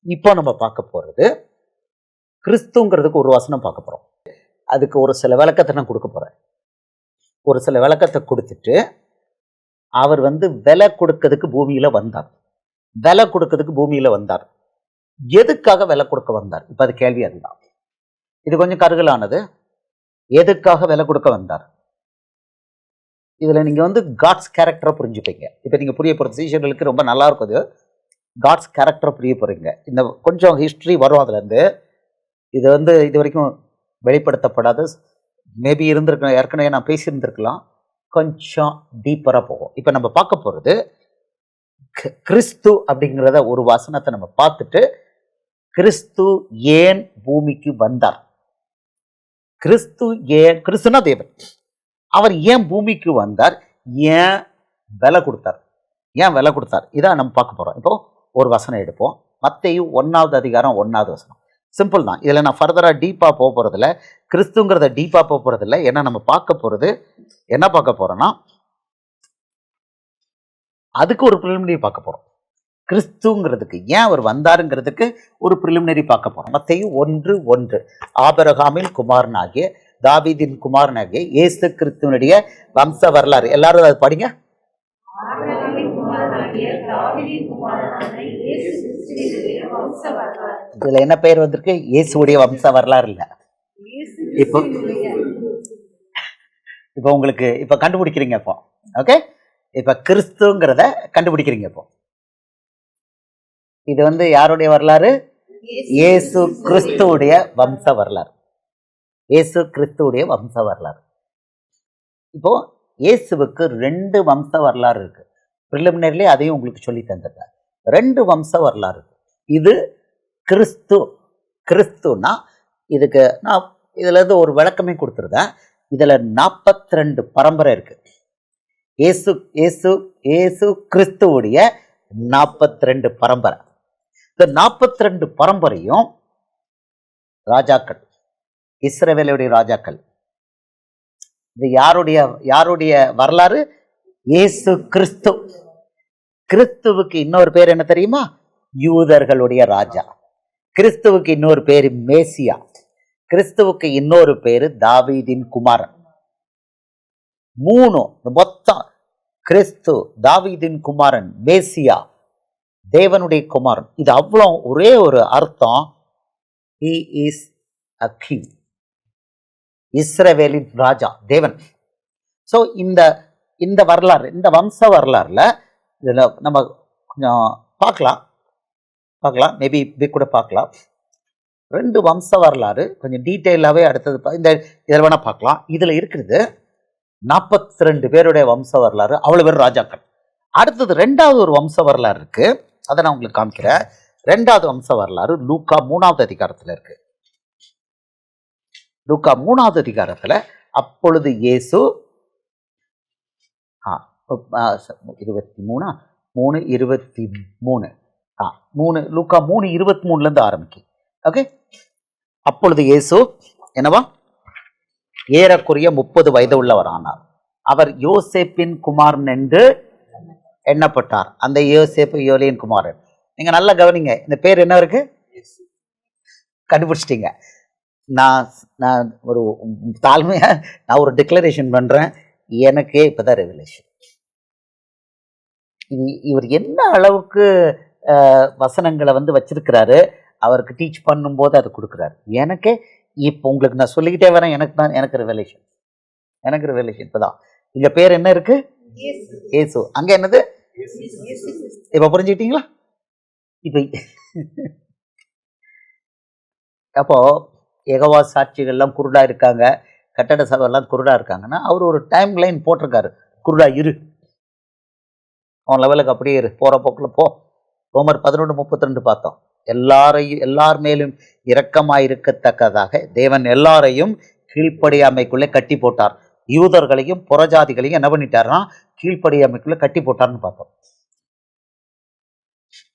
இப்போ நம்ம பார்க்க போறது கிறிஸ்துங்கிறதுக்கு ஒரு வசனம் பார்க்க போறோம். அதுக்கு ஒரு சில விளக்கத்தை நான் கொடுக்க போறேன். ஒரு சில விளக்கத்தை கொடுத்துட்டு அவர் விலை கொடுக்கிறதுக்கு பூமியில வந்தார். விலை கொடுக்கிறதுக்கு பூமியில வந்தார். எதுக்காக விலை கொடுக்க வந்தார்? இப்ப அது கேள்வி அதுதான். இது கொஞ்சம் கருகலானது. எதுக்காக விலை கொடுக்க வந்தார்? இதுல நீங்க காட்ஸ் கேரக்டரை புரிஞ்சுப்பீங்க. இப்ப நீங்க புரிய போற சீஷர்களுக்கு ரொம்ப நல்லா இருக்கும். இது காட்ஸ் கேரக்டரை புரிய போறீங்க. இந்த கொஞ்சம் ஹிஸ்டரி வரும். அதுல இருந்து இது இது வரைக்கும் வெளிப்படுத்தப்படாத மேபி இருந்திருக்க, ஏற்கனவே நான் பேசியிருந்திருக்கலாம். கொஞ்சம் டீப்பரா போகும். இப்ப நம்ம பார்க்க போறது கிறிஸ்து அப்படிங்கிறத ஒரு வசனத்தை நம்ம பார்த்துட்டு கிறிஸ்து ஏன் பூமிக்கு வந்தார், கிறிஸ்துனா தேவன், அவர் ஏன் பூமிக்கு வந்தார், ஏன் விலை கொடுத்தார், இதான் நம்ம பார்க்க போறோம். இப்போ ஒரு வசனம் எடுப்போம். மத்தேயு 1வது அதிகாரம் 1வது வசனம். சிம்பிள் தான். இதுல நான் ஃபர்தரா டீப்பா போக போறதில்ல, கிறிஸ்துங்கிறத டீப்பா போக போறதில்ல. ஏன்னா நம்ம பார்க்க போறது என்ன பார்க்க போறோம்னா அதுக்கு ஒரு பிரிலிமினரி பார்க்க போறோம். கிறிஸ்துங்கிறதுக்கு ஏன் அவர் வந்தாருங்கிறதுக்கு ஒரு பிரிலிமினரி பார்க்க போறோம். மத்தேயு 1:1 ஆபிரகாமின் குமாரனாகிய தாவீதின் குமாரனாகிய இயேசு கிறிஸ்துவனுடைய வம்ச வரலாறு. எல்லாரும் அதை படிங்க. இதுல என்ன பெயர் வந்திருக்கு? இயேசுடைய வம்ச வரலாறு இல்ல. இப்போ உங்களுக்கு இப்ப கண்டுபிடிக்கிறீங்க. இப்போ ஓகே, இப்ப கிறிஸ்துங்கிறத கண்டுபிடிக்கிறீங்க. இப்போ இது யாருடைய வரலாறு? இயேசு கிறிஸ்துவுடைய வம்ச வரலாறு. இயேசு கிறிஸ்துவுடைய வம்ச வரலாறு. இப்போ இயேசுவுக்கு 2 வம்ச வரலாறு இருக்கு. பிரிலிமினரிலே அதையும் உங்களுக்கு சொல்லி தந்துட்டார். 2 வம்ச வரலாறு இருக்கு. இது கிறிஸ்துனா இதுக்கு நான் இதுல இருந்து ஒரு விளக்கமே கொடுத்துருந்தேன். இதுல 42 பரம்பரை இருக்கு. இயேசு கிறிஸ்துவுடைய 42 பரம்பரை. இந்த 42 பரம்பரையும் ராஜாக்கள், இஸ்ரவேலுடைய ராஜாக்கள். இது யாருடைய வரலாறு? இயேசு கிறிஸ்து. கிறிஸ்துவுக்கு இன்னொரு பேர் என்ன தெரியுமா? யூதர்களுடைய ராஜா. கிறிஸ்துவுக்கு இன்னொரு பேரு மேசியா. கிறிஸ்துவுக்கு இன்னொரு பேரு தாவீதின் குமாரன். 3 மொத்தம் கிறிஸ்து, தாவீதின் குமாரன், மேசியா, தேவனுடைய குமாரன். இது அவ்வளோ ஒரே ஒரு அர்த்தம். he is a king, இஸ்ரவேலின் ராஜா, தேவன். ஸோ இந்த வரலாறு, இந்த வம்ச வரலாறுல இதுல நம்ம கொஞ்சம் பார்க்கலாம். மேபி இப்படி கூட பார்க்கலாம். 2 வம்ச வரலாறு கொஞ்சம் டீட்டெயிலாகவே அடுத்தது இதில் வேணா பார்க்கலாம். இதுல இருக்கிறது 42 பேருடைய வம்ச வரலாறு, அவ்வளவு பேர் ராஜாக்கள். அடுத்தது 2வது ஒரு வம்ச வரலாறு இருக்கு. அதை நான் உங்களுக்கு காமிக்கிறேன். 2வது வம்ச வரலாறு லூக்கா 3வது அதிகாரத்துல இருக்கு. லூக்கா 3வது அதிகாரத்துல அப்பொழுது இயேசு 23 லூக்கா 3:23 இருந்து ஆரம்பிக்கும். ஓகே, அப்பொழுது இயேசு என்னவா ஏறக்குறைய 30 வயது உள்ளவரானார். அவர் யோசேப்பின் குமாரன் என்று எண்ணப்பட்டார். அந்த யோசேப்பு யோலியின் குமாரன். நீங்க நல்லா கவனிங்க. இந்த பேர் என்ன இருக்கு? கண்டுபிடிச்சிட்டீங்க. நான் ஒரு தாழ்மையா நான் ஒரு டிக்ளரேஷன் பண்றேன். எனக்கே இப்பதான் ரெவலேஷன். இவர் என்ன அளவுக்கு வசனங்களை வச்சிருக்கிறாரு, அவருக்கு டீச் பண்ணும்போது அது கொடுக்குறாரு. எனக்கே இப்போ உங்களுக்கு நான் சொல்லிக்கிட்டே வரேன். எனக்கு ரெவலேஷன் இப்பதான். இங்க பேர் என்ன இருக்கு? இயேசு. அங்க என்னது? இப்ப புரிஞ்சுக்கிட்டீங்களா? இப்ப அப்போ யெகோவா சாட்சிகள்லாம் குருடா இருக்காங்க, கட்டட சபைலாம் குருடா இருக்காங்கன்னா அவர் ஒரு டைம் லைன் போட்டிருக்காரு. குருடா இரு, அவன் லெவலுக்கு அப்படியே இரு, போற போக்குல போ. ரோமர் 11:32 பார்த்தோம். எல்லார் மேலும் இரக்கமாயிருக்கத்தக்கதாக தேவன் எல்லாரையும் கீழ்ப்படியாமைக்குள்ளே கட்டி போட்டார். யூதர்களையும் புறஜாதிகளையும் என்ன பண்ணிட்டாருன்னா கீழ்ப்படியாமைக்குள்ளே கட்டி போட்டார்னு பார்த்தோம்.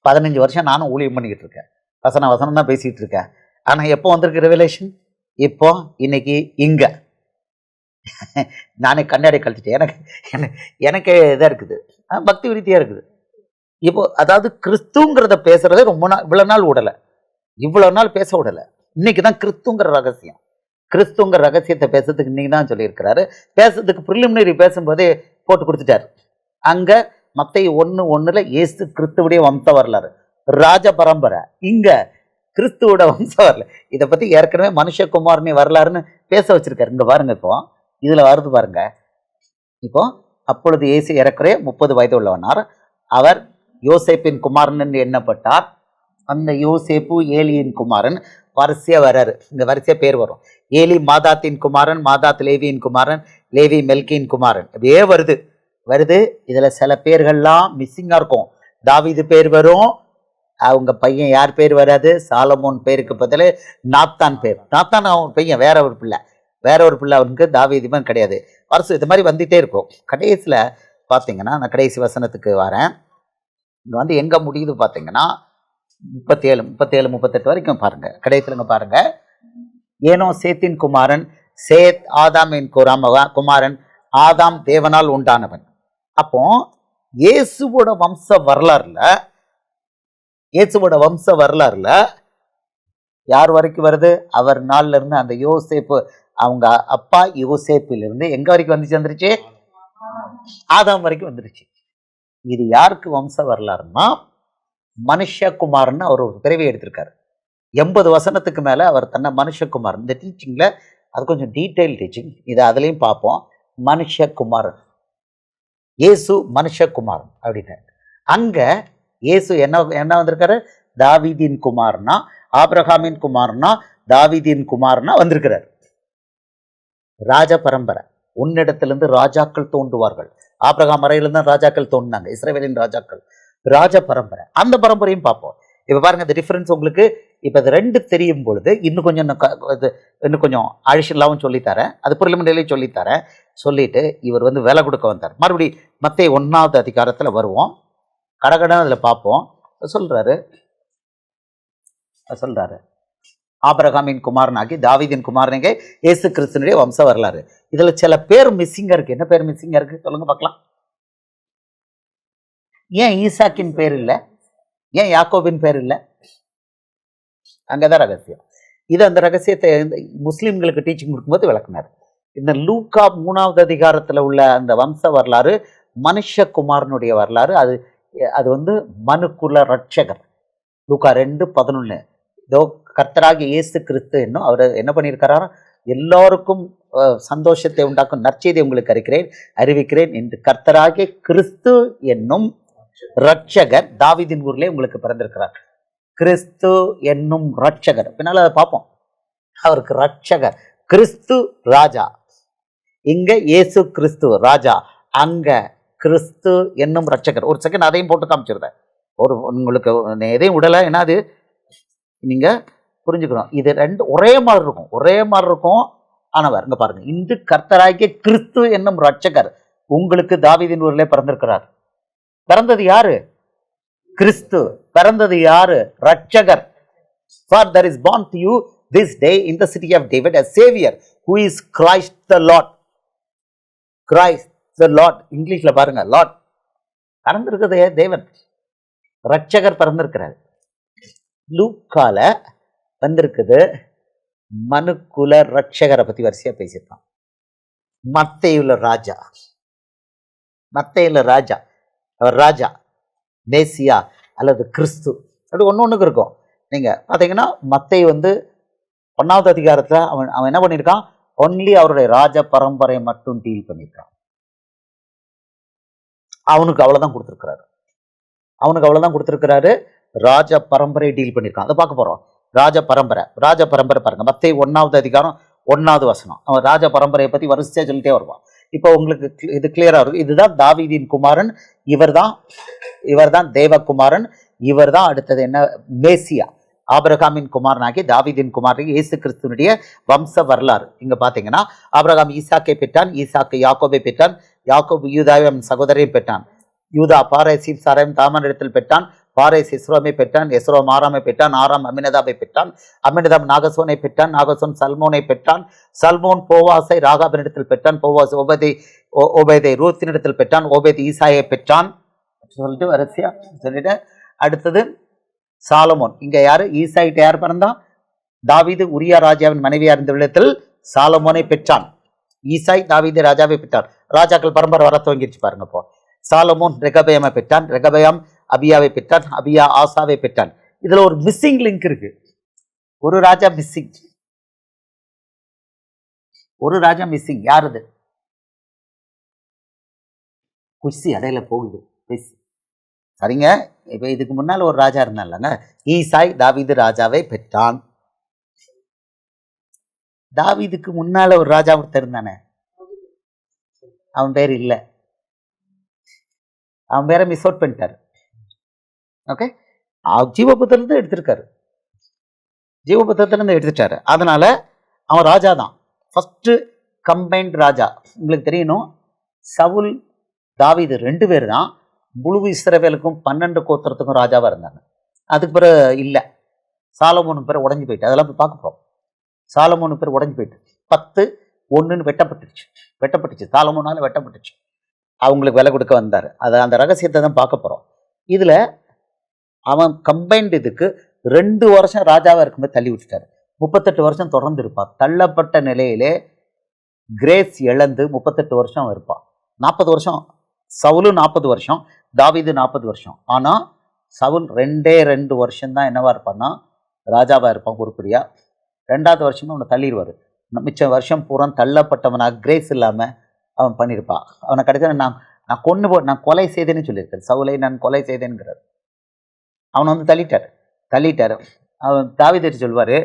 15 வருஷம் நானும் ஊழியம் பண்ணிக்கிட்டு இருக்கேன். வசனம் தான் பேசிட்டு இருக்கேன். ஆனா எப்போ வந்திருக்கு ரெவலேஷன்? இப்போ இன்னைக்கு இங்க நானே கண்ணாடி கழிச்சிட்டேன். எனக்கு இதாக இருக்குது, பக்தி விருத்தியா இருக்குது. இப்போ அதாவது கிறிஸ்துங்கிறத பேசுறதே ரொம்ப நாள், இவ்வளவு நாள் விடல, இவ்வளவு நாள் பேச விடல. இன்னைக்குதான் கிறிஸ்துங்கிற ரகசியம், கிறிஸ்துங்கிற ரகசியத்தை பேசுறதுக்கு இன்னைக்கு தான் சொல்லியிருக்கிறாரு. பேசுறதுக்கு ப்ரிலிமினரி பேசும்போதே போட்டு கொடுத்துட்டாரு. அங்க மத்தேயு 1:1 இயேசு கிறிஸ்துவுடைய வம்ச வரலாறு, ராஜ பரம்பரை. இங்க கிறிஸ்துவோட வம்ச வரலாறு. இதை பத்தி ஏற்கனவே மனுஷகுமாரனே வரலாறுன்னு பேச வச்சிருக்காரு. இங்க பாருங்க, இப்போ இதுல வருது பாருங்க. இப்போ அப்பொழுது இயேசு ஏறக்குறைய 30 வயது உள்ளவனார். அவர் யோசேப்பின் குமாரன் என்று எண்ணப்பட்டார். அந்த யோசேப்பு ஏலியின் குமாரன். வரிசையா வர்றாரு, இங்க வரிசையா பேர் வரும். ஏலி மாதாத்தின் குமாரன், மாதாத் லேவியின் குமாரன், லேவி மெல்கியின் குமாரன். அப்படியே வருது வருது. இதுல சில பேர்கள்லாம் மிஸ்ஸிங்கா இருக்கும். தாவீது பேர் வரும், அவங்க பையன் யார் பேர் வராது, சாலமோன் பேருக்கு பதில் நாத்தான் பேர். நாத்தான் அவன் பையன், வேற ஒரு பிள்ளை, வேற ஒரு பிள்ளை. அவனுக்கு தாவீதுமன் கிடையாது. வருஷம் இது மாதிரி வந்துட்டே இருக்கும். கடைசியில் பார்த்தீங்கன்னா, நான் கடைசி வசனத்துக்கு வரேன். இங்கே வந்து எங்கே முடியுது பார்த்தீங்கன்னா 37, 38 வரைக்கும் பாருங்க. கடைசியில் இங்கே பாருங்க. ஏனோ சேத்தின் குமாரன், சேத் ஆதாமின் குமாரன், ஆதாம் தேவனால் உண்டானவன். அப்போ இயேசுவோட வம்ச வரலாறுல, இயேசுவோட வம்ச வரலாறுல யார் வரைக்கும் வருது? அவர் நாள்ல இருந்து அந்த யோசேப்பு, அவங்க அப்பா யோசேப்பிலிருந்து எங்க வரைக்கும் வந்துருச்சு? ஆதாம் வரைக்கும் வந்துருச்சு. இது யாருக்கு வம்ச வரலாறுன்னா, மனுஷகுமாரன் அவர் ஒரு பிறவி எடுத்திருக்காரு. 80 வசனத்துக்கு மேல அவர் தன்னை மனுஷகுமாரன். இந்த டீச்சிங்ல அது கொஞ்சம் டீட்டெயில் டீச்சிங், இதை அதுலயும் பார்ப்போம். மனுஷகுமாரன், இயேசு மனுஷகுமாரன் அப்படின்னு. அங்க இயேசு என்ன வந்திருக்காரு? தாவீதின் குமாரனா, ஆபிரகாமின் குமாரனா, தாவீதின் குமாரனா வந்திருக்கிறார். ராஜ பரம்பரை. உன்னிடத்திலிருந்து ராஜாக்கள் தோன்றுவார்கள். ஆபிரகாம் மறையிலிருந்து தான் ராஜாக்கள் தோன்றினாங்க, இஸ்ரவேலின் ராஜாக்கள். ராஜ பரம்பரை, அந்த பரம்பரையும் பார்ப்போம். இப்ப பாருங்க, இந்த டிஃபரன்ஸ் உங்களுக்கு இப்ப இது ரெண்டு தெரியும் பொழுது இன்னும் கொஞ்சம் அடிஷனலாவும் சொல்லித்தரேன். அது ப்ரிலிமினரிலையும் சொல்லித்தரேன். சொல்லிட்டு இவர் வந்து வேலை கொடுக்க வந்தார். மறுபடியும் மத்தேயு 1வது அதிகாரத்துல வருவோம். கடகடன் அதுல பார்ப்போம். சொல்றாரு ஆபிரகாமின் குமாரனாகி தாவீதின் குமாரனாகி இயேசு கிறிஸ்துனுடைய வம்ச வரலாறு. இதுல சில பேர் மிஸ்ஸிங்கா இருக்கு. என்ன பேர் மிஸ்ஸிங்கா இருக்கு சொல்லுங்க பார்க்கலாம். ஏன் ஈசாக்கின் பேர் இல்லை? ஏன் யாக்கோபின் பேர் இல்லை? அங்கதான் ரகசியம். இது அந்த ரகசியத்தை முஸ்லிம்களுக்கு டீச்சிங் கொடுக்கும்போது விளக்குனார். இந்த லூக்கா 3வது அதிகாரத்துல உள்ள அந்த வம்ச வரலாறு மனுஷகுமாரனுடைய வரலாறு. அது வந்து மனுக்குல ரட்சகர். லூக்கா 2:11. இதோ கர்த்தராகிய இயேசு கிறிஸ்து என்னும் அவர் என்ன பண்ணியிருக்கிறாரோ, எல்லாருக்கும் சந்தோஷத்தை உண்டாக்கும் நற்செய்தி உங்களுக்கு அறிவிக்கிறேன் என்று கர்த்தராகிய கிறிஸ்து என்னும் ரட்சகர் தாவீதின் ஊர்ல உங்களுக்கு பிறந்திருக்கிறார். கிறிஸ்து என்னும் ரட்சகர், பின்னால அதை பார்ப்போம். அவருக்கு ரட்சகர், கிறிஸ்து ராஜா. இங்க இயேசு கிறிஸ்து ராஜா, அங்க கிறிஸ்து என்னும் ரட்சகர். ஒரு செகண்ட் அதையும் போட்டு காமிச்சிருந்தேன். உங்களுக்கு எதையும் விடலை, ஏன்னா அது நீங்க புரிஞ்சுக்கணும். இது ரெண்டு ஒரே மாதிரி இருக்கும். ஆனவர் இங்க பாருங்க, இன்று கர்த்தராகிய கிறிஸ்து என்னும் ரட்சகர் உங்களுக்கு தாவீதின் ஊரிலே பிறந்திருக்கிறார். பிறந்தது யாரு? கிறிஸ்து. பிறந்தது யாரு? ரட்சகர். For there is born to you this day in the city of David a savior who is Christ the Lord. Christ the Lord. இங்கிலீஷ்ல பாருங்க, லார்ட். பிறந்திருக்கிறது தேவன், ரட்சகர் பிறந்திருக்கிறார். லூக்கால வந்திருக்குது மனுக்குல ரட்சகரை பத்தி வரிசையா பேசியிருக்கான். மத்தேயுல ராஜா, அவர் ராஜா, மேசியா அல்லது கிறிஸ்து, அப்படி ஒன்னொன்னுக்கு இருக்கும். நீங்க பாத்தீங்கன்னா மத்தேயு வந்து 1வது அதிகாரத்துல அவன் என்ன பண்ணியிருக்கான்? ஒன்லி அவருடைய ராஜ பரம்பரை மட்டும் டீல் பண்ணியிருக்கான். அவனுக்கு அவ்வளவுதான் கொடுத்திருக்கிறாரு. ராஜ பரம்பரை டீல் பண்ணியிருக்கான். அதை பார்க்க போறோம். ராஜ பரம்பரை பாருங்க, மத்தேயு 1வது அதிகாரம் 1வது வசனம். அவன் ராஜ பரம்பரையை பத்தி வரிசையா சொல்லிட்டே வருவான். இப்போ உங்களுக்கு இது கிளியரா இருக்கும். இதுதான் தாவீதின் குமாரன், இவர்தான் தேவகுமாரன், இவர்தான் அடுத்தது என்ன? மேசியா. ஆபிரகாமின் குமாரனாகி தாவீதின் குமாரனாகி இயேசு கிறிஸ்துனுடைய வம்ச வரலாறு. இங்க பாத்தீங்கன்னா ஆபிரகாம் ஈசாக்கை பெற்றான், ஈசாக்கு யாக்கோபை பெற்றான், யாக்கோபு யூதாவின் சகோதரையும் பெற்றான். யூதா பாரேசையும் சாரையும் தாமனிடத்தில் பெற்றான், பாரேஸ் எஸ்ரோமை பெற்றான், எஸ்ரோம் ஆராமை பெற்றான், ஆராம் அமினதாபை பெற்றான், அமினதாப் நாகசோனை பெற்றான், நாகசோன் சல்மோனை பெற்றான், சல்மோன் போவாசை ராகாபினிடத்தில் பெற்றான், போவாஸ் ஓபேதை ரூத்தினிடத்தில் பெற்றான், ஓபேத் ஈசாயை பெற்றான். சொல்லிட்டு வரிசையா சொல்லிட்டு அடுத்தது சாலமோன். இங்க யாரு? ஈசாயிட்ட யார் பிறந்தான்? தாவீது உரியா ராஜாவின் மனைவியா இருந்த விடத்தில் சாலமோனை பெற்றான். ஈசாய் தாவீது ராஜாவை பெற்றான். ராஜாக்கள் பரம்பரை வர துவங்கிடுச்சு பாருங்க. இப்போ சாலமோன் ரெகபயாமை பெற்றான். ரெகபயாம் அபியாவை பெற்றான். அபியா ஆசாவை பெற்றான். இதுல ஒரு மிஸ்ஸிங் லிங்க் இருக்கு. ஒரு ராஜா மிஸ்ஸிங். ஒரு ராஜா மிஸ்ஸிங். யாருது? குஷி அடையில போகுது. சரிங்க. இப்ப இதுக்கு முன்னால ஒரு ராஜா இருந்தான்லங்க, ஈசாய் தாவீது ராஜாவை பெற்றான். தாவீதுக்கு முன்னால ஒரு ராஜா ஒருத்தர் இருந்தானே, அவன் பேர் இல்ல, அவன் பேரை மிஸ் அவுட் பண்ணிட்டாரு. ஓகே, ஜீவபுத்திரத்தை எடுத்திருக்காரு, ஜீவபுத்திரத்திலிருந்து எடுத்துட்டாரு. அதனால அவன் ராஜா தான், ஃபர்ஸ்ட் கம்பைன்ட் ராஜா. உங்களுக்கு தெரியணும், சவுல் தாவீது 2 பேர் தான் முழு இஸ்ரவேலுக்கும் 12 கோத்திரத்துக்கும் ராஜாவா இருந்தாங்க. அதுக்கு பிறகு இல்லை, சாலமோனுக்கு பேர் உடஞ்சி போயிட்டு, அதெல்லாம் போய் பார்க்க போறோம். சாலமோனுக்கு பேர் உடஞ்சி போயிட்டு 10-1 வெட்டப்பட்டுச்சு. சாலமோனால வெட்டப்பட்டுச்சு. அவங்களுக்கு விலை கொடுக்க வந்தார். அதை அந்த ரகசியத்தை தான் பார்க்க போறோம். இதுல அவன் கம்பைன்ட் இதுக்கு 2 வருஷம் ராஜாவா இருக்கும்போது தள்ளி விட்டுட்டாரு. 38 வருஷம் தொடர்ந்து இருப்பான். தள்ளப்பட்ட நிலையிலே கிரேஸ் இழந்து 38 வருஷம் இருப்பான். 40 வருஷம் சவுலு, 40 வருஷம் தாவீது, 40 வருஷம். ஆனா சவுல் 2 வருஷம் தான் என்னவா இருப்பான்னா ராஜாவா இருப்பான் உருப்படியா. 2வது வருஷமும் அவனை தள்ளிடுவார். மிச்ச வருஷம் பூரா தள்ளப்பட்டவனாக கிரேஸ் இல்லாமல் அவன் பண்ணியிருப்பான். அவனை கிடைச்சா நான் கொலை செய்தேன்னு சொல்லியிருக்கேன். சவுலை நான் கொலை செய்தேன்கிறார். அவனை வந்து தள்ளிட்டார். அவன் தாவீது சொல்வார்,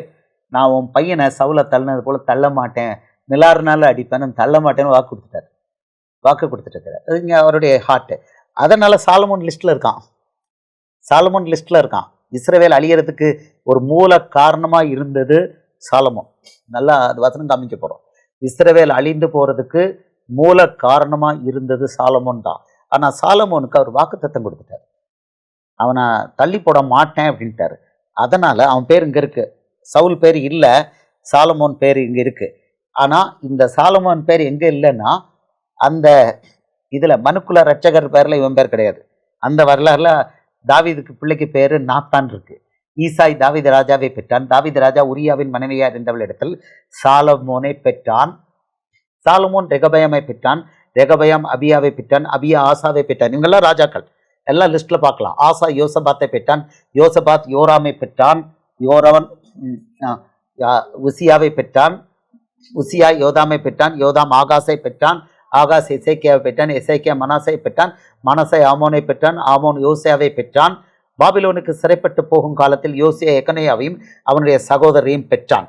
நான் உன் பையனை சவுலை தள்ளினது போல் தள்ள மாட்டேன், மிலாறுனால அடிப்பேன், தள்ள மாட்டேன்னு வாக்கு கொடுத்துட்டார். அது இங்கே அவருடைய ஹார்ட்டு. அதனால சாலமோன் லிஸ்ட்டில் இருக்கான். இஸ்ரவேல் அழியறதுக்கு ஒரு மூல காரணமாக இருந்தது சாலமோன். நல்லா அது வசனம் காமிக்க போகிறோம். இஸ்ரவேல் அழிந்து போகிறதுக்கு மூல காரணமாக இருந்தது சாலமோன் தான். ஆனால் சாலமோனுக்கு அவர் வாக்குத்தத்தம் கொடுத்துட்டார், அவனை தள்ளி போட மாட்டேன் அப்படின்ட்டாரு. அதனால் அவன் பேர் இங்கே இருக்குது. சவுல் பேர் இல்லை, சாலமோன் பேர் இங்கே இருக்குது. ஆனால் இந்த சாலமோன் பேர் எங்கே இல்லைன்னா, அந்த இதில் மனுக்குல ரட்சகர் பேரில் இவன் பேர் கிடையாது. அந்த வரலாறுல தாவீதுக்கு பிள்ளைக்கு பேர் நாத்தான் இருக்கு. ஈசாய் தாவீது ராஜாவை பெற்றான். தாவீது ராஜா உரியாவின் மனைவியா இருந்தவள் இடத்தில் சாலமோனை பெற்றான். சாலமோன் ரெகபயாமை பெற்றான். ரெகபயாம் அபியாவை பெற்றான். அபியா ஆசாவை பெற்றான். இவங்கெல்லாம் ராஜாக்கள், எல்லாம் லிஸ்ட்ல பார்க்கலாம். ஆசா யோசபாத்தை பெற்றான். யோசபாத் யோராமை பெற்றான். யோரவன் உசியாவை பெற்றான். உசியா யோதாமை பெற்றான். யோதாம் ஆகாசை பெற்றான். ஆகாஸ் எசேக்கியாவை பெற்றான். எசேக்கியா மனாசை பெற்றான். மனசை ஆமோனை பெற்றான். ஆமோன் யோசியாவை பெற்றான். பாபிலோனுக்கு சிறைப்பட்டு போகும் காலத்தில் யோசியா எக்கனியாவையும் அவனுடைய சகோதரையும் பெற்றான்.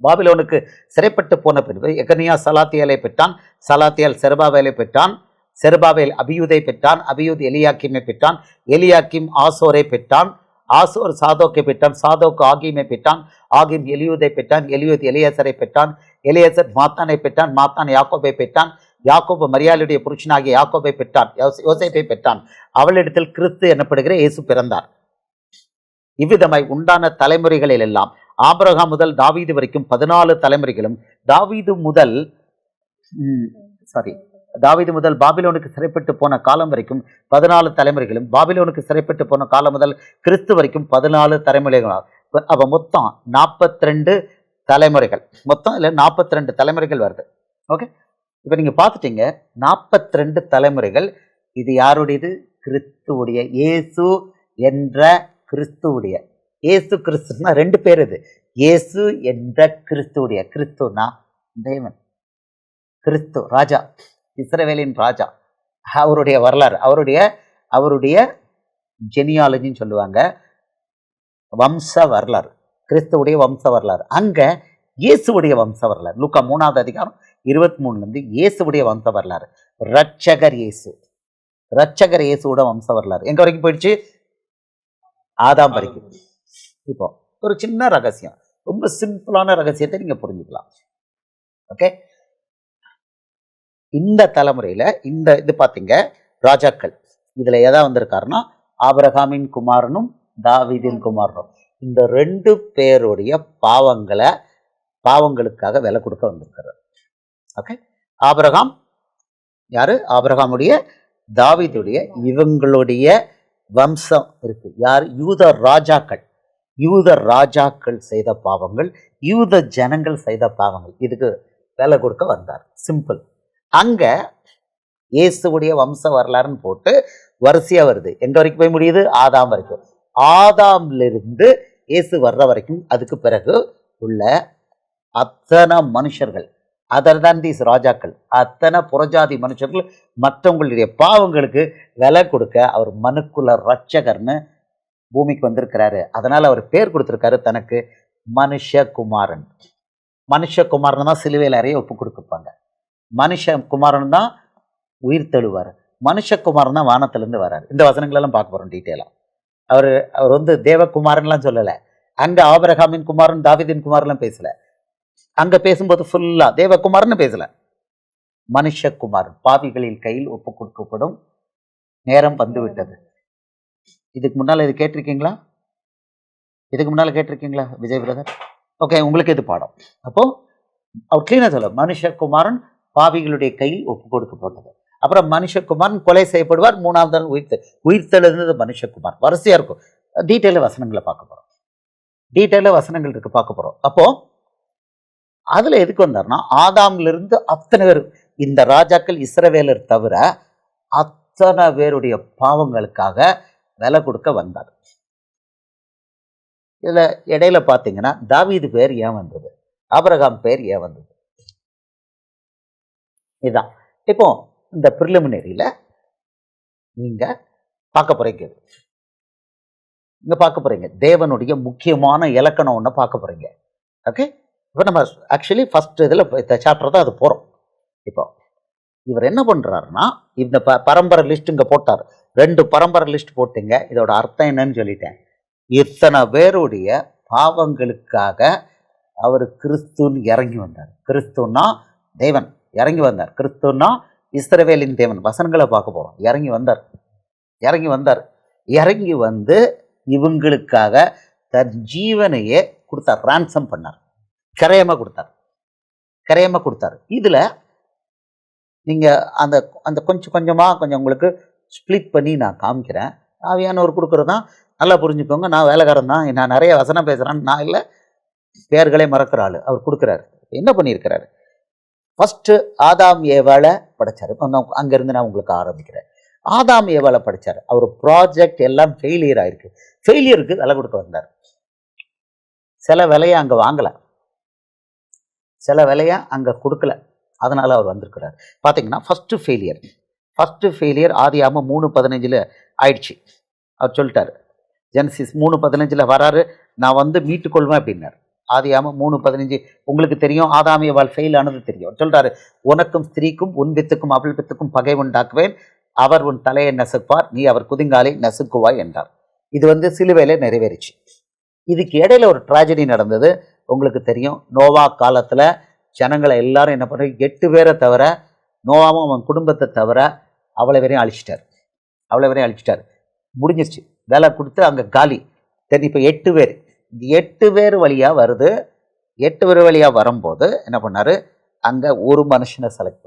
பாபிலோனுக்கு சிறைப்பட்டு போன பின்பு எக்கனியா சலாத்தியலை பெற்றான். சலாத்தியல் செருபாவேலை பெற்றான். செருபாவேல் அபியூதை பெற்றான். அபியூத் எலியாக்கிமை பெற்றான். எலியாக்கிம் ஆசோரை பெற்றான். ஆசோர் சாதோக்கை பெற்றான். சாதோக்கு ஆகிமை பெற்றான். ஆகிம் எலியூதை பெற்றான். எலியூத் எலியாசரை பெற்றான். எலியாசர் மாத்தானை பெற்றான். மாத்தான் யாக்கோபை பெற்றான். யாக்கோபு மரியாளுடைய புருஷனாகிய யாக்கோபை பெற்றான். யோசேப்பை பெற்றான். அவளிடத்தில் கிறிஸ்து எனப்படுகிற இயேசு பிறந்தார். இவ்விதமாய் உண்டான தலைமுறைகளில் எல்லாம் ஆபிரகாம் முதல் தாவீது வரைக்கும் 14 தலைமுறைகளும், தாவீது முதல் பாபிலோனுக்கு சிறைப்பட்டு போன காலம் வரைக்கும் 14 தலைமுறைகளும், பாபிலோனுக்கு சிறைப்பட்டு போன காலம் முதல் கிறிஸ்து வரைக்கும் 14 தலைமுறைகள். அப்ப மொத்தம் 42 தலைமுறைகள். மொத்தம் இல்லை 42 தலைமுறைகள் வருது. ஓகே, இப்போ நீங்க பார்த்துட்டீங்க 42 தலைமுறைகள். இது யாருடையது? கிறிஸ்துவுடைய. இயேசு என்ற கிறிஸ்துவுடைய. இயேசு கிறிஸ்துனா 2 பேர். இது இயேசு என்ற கிறிஸ்துவுடைய. கிறிஸ்துனா தேவன், கிறிஸ்து ராஜா, இஸ்ரவேலின் ராஜா. அவருடைய வரலாறு, அவருடைய ஜெனியாலஜின்னு சொல்லுவாங்க, வம்ச வரலாறு. கிறிஸ்துவுடைய வம்ச வரலாறு. அங்க இயேசுடைய வம்ச வரலாறு. லூக்கா 3வது அதிகாரம் 23 இயேசுடைய வம்ச வரலாறு. ரட்சகர் இயேசுவோட வம்ச வரலாறு எங்க வரைக்கும் போயிடுச்சு? ஆதாம் வரைக்கும். இப்போ ஒரு சின்ன ரகசியம், ரொம்ப சிம்பிளான ரகசியத்தை நீங்க புரிஞ்சுக்கலாம். ஓகே, இந்த தலைமுறையில இது பாத்தீங்க ராஜாக்கள். இதுல எதா வந்திருக்காருன்னா ஆபிரகாமின் குமாரனும் தாவீதின் குமாரனும். இந்த 2 பேருடைய பாவங்களுக்காக விலை கொடுக்க வந்திருக்கிறார். ஓகே, ஆபிரகாம் யாரு? ஆபிரகாமுடைய தாவீதுடைய இவங்களுடைய வம்சம் இருக்கு. யார்? யூத ராஜாக்கள் செய்த பாவங்கள், யூத ஜனங்கள் செய்த பாவங்கள், இதுக்கு வேலை கொடுக்க வந்தார். சிம்பிள். அங்க இயேசுடைய வம்ச வரலாறுன்னு போட்டு வரிசையா வருது. எங்க வரைக்கும் போய் முடியுது? ஆதாம் வரைக்கும். ஆதாம்ல இருந்து இயேசு வர்ற வரைக்கும் அதுக்கு பிறகு உள்ள அத்தனை மனுஷர்கள், அதர் தான் தீஸ் ராஜாக்கள், அத்தனை புறஜாதி மனுஷர்கள் மற்றவங்களுடைய பாவங்களுக்கு விலை கொடுக்க அவர் மனுக்குல ரட்சகர்னு பூமிக்கு வந்திருக்கிறாரு. அதனால அவர் பேர் கொடுத்திருக்காரு தனக்கு மனுஷகுமாரன். மனுஷகுமாரன் தான் சிலுவையில் அறைய ஒப்பு கொடுப்பாங்க. மனுஷகுமாரன் தான் உயிர் தெழுவார். மனுஷகுமாரன் தான் வானத்திலிருந்து வர்றாரு. இந்த வசனங்களெல்லாம் பார்க்க போறோம் டீட்டெயிலா. அவர் வந்து தேவகுமாரன்லாம் சொல்லலை. அங்க ஆபிரகாமின் குமாரன் தாவீதின் குமாரன்லாம் பேசல. அங்க பேசும்போது ஃபுல்லா தேவகுமார்னு பேசல, மனுஷகுமாரன். பாவிகளில் கையில் ஒப்பு கொடுக்கப்படும் நேரம் வந்து விட்டது. இதுக்கு முன்னால இது கேட்டிருக்கீங்களா? விஜய் பிரதர்? ஓகே, உங்களுக்கு இது பாடம். அப்போ அவர் கிளீனா சொல்ல, மனுஷகுமாரன் பாவிகளுடைய கையில் ஒப்பு கொடுக்கப்பட்டது. அப்புறம் மனுஷகுமாரன் கொலை செய்யப்படுவார், 3ஆம் நாள் உயிர்த்தெழுந்தது மனுஷகுமார். வரிசையா இருக்கும். டீட்டெயில வசனங்களை பார்க்க போறோம். வசனங்கள் இருக்கு, பார்க்க போறோம். அப்போ அதுல எதுக்கு வந்தார்னா, ஆதாம்ல இருந்து அத்தனை பேர், இந்த ராஜாக்கள் இஸ்ரவேலர் தவிர அத்தனை பேருடைய பாவங்களுக்காக விலை கொடுக்க வந்தார். இதுல இடையில பாத்தீங்கன்னா தாவீது பேர் ஏன் வந்தது, ஆபிரகாம் பேர் ஏன் வந்தது, இதுதான் இப்போ இந்த பிரிலிமினரியில நீங்க பார்க்க போறீங்க. தேவனுடைய முக்கியமான இலக்கணம் ஒன்று பார்க்க போறீங்க. ஓகே, இப்போ நம்ம ஆக்சுவலி ஃபர்ஸ்ட் இதில் இந்த சாப்டர் தான் அது போகிறோம். இப்போ இவர் என்ன பண்ணுறாருன்னா, இந்த பரம்பரை லிஸ்ட் இங்கே போட்டார். 2 பரம்பரை லிஸ்ட் போட்டுங்க. இதோட அர்த்தம் என்னன்னு சொல்லிட்டேன். இத்தனை பேருடைய பாவங்களுக்காக அவர் கிறிஸ்துன்னு இறங்கி வந்தார். கிறிஸ்துன்னா தேவன் இறங்கி வந்தார். கிறிஸ்துன்னா இஸ்ரவேலின் தேவன். வசனங்களை பார்க்க போகிறோம். இறங்கி வந்து இவங்களுக்காக தன் ஜீவனையே கொடுத்தார். ரான்சம் பண்ணார், கரையமா கொடுத்தார். இதுல நீங்க அந்த அந்த கொஞ்சம் உங்களுக்கு ஸ்பிளிட் பண்ணி நான் காமிக்கிறேன். ஆவியானவர் கொடுக்கறதான் நல்லா புரிஞ்சுக்கோங்க. நான் வேலைக்காரன் தான், நான் நிறைய வசனம் பேசுறேன், நான் இல்லை பேர்களை மறக்கிற ஆளு. அவர் கொடுக்குறாரு. என்ன பண்ணியிருக்கிறாரு? ஃபர்ஸ்ட் ஆதாம் ஏவாளை படைச்சாரு. அங்கிருந்து நான் உங்களுக்கு ஆரம்பிக்கிறேன். ஆதாம் ஏவாளை படைச்சாரு. அவர் ப்ராஜெக்ட் எல்லாம் ஃபெயிலியர் ஆயிருக்கு. ஃபெயிலியருக்கு விலை கொடுக்க வந்தார். சில விலையை அங்க வாங்கல, சில விலையை அங்க கொடுக்கல. அதனால அவர் வந்திருக்கிறார். பாத்தீங்கன்னா ஃபர்ஸ்ட் ஃபெயிலியர் ஆதியாகமம் 3:15 ஆயிடுச்சு. அவர் சொல்லிட்டாரு, ஜெனசிஸ் 3:15 வராரு, நான் வந்து மீட்டுக்கொள்வேன் அப்படின்னாரு. ஆதியாகமம் 3:15 உங்களுக்கு தெரியும். ஆதாம் ஏவாள் ஃபெயில் ஆனது தெரியும். சொல்றாரு, உனக்கும் ஸ்திரீக்கும் உன் வித்துக்கும் அவள் வித்துக்கும் பகை உண்டாக்குவேன், அவர் உன் தலையை நசுப்பார், நீ அவர் குதிங்காலை நசுக்குவாய் என்றார். இது வந்து சிலுவையில நிறைவேறிச்சு. இதுக்கு இடையில ஒரு ட்ராஜடி நடந்தது. உங்களுக்கு தெரியும். நோவா காலத்துல ஜனங்களை எல்லாரும் என்ன பண்ண, 8 பேரை தவிர, நோவாவும் அவன் குடும்பத்தை தவிர அவ்வளோ பேரையும் அழிச்சிட்டாரு. முடிஞ்சிருச்சு. வேலை கொடுத்து அங்க காலி. சரி, இப்போ 8 பேர், 8 பேர் வழியா வருது. 8 பேர் வழியா வரும்போது என்ன பண்ணாரு, அங்க ஒரு மனுஷனை செலக்ட்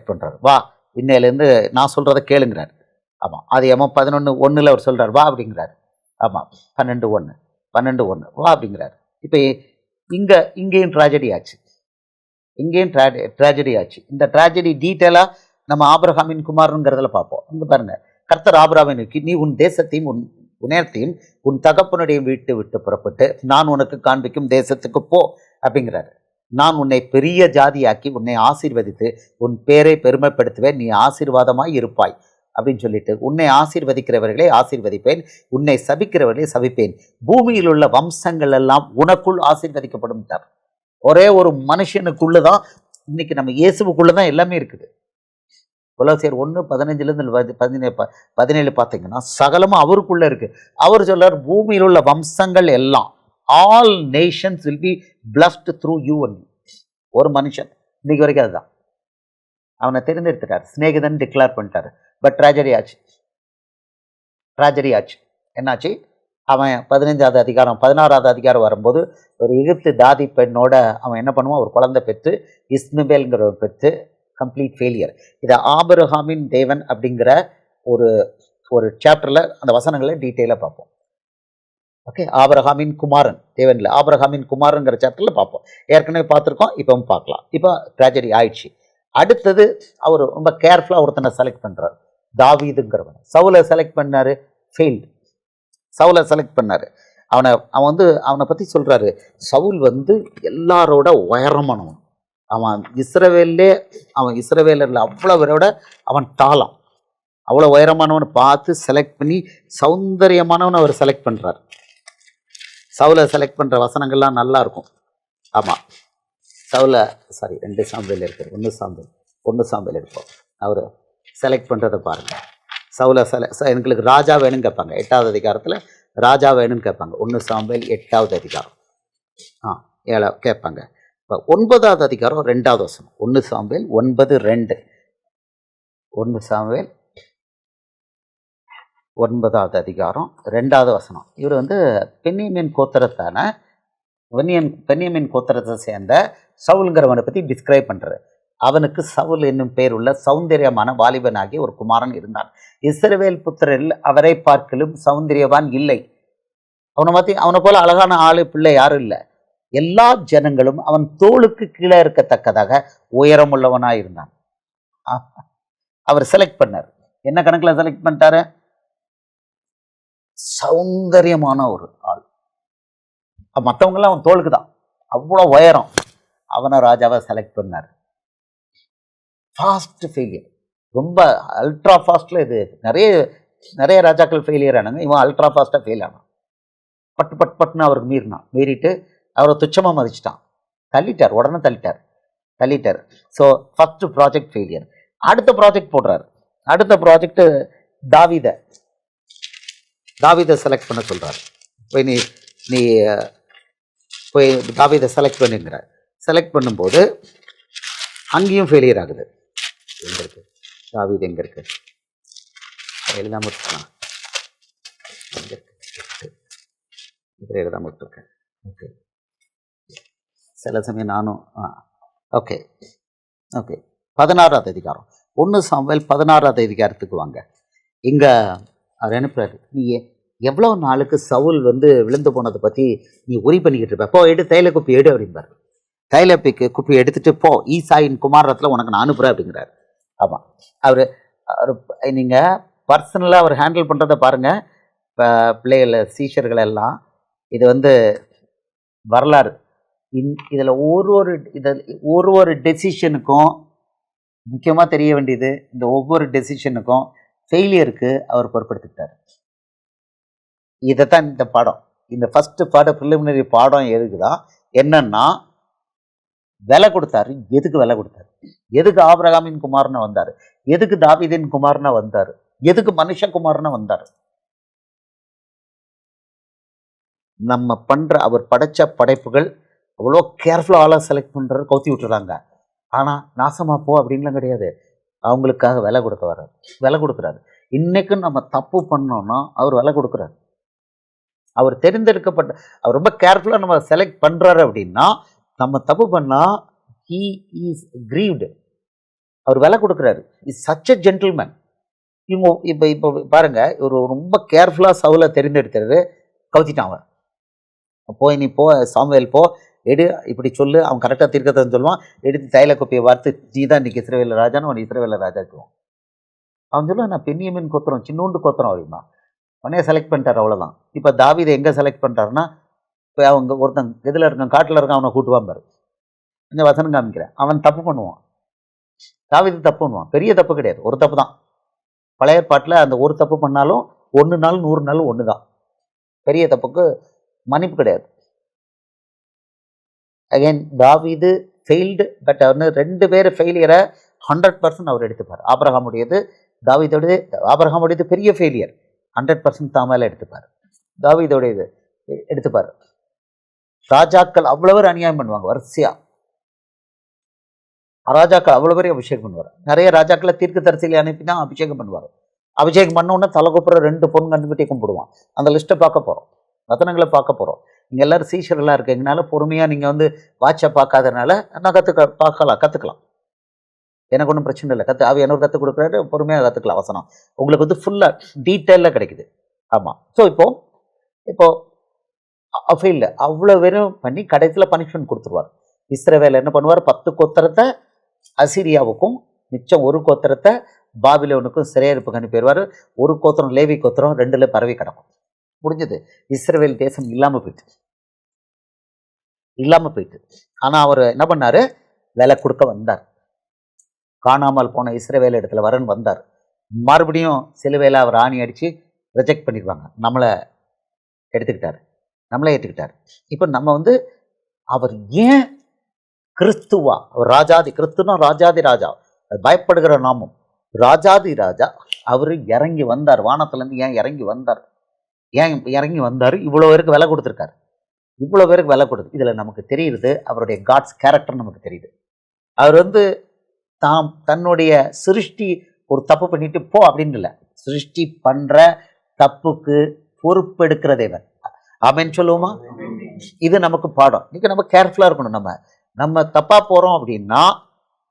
பண்றாரு. வா, இன்னையிலேருந்து நான் சொல்றதை கேளுங்கிறார். ஆமா, அது ஏமா 11:1 அவர் சொல்றாரு, வா அப்படிங்கிறாரு. ஆமா, 12:1 வா அப்படிங்கிறாரு. இப்போ இங்கேயும் ட்ராஜடி ஆச்சு. இந்த ட்ராஜடி டீட்டெயிலா நம்ம ஆபிரகாமின் குமாரங்கிறதுல பார்ப்போம். இங்க பாருங்க, கர்த்தர் ஆபிரகாமை நோக்கி, நீ உன் தேசத்தையும் உன் உணர்த்தையும் உன் தகப்பனுடைய வீட்டு விட்டு புறப்பட்டு நான் உனக்கு காண்பிக்கும் தேசத்துக்கு போ அப்படிங்கிறாரு. நான் உன்னை பெரிய ஜாதியாக்கி உன்னை ஆசீர்வதித்து உன் பேரை பெருமைப்படுத்துவேன், நீ ஆசீர்வாதமாய் இருப்பாய் அப்படின்னு சொல்லிட்டு, உன்னை ஆசீர்வதிக்கிறவர்களை ஆசீர்வதிப்பேன், உன்னை சபிக்கிறவர்களை சபிப்பேன், பூமியில் உள்ள வம்சங்கள் எல்லாம் உனக்குள் ஆசீர்வதிக்கப்படும். ஒரே ஒரு மனுஷனுக்குள்ளதான், இன்னைக்கு நம்ம இயேசுக்குள்ளதான் எல்லாமே இருக்குது. கொலோசியர் 1:15-17 பார்த்தீங்கன்னா சகலமும் அவருக்குள்ள இருக்கு. அவர் சொல்றார், பூமியில் உள்ள வம்சங்கள் எல்லாம், all Nations will be blessed through you only. ஒரு மனுஷன் இன்னைக்கு வரைக்கும் அதுதான். அவனை தேர்ந்தெடுத்துட்டார், சிநேகிதன் டிக்ளேர் பண்ணிட்டாரு. பட் ட்ராஜடி ஆச்சு. என்னாச்சு? அவன் 16வது அதிகாரம் வரும்போது ஒரு எகிப்து தாதி பெண்ணோட அவன் என்ன பண்ணுவான், ஒரு குழந்தை பெற்று இஸ்மபேல்ங்கிறவர் பெற்று கம்ப்ளீட் ஃபெயிலியர். இதை ஆபிரகாமின் தேவன் அப்படிங்கிற ஒரு ஒரு சாப்டரில் அந்த வசனங்களை டீட்டெயிலாக பார்ப்போம். ஓகே, ஆபிரகாமின் குமாரன் தேவன் இல்லை, ஆபிரகாமின் குமாரங்கிற சாப்டரில் பார்ப்போம். ஏற்கனவே பார்த்துருக்கோம், இப்போவும் பார்க்கலாம். இப்போ ட்ராஜடி ஆயிடுச்சு. அடுத்தது அவர் ரொம்ப கேர்ஃபுல்லாக ஒருத்தனை செலக்ட் பண்ணுறார், தாவீதுங்கிறவன். சவுலை செலக்ட் பண்ணார், ஃபெயில்டு. சவுலை செலக்ட் பண்ணார். அவனை பற்றி சொல்கிறாரு, சவுல் வந்து எல்லாரோட உயரமானவன். அவன் இஸ்ரவேலரில் அவ்வளோவரோட அவன் டாலாம், அவ்வளோ உயரமானவனை பார்த்து செலக்ட் பண்ணி சௌந்தரியமானவனை அவர் செலக்ட் பண்ணுறார். சவுலை செலக்ட் பண்ணுற வசனங்கள்லாம் நல்லா இருக்கும். ஆமாம், சவுலை 2 சாம்பல் இருக்குது, 1 சாம்பல் எடுப்போம். அவர் செலக்ட் பண்ணுறதை பாருங்கள். சவுலை எங்களுக்கு ராஜா வேணும்னு கேட்பாங்க. 8வது அதிகாரத்தில் ராஜா வேணும்னு கேட்பாங்க. 1 சாம்பல் 8வது அதிகாரம் 7 கேட்பாங்க. இப்போ 9வது அதிகாரம் 2வது வசனம். 1 சாம்பல் 9:2. 1 சாம்பல் 9வது அதிகாரம் 2வது வசனம். இவர் வந்து பென்யமீன் கோத்திரத்தை சேர்ந்த சவுலுங்கிறவனை பற்றி டிஸ்கிரைப் பண்ணுறாரு. அவனுக்கு சவுல் என்னும் பெயர் உள்ள சௌந்தரியமான வாலிபனாகிய ஒரு குமாரன் இருந்தான். இஸ்ரவேல் புத்திரரில் அவரை பார்க்கலும் சௌந்தரியவான் இல்லை. அவனை போல அழகான ஆளு பிள்ளை யாரும் இல்லை. எல்லா ஜனங்களும் அவன் தோளுக்கு கீழே இருக்கத்தக்கதாக உயரமுள்ளவனாக இருந்தான். அவர் செலக்ட் பண்ணார். என்ன கணக்கில் செலக்ட் பண்ணிட்டாரு? சௌந்தரியமான ஒரு ஆள். மற்றவங்களாம் அவன் தோளுக்கு தான், அவ்வளோ உயரம். அவனை ராஜாவை செலக்ட் பண்ணார். ஃபாஸ்ட் ஃபெயிலியர், ரொம்ப அல்ட்ரா ஃபாஸ்ட்டில். இது நிறைய ராஜாக்கள் ஃபெயிலியர் ஆனாங்க. இவன் அல்ட்ரா ஃபாஸ்ட்டாக ஃபெயில் ஆனான். பட்டுன்னு அவருக்கு மீறிட்டு அவரை துச்சமாக மதிச்சிட்டான். உடனே தள்ளிட்டார். So first project failure. அடுத்த ப்ராஜெக்ட் போடுறாரு. அடுத்த ப்ராஜெக்ட் தாவீதை செலக்ட் பண்ண சொல்கிறார். நீ போய் தாவீதை செலக்ட் பண்ணுங்கிற. செலக்ட் பண்ணும்போது அங்கேயும் ஃபெயிலியர் ஆகுது. எங்கே இருக்கு தாவீது? எங்கே இருக்கு? எழுதாம இருக்கலாம். எங்கே இருக்கு? இதில் எழுதாம இருக்கேன். ஓகே, சில சமயம் நானும் ஓகே 16வது அதிகாரம். 1 சாமுவேல் 16வது அதிகாரத்துக்கு வாங்க. இங்கே அவர் அனுப்புறாரு, நீ எவ்வளோ நாளுக்கு சவுல் வந்து விழுந்து போனதை பற்றி நீ உரி பண்ணிக்கிட்டு இருப்ப, போ எடு தைல குப்பி எடு அப்படிம்பார். தைல குப்பி எடுத்துகிட்டு போ, ஈசாயின் குமாரத்தில் உனக்கு நான் அனுப்புகிறேன் அப்படிங்கிறார். ஆமாம், அவர் நீங்கள் பர்சனலாக அவர் ஹேண்டில் பண்ணுறதை பாருங்கள். இப்போ பிள்ளைகள் சீஷர்கள் எல்லாம் இது வந்து வரலாறு. இதில் ஒரு டெசிஷனுக்கும் முக்கியமாக தெரிய வேண்டியது, இந்த ஒவ்வொரு டெசிஷனுக்கும் ஃபெயிலியருக்கு அவர் பொறுப்படுத்திக்கிட்டார். இதைத்தான் இந்த பாடம், இந்த ஃபஸ்ட்டு பாடம், ப்ரிலிமினரி பாடம் எதுக்குதான் என்னன்னா, விலை கொடுத்தாரு. எதுக்கு விலை கொடுத்தாரு? எதுக்கு ஆபிரகாமின் குமாரனை வந்தார்? எதுக்கு தாவீதின் குமாரனை வந்தார்? எதுக்கு மனுஷகுமாரனை வந்தார்? நம்ம அவர் படைச்ச படைப்புகள் அவ்வளோ கேர்ஃபுல்லாக ஆளாக செலக்ட் பண்ணுறாரு, கவுத்தி விட்டுறாங்க. ஆனால் நாசமாக போ அப்படின்லாம் கிடையாது. அவங்களுக்காக விலை கொடுக்குறாரு. இன்றைக்கும் நம்ம தப்பு பண்ணோன்னா அவர் விலை கொடுக்குறாரு. அவர் அவர் ரொம்ப கேர்ஃபுல்லாக நம்ம செலக்ட் பண்ணுறாரு. அப்படின்னா நம்ம தப்பு பண்ணால் ஹீ இஸ் கிரீவ்டு. அவர் விலை கொடுக்குறாரு. Is such a gentleman. இவங்க இப்போ பாருங்கள், இவர் ரொம்ப கேர்ஃபுல்லாக சவுலை தெரிந்தெடுத்துறது, கவுத்திட்டான். அவன் நீ போ சாமுவேல் போ, எடு இப்படி சொல்லு, அவன் கரெக்டாக தீர்க்கத்தான் சொல்லுவான். எடுத்து தைல குப்பியை வார்த்து, நீ தான் இன்றைக்கி இஸ்ரவேல் ராஜான்னு அவன் இஸ்ரவேல் ராஜாக்குவான். அவன் சொல்லுவான், நான் பென்யமீன் கோத்திரம், சின்னோண்டு கோத்திரம் அப்படின்னா. அவனே செலக்ட் பண்ணிட்டார், அவ்வளோதான். இப்போ தாவீதை எங்கே செலக்ட் பண்ணுறாருன்னா, இப்போ அவங்க ஒருத்தன் இதில் இருக்கான், காட்டில் இருக்கான், அவனை கூட்டுவான் பாரு. கொஞ்சம் வசனம் காமிக்கிறேன். அவன் தப்பு பண்ணுவான், தாவீது தப்பு பண்ணுவான். பெரிய தப்பு கிடையாது, ஒரு தப்பு தான். பழைய ஏற்பாட்டில் அந்த ஒரு தப்பு பண்ணாலும் 1 நாள் 100 நாள் ஒன்று தான். பெரிய தப்புக்கு மன்னிப்பு கிடையாது. அகைன் தாவீது ஃபெயில்டு, பட் அவனு 2 பேர் ஃபெயிலியரை 100% அவர் எடுத்துப்பார். ஆபிரகாமுடையது தாவீதோடது, ஆபிரகாமுடையது பெரிய ஃபெயிலியர், 100% தாமேல எடுத்துப்பார். தாவீதோடையது எடுத்துப்பார். ராஜாக்கள் அவ்வளோ பேர் அநியாயம் பண்ணுவாங்க வரிசையா. ராஜாக்கள் அவ்வளோ பேர் அபிஷேகம் பண்ணுவார். நிறைய ராஜாக்களை தீர்க்க தரிசிகளை அனுப்பி தான் அபிஷேகம் பண்ணுவார். அபிஷேகம் பண்ணோன்னா தலைக்குப்புற 2 பொன் கண்டுகிட்டே கும்பிடுவான். அந்த லிஸ்ட்டை பார்க்க போகிறோம், வசனங்களை பார்க்க போகிறோம். நீங்கள் எல்லோரும் சீஷர்களாக இருக்கீங்கனால பொறுமையாக நீங்கள் வந்து வாட்சை பார்க்காதனால நான் கற்றுக்கலாம். எனக்கு ஒன்றும் பிரச்சனை இல்லை, அவர் எனக்கு கற்றுக் கொடுக்குறாரு, பொறுமையாக கற்றுக்கலாம் வசனம். உங்களுக்கு வந்து ஃபுல்லாக டீட்டெயிலாக கிடைக்குது. ஆமாம். ஸோ இப்போ இல்லை அவ்வளோ வெறும் பண்ணி கடைசியில் பனிஷ்மெண்ட் கொடுத்துருவார். இஸ்ரவேல் என்ன பண்ணுவார், 10 கோத்திரத்தை அசீரியாவுக்கும் மிச்சம் 1 கோத்திரத்தை பாபிலோனுக்கும் சிறையிருப்புக்கு அனுப்பிடுவார். 1 கோத்திரம் லேவி கோத்திரம் 2ல் பரவி கிடக்கும். முடிஞ்சது. இஸ்ரவேல் தேசம் இல்லாமல் போயிட்டு. ஆனால் அவர் என்ன பண்ணார், விலை கொடுக்க வந்தார். காணாமல் போன இஸ்ரவேல் இடத்துல வரன் வந்தார். மறுபடியும் சிலுவையில் அவர் ஆணி அடித்து ரிஜெக்ட் பண்ணிடுவாங்க. நம்மளை ஏற்றுக்கிட்டார். இப்போ நம்ம வந்து அவர் ஏன் கிறிஸ்துவா, அவர் ராஜாதி, கிறிஸ்துனா ராஜாதி ராஜா, பயப்படுகிற நாமம், ராஜாதி ராஜா. அவர் இறங்கி வந்தார் வானத்துலேருந்து. ஏன் இறங்கி வந்தார்? இவ்வளோ பேருக்கு விலை கொடுத்துருக்காரு. இதில் நமக்கு தெரியுது அவருடைய காட்ஸ் கேரக்டர் நமக்கு தெரியுது. அவர் வந்து தன்னுடைய சிருஷ்டி ஒரு தப்பு பண்ணிட்டு போ அப்படின்னு இல்லை, சிருஷ்டி பண்ணுற தப்புக்கு பொறுப்பெடுக்கிற தேவன். ஆமென் சொல்லுவோமா? இது நமக்கு பாடம். இன்னைக்கு நம்ம கேர்ஃபுல்லாக இருக்கணும். நம்ம தப்பாக போகிறோம் அப்படின்னா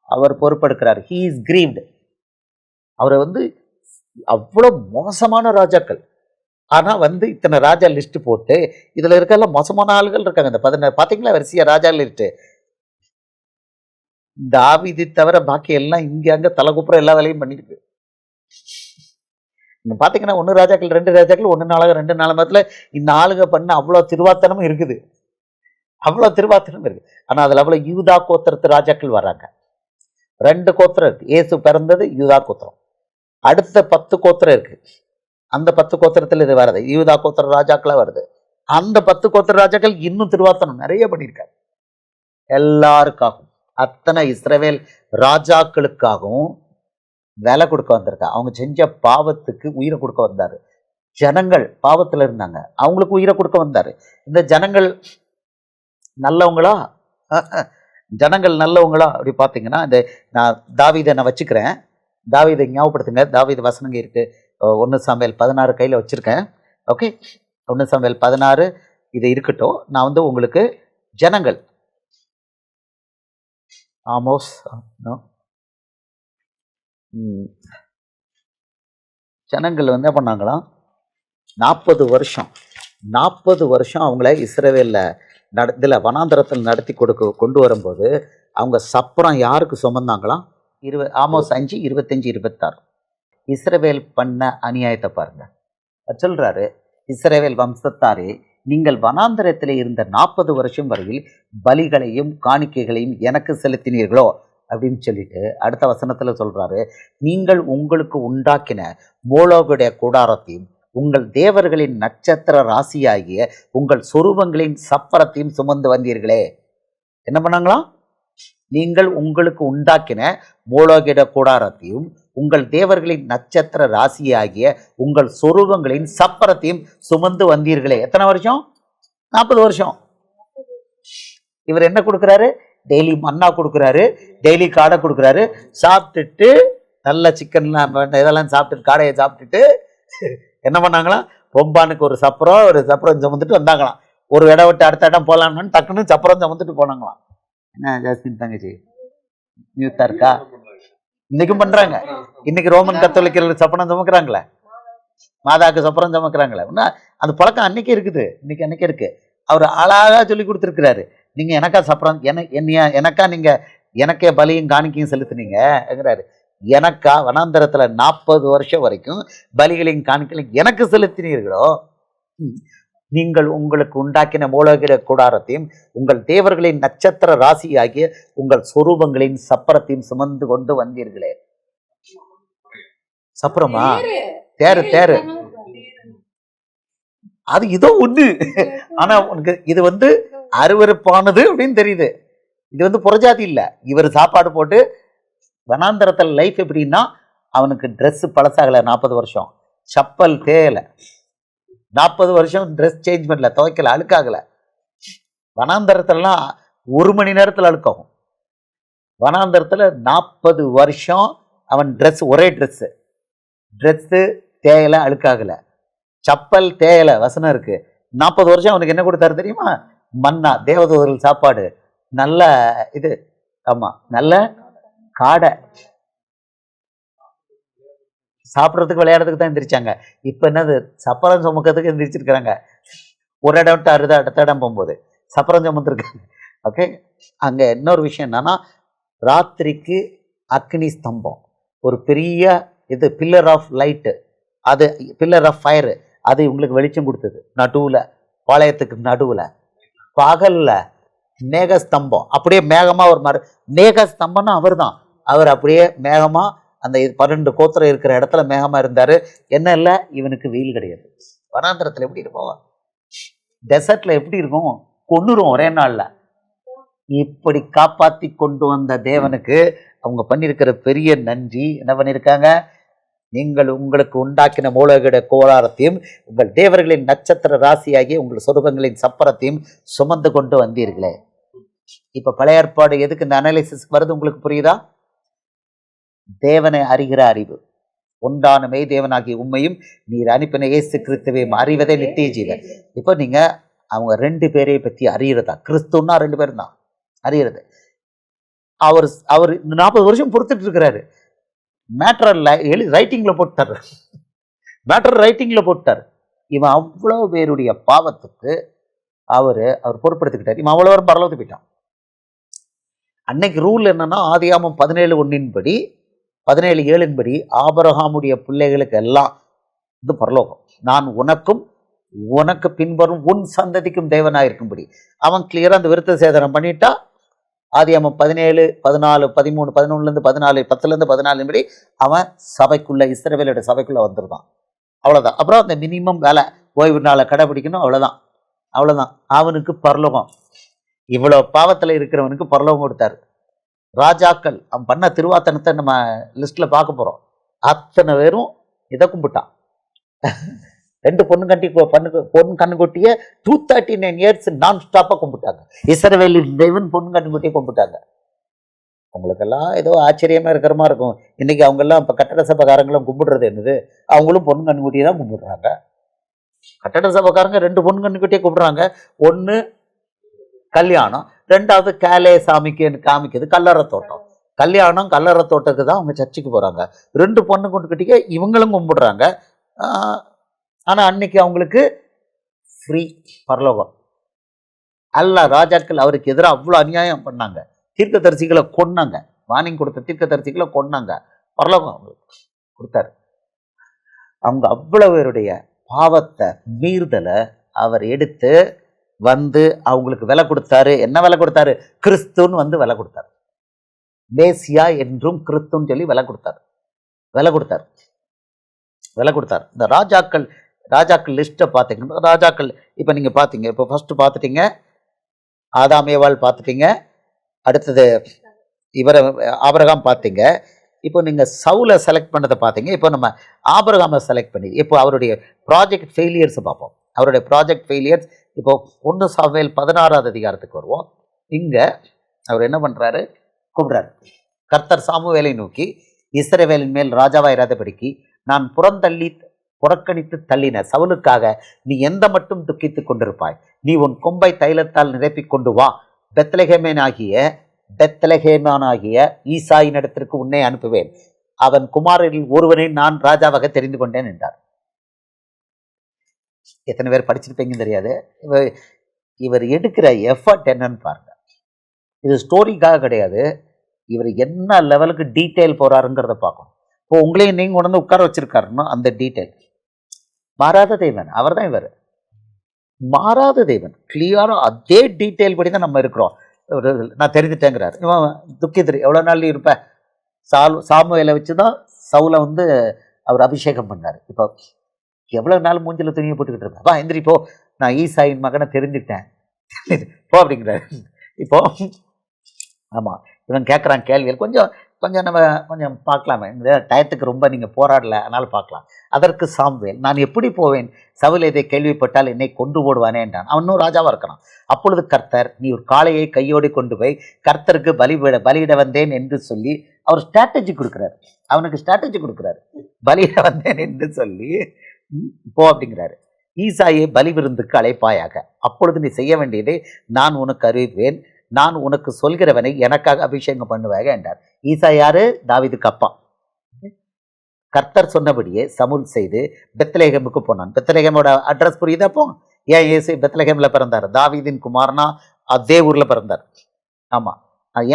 அவர் பொறுப்பெடுக்கிறார். He is grieved. அவரை வந்து அவ்வளோ மோசமான ராஜாக்கள், ஆனால் வந்து இத்தனை ராஜா லிஸ்ட்டு போட்டு இதில் இருக்கலாம் மோசமான ஆளுகள் இருக்காங்க. இந்த 16 பார்த்தீங்களா வரிசையாக ராஜா லிஸ்ட்டு. தாவீது தவிர பாக்கி எல்லாம் இங்கே அங்கே தலைகுப்புற எல்லா வேலையும் பண்ணிருக்கு. பார்த்தீங்கன்னா 1 ராஜாக்கள் 2 ராஜாக்கள் 1 நாளாக 2 நாளகத்தில் இந்த ஆளுங்க பண்ண அவ்வளோ திருவாத்தனமும் இருக்குது. ஆனால் அதில் அவ்வளோ யூதா கோத்திரத்து ராஜாக்கள் வராங்க. 2 கோத்திரம் இருக்கு. இயேசு பிறந்தது யூதா கோத்திரம். அடுத்த 10 கோத்திரம் இருக்கு. அந்த 10 கோத்திரத்தில் இது வருது, யூதா கோத்திர ராஜாக்களாக வருது. அந்த 10 கோத்திர ராஜாக்கள் இன்னும் திருவாத்தனம் நிறைய பண்ணியிருக்காங்க. எல்லாருக்காகவும், அத்தனை இஸ்ரவேல் ராஜாக்களுக்காகவும் விலை கொடுக்க வந்திருக்கா. அவங்க செஞ்ச பாவத்துக்கு உயிரை கொடுக்க வந்தார். ஜனங்கள் பாவத்தில் இருந்தாங்க, அவங்களுக்கு உயிரை கொடுக்க வந்தார். இந்த ஜனங்கள் நல்லவங்களா அப்படி பார்த்தீங்கன்னா, இந்த நான் தாவீதை நான் வச்சுக்கிறேன். தாவீதை ஞாபகப்படுத்துங்க. தாவீது வசனங்க இருக்குது. 1 சாமுவேல் 16 கையில் வச்சுருக்கேன். ஓகே, 1 சாமுவேல் 16 இது இருக்கட்டும். நான் வந்து உங்களுக்கு ஜனங்கள் ஆமோஸ் ஜனங்கள் வந்து என்ன பண்ணாங்களாம், 40 வருஷம் அவங்கள இஸ்ரவேலில் இதில் வனாந்தரத்தில் நடத்தி கொண்டு வரும்போது அவங்க சப்பரம் யாருக்கு சுமந்தாங்களாம்? ஆமோஸ் 5 25 26. இஸ்ரவேல் பண்ண அநியாயத்தை பாருங்க. சொல்றாரு, இஸ்ரவேல் வம்சத்தாரே, நீங்கள் வனாந்தரத்தில் இருந்த 40 வருஷம் வரையில் பலிகளையும் காணிக்கைகளையும் எனக்கு செலுத்தினீர்களோ அப்படின்னு சொல்லிட்டு அடுத்த வசனத்தில் சொல்றாரு, நீங்கள் உங்களுக்கு உண்டாக்கின மோளோகுடைய கூடாரத்தையும் உங்கள் தேவர்களின் நட்சத்திர ராசியாகிய உங்கள் சொரூபங்களின் சப்பரத்தையும் சுமந்து வந்தீர்களே. என்ன பண்ணாங்களாம்? நீங்கள் உங்களுக்கு உண்டாக்கின மோளோகிட கூடாரத்தையும் உங்கள் தேவர்களின் நட்சத்திர ராசியாகிய உங்கள் சொரூபங்களின் சப்பரத்தையும் சுமந்து வந்தீர்களே. எத்தனை வருஷம்? 40 வருஷம். இவர் என்ன கொடுக்குறாரு? டெய்லி மன்னா கொடுக்குறாரு, டெய்லி காடை கொடுக்குறாரு. சாப்பிட்டுட்டு நல்ல சிக்கன்லாம் இதெல்லாம் சாப்பிட்டுட்டு, காடையை சாப்பிட்டுட்டு என்ன பண்ணாங்களாம்? பொம்பானுக்கு ஒரு சப்பரம் சுமந்துட்டு வந்தாங்களாம். ஒரு இடம் விட்டு அடுத்த இடம் போகலான்னு டக்குன்னு சப்பரம் சுமந்துட்டு போனாங்களாம். என்ன ஜாஸ்மின் தங்கச்சி நியூத்தா இருக்கா? இன்னைக்கும் பண்றாங்க. இன்னைக்கு ரோமன் கத்தோலிக்கர்கள் சப்பரம் சுமக்கிறாங்களே, மாதாக்கு சப்பரம் சுமக்கிறாங்களே. அந்த பழக்கம் அன்னைக்கு இருக்குது, அன்னைக்கு இருக்கு. அவர் அழகா சொல்லி கொடுத்துருக்கிறாரு. நீங்க எனக்கா சப்பரம், எனக்கா நீங்க எனக்கே பலியும் காணிக்கையும் செலுத்தினீங்கிறாரு. எனக்கா வனாந்தரத்துல 40 வருஷம் வரைக்கும் பலிகளையும் காணிக்கையும் எனக்கு செலுத்தினீர்களோ, நீங்கள் உங்களுக்கு உண்டாக்கின மூலகிற கூடாரத்தையும் உங்கள் தேவர்களின் நட்சத்திர ராசி ஆகிய உங்கள் சொரூபங்களின் சப்பரத்தையும் சுமந்து கொண்டு வந்தீர்களே. சப்பரமா? தேரு அது இதோ ஒண்ணு. ஆனா உனக்கு இது வந்து அருவருப்பானது அப்படின்னு தெரியுது. இது வந்து புறஜாதி இல்லை. இவர் சாப்பாடு போட்டு வனாந்தரத்தில் லைஃப் எப்படின்னா, அவனுக்கு ட்ரெஸ் பழசாகலை, 40 வருஷம் சப்பல் தேயலை, 40 வருஷம் ட்ரெஸ் சேஞ்ச் பண்ணல, துவைக்கல, அழுக்காகலை. வனாந்தரத்துலலாம் 1 மணி நேரத்தில் அழுக்காகும். வனாந்தரத்தில் 40 வருஷம் அவன் ட்ரெஸ், ஒரே ட்ரெஸ்ஸு தேயலை, அழுக்காகலை, சப்பல் தேயலை. வசனம் இருக்கு. 40 வருஷம் அவனுக்கு என்ன கொடுத்தாரு தெரியுமா? மன்னா, தேவதூதர்கள் சாப்பாடு, நல்ல இது, ஆமாம், நல்ல காடை சாப்பிட்றதுக்கு விளையாடுறதுக்கு தான் எந்திரிச்சாங்க. இப்போ என்னது சப்பரம் சுமக்கிறதுக்கு எந்திரிச்சிருக்கிறாங்க. ஒரு இடம் விட்டு அடுத்த இடம் போகும்போது சப்பரம் சுமந்துருக்காங்க. ஓகே, அங்கே இன்னொரு விஷயம் என்னன்னா, ராத்திரிக்கு அக்னி ஸ்தம்பம், ஒரு பெரிய இது பில்லர் ஆஃப் லைட்டு, அது பில்லர் ஆஃப் ஃபயரு, அது இவங்களுக்கு வெளிச்சம் கொடுத்தது. நடுவில் பாளையத்துக்கு நடுவில் பகலில் மேகஸ்தம்பம், அப்படியே மேகமாக ஒரு மேகஸ்தம்பம்னா அவர் தான். அவர் அப்படியே மேகமாக அந்த 12 கோத்திரம் இருக்கிற இடத்துல மேகமாக இருந்தார். என்ன இல்லை, இவனுக்கு வெயில் கிடையாது. வனாந்திரத்தில் எப்படி இருக்கும், டெசர்ட்டில் எப்படி இருக்கும், கொன்னுரும் ஒரே நாளில். இப்படி காப்பாற்றி கொண்டு வந்த தேவனுக்கு அவங்க பண்ணியிருக்கிற பெரிய நன்றி. என்ன பண்ணியிருக்காங்க, நீங்கள் உங்களுக்கு உண்டாக்கின மூலகிட கோளாரத்தையும் உங்கள் தேவர்களின் நட்சத்திர ராசியாகி உங்கள் சொருபங்களின் சப்பரத்தையும் சுமந்து கொண்டு வந்தீர்களே. இப்போ பழைய ஏற்பாடு எதுக்கு இந்த அனாலிசிஸ் வருது உங்களுக்கு புரியுதா? தேவனை அறிகிற அறிவு, உண்டான மெய் தேவனாகிய உண்மையும் நீர் அனுப்பின இயேசு கிறிஸ்துவையும் அறிவதே நித்திய ஜீவன். இப்போ நீங்கள் அவங்க 2 பேரை பற்றி அறியறதா, கிறிஸ்துன்னா 2 பேரும் தான் அறியறது. அவர் 40 வருஷம் பொறுத்துட்டு இருக்கிறாரு. மேட்டர் ரைட்டிங்கில் போட்டார், மேட்டர் ரைட்டிங்கில் போட்டார். இவன் அவ்வளோ பேருடைய பாவத்துக்கு அவர் பொறுப்படுத்திக்கிட்டார். இவன் அவ்வளோ வரும் பரலோகத்துக்கு போயிட்டான். அன்னைக்கு ரூல் என்னன்னா, ஆதியாகமம் 17:1 17:7 ஆபிரகாமுடைய பிள்ளைகளுக்கு எல்லாம் இது பரலோகம். நான் உனக்கும் உனக்கு பின்வரும் உன் சந்ததிக்கும் தேவனாயிருக்கும்படி. அவன் கிளியரா அந்த விருத்த சேதனம் பண்ணிட்டா, ஆதியாகமம் 17, 14, 13, 11 14, 10 14 அவன் சபைக்குள்ள, இஸ்ரவேலோட சபைக்குள்ள வந்துருதான். அவ்வளோதான். அப்புறம் அந்த மினிமம் வேலை, ஓய்வு நாளை கடைபிடிக்கணும், அவ்வளோதான். அவனுக்கு பரலோகம். இவ்வளோ பாவத்தில் இருக்கிறவனுக்கு பரலோகம் கொடுத்தாரு. ராஜாக்கள் அவன் பண்ண திருவாத்தனத்தை நம்ம லிஸ்ட்ல பார்க்க போறோம். அத்தனை பேரும் இதை கும்பிட்டான். 2 பொண்ணு கண்ணுக்குட்டிய 239 இயர்ஸ் நான் ஸ்டாப்பா கும்பிட்டாங்க. இஸ்ரவேலின் தேவன் பொண்ணு கண்ணுக்குட்டியை கும்பிட்டாங்க. உங்களுக்கெல்லாம் ஏதோ ஆச்சரியமா இருக்கிற மாதிரி இருக்கும். இன்னைக்கு அவங்க எல்லாம் இப்ப கட்டட சபைக்காரங்களும் கும்பிடுறது என்னது, அவங்களும் பொண்ணு கண்ணுக்குட்டியை தான் கும்பிடுறாங்க. கட்டட சபைக்காரங்க 2 பொண்ணு கண்ணுக்குட்டியை கும்பிடுறாங்க. ஒன்று கல்யாணம், 2வது கேலே சாமிக்கு காமிக்கிறது கல்லறை தோட்டம். கல்யாணம் கல்லறை தோட்டத்துக்கு தான் அவங்க சர்ச்சுக்கு போறாங்க. 2 பொண்ணு கண்ணுக்குட்டிக்கு இவங்களும் கும்பிடுறாங்க. ஆனால் அன்னைக்கு அவங்களுக்கு ஃப்ரீ பரலோகம். அல்ல, ராஜாக்கள் அவருக்கு எதிராக அவ்வளோ அநியாயம் பண்ணாங்க. தீர்க்கதரிசிகளை கொன்னாங்க, வார்னிங் கொடுத்த தீர்க்கதரிசிகளை கொன்னாங்க. பரலோகம் அவங்களுக்கு கொடுத்தாரு. அவங்க அவ்வளவு பேருடைய பாவத்தை மீறுதலை அவர் எடுத்து வந்து அவங்களுக்கு விலை கொடுத்தாரு. என்ன விலை கொடுத்தாரு? கிறிஸ்துன்னு வந்து விலை கொடுத்தாரு. மேசியா என்றும் கிறிஸ்துன்னு சொல்லி விலை கொடுத்தாரு. இந்த ராஜாக்கள் லிஸ்ட்டை பார்த்தீங்கன்னா, ராஜாக்கள் இப்போ நீங்கள் பார்த்தீங்க, இப்போ ஃபர்ஸ்ட் பார்த்துட்டீங்க ஆதாம் ஏவாள் பார்த்துட்டீங்க, அடுத்தது இவரை ஆபிரகாம் பார்த்தீங்க. இப்போ நீங்கள் சவுலை செலக்ட் பண்ணதை பார்த்தீங்க. இப்போ நம்ம ஆபிரகாமை செலக்ட் பண்ணி இப்போ அவருடைய ப்ராஜெக்ட் ஃபெயிலியர்ஸை பார்ப்போம். அவருடைய ப்ராஜெக்ட் ஃபெயிலியர்ஸ் இப்போ 1 சாமுவேல் 16வது அதிகாரத்துக்கு வருவோம். இங்கே அவர் என்ன பண்ணுறாரு, கூப்பிடுறாரு. கர்த்தர் சாமுவேலை நோக்கி, இஸ்ரவேலின் மேல் ராஜாவாயிராதபடிக்கு நான் புறக்கணித்து தள்ளின சவுலுக்காக நீ எந்த மட்டும் துக்கித்துக் கொண்டிருப்பாய்? நீ உன் கொம்பை தைலத்தால் நிரப்பிக் கொண்டு வா, பெத்லகேமானாகிய ஈசாயின் இடத்திற்கு உன்னை அனுப்புவேன், அவன் குமாரரில் ஒருவனை நான் ராஜாவாக தெரிந்து கொண்டேன் என்றார். எத்தனை பேர் படிச்சிருப்பீங்கன்னு தெரியாது. இவர் எடுக்கிற எஃபர்ட் என்னன்னு பாருங்க. இது ஸ்டோரிக்காக கிடையாது, இவர் என்ன லெவலுக்கு டீட்டெயில் போறாருங்கிறத பார்க்கணும். இப்போ உங்களையும் நீங்க உடனே உட்கார வச்சிருக்காருன்னா அந்த டீட்டெயில். மாறாத தேவன் அவர் தான். இவர் மாறாத தேவன். கிளியரா அதே டீட்டெயில் படி தான் நம்ம இருக்கிறோம். நான் தெரிஞ்சுட்டேங்கிறார். இவன் துக்கித்திரி எவ்வளோ நாள் இருப்பேன். சாமுவேலை வச்சு தான் சவுலை வந்து அவர் அபிஷேகம் பண்ணார். இப்போ எவ்வளோ நாள் மூஞ்சில் துணியை போட்டுக்கிட்டு இருப்பேன். வா எந்திரி போ, நான் ஈசாயின் மகனை தெரிஞ்சுட்டேன் போ அப்படிங்கிறாரு. இப்போ ஆமாம், இவன் கேட்குறான் கேள்விகள். கொஞ்சம் நம்ம பார்க்கலாமே, இந்த டயத்துக்கு ரொம்ப நீங்கள் போராடலை, அதனால் பார்க்கலாம். அதற்கு சாமுவேல், நான் எப்படி போவேன், சவுல் இதை கேள்விப்பட்டால் என்னை கொண்டு போடுவானே என்றான். அவனும் ராஜாவாக இருக்கணும். அப்பொழுது கர்த்தர், நீ ஒரு காளையை கையோடு கொண்டு போய் கர்த்தருக்கு பலியிட வந்தேன் என்று சொல்லி அவர் ஸ்ட்ராட்டஜி கொடுக்குறாரு. அவனுக்கு ஸ்ட்ராட்டஜி கொடுக்குறாரு. பலியிட வந்தேன் என்று சொல்லி போ அப்படிங்கிறாரு. ஈசாயை பலி விருந்துக்கு அழைப்பாயாக, அப்பொழுது நீ செய்ய வேண்டியதை நான் உனக்கு அறிவிப்பேன். நான் உனக்கு சொல்கிறவனை எனக்காக அபிஷேகம் பண்ணுவாங்க என்றார். ஈசா யாரு? தாவீதுக்கு அப்பா. கர்த்தர் சொன்னபடியே சமுல் செய்து பெத்லகேமுக்கு போனான். பெத்லகேமோட அட்ரஸ் புரியுது. அப்போ ஏன் இயேசு பெத்லகேம்ல பிறந்தார்? தாவீதின் குமாரனா அதே ஊர்ல பிறந்தார். ஆமா,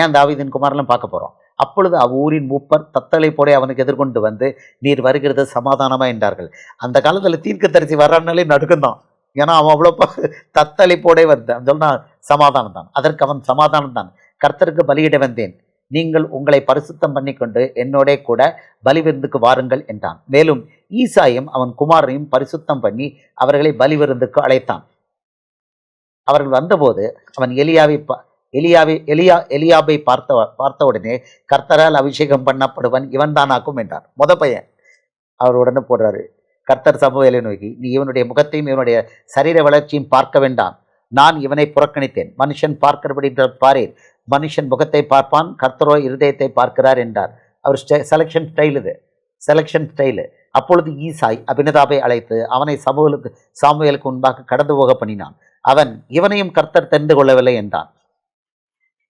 ஏன் தாவீதின் குமாரன் பார்க்க போறோம். அப்பொழுது அவ்வூரின் மூப்பர் தத்தளை போட அவனுக்கு எதிர்கொண்டு வந்து, நீர் வருகிறது சமாதானமா என்றார்கள். அந்த காலத்துல தீர்க்கதரிசி வர்றானாலே நடுக்கம்தான். ஏன்னா அவன் அவ்வளோ தத்தளை போடே வந்து சொன்னா சமாதானம் தான். அதற்கு அவன் சமாதானம் தான், கர்த்தருக்கு பலியிட வந்தேன், நீங்கள் உங்களை பரிசுத்தம் பண்ணிக்கொண்டு என்னோட கூட பலிவிருந்துக்கு வாருங்கள் என்றான். மேலும் ஈசாயும் அவன் குமாரையும் பரிசுத்தம் பண்ணி அவர்களை பலிவிருந்துக்கு அழைத்தான். அவர்கள் வந்தபோது அவன் எலியாபை பார்த்த உடனே, கர்த்தரால் அபிஷேகம் பண்ணப்படுவன் இவன் தானாக்கும் என்றார். பையன் அவர் உடனே போடுறாரு. கர்த்தர் சமூவேலை நோக்கி, நீ இவனுடைய முகத்தையும் இவனுடைய சரீர வளர்ச்சியும் பார்க்க வேண்டாம், நான் இவனை புறக்கணித்தேன். மனுஷன் பார்க்கிறபடி பாரேன், மனுஷன் முகத்தை பார்ப்பான், கர்த்தரோ இருதயத்தை பார்க்கிறார் என்றார். அவர் செலெக்ஷன் ஸ்டைல், இது செலெக்ஷன் ஸ்டைலு. அப்பொழுது ஈசாய் அபினதாபை அழைத்து அவனை சாமுவேலுக்கு முன்பாக கடந்து போக பண்ணினான். அவன், இவனையும் கர்த்தர் தெரிந்து கொள்ளவில்லை என்றான்.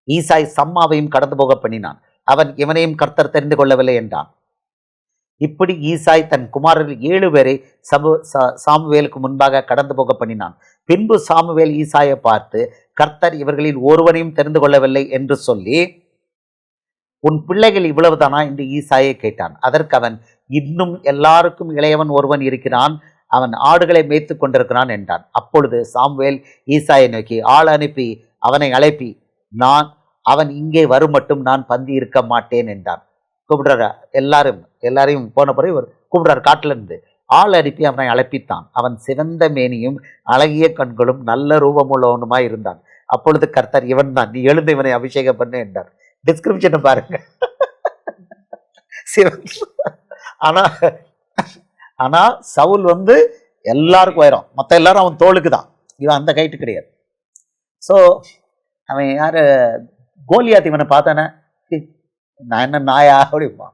ஈசாய் சம்மாவையும் கடந்து போக பண்ணினான். அவன், இவனையும் கர்த்தர் தெரிந்து கொள்ளவில்லை என்றான். இப்படி ஈசாய் தன் குமாரர்கள் 7 பேரை சாமுவேலுக்கு முன்பாக கடந்து போக பண்ணினான். பின்பு சாமுவேல் ஈசாயை பார்த்து, கர்த்தர் இவர்களில் ஒருவனையும் தெரிந்து கொள்ளவில்லை என்று சொல்லி, உன் பிள்ளைகள் இவ்வளவுதானா என்று ஈசாயை கேட்டான். அதற்கு அவன், இன்னும் எல்லாருக்கும் இளையவன் ஒருவன் இருக்கிறான், அவன் ஆடுகளை மேய்த்து கொண்டிருக்கிறான் என்றான். அப்பொழுது சாமுவேல் ஈசாயை நோக்கி, ஆள் அனுப்பி அவனை அழைப்பி, அவன் இங்கே வரும் மட்டும் நான் பந்தி இருக்க மாட்டேன் என்றான். கூப்பிடுறாரு, எல்லாரையும் போன பிறகு கூப்பிடுறாரு காட்டுல இருந்து. ஆள் அனுப்பி அவனை அழைப்பித்தான். அவன் சிவந்த மேனியும் அழகிய கண்களும் நல்ல ரூபமுள்ளவனுமாய் இருந்தான். அப்பொழுது கர்த்தர், இவன் தான், நீ எழுந்து இவனை அபிஷேகம் பண்ணு என்றார். டிஸ்கிரிப்ஷனை பாருங்க. ஆனா ஆனா சவுல் எல்லாருக்கும் உயரம், மற்ற எல்லாரும் அவன் தோளுக்கு தான், இவன் அந்த கைட்டு கிடையாது. ஸோ அவன் யாரு? கோலியாத் இவனை பார்த்தானே, நான் என்ன நாயா அப்படிமா,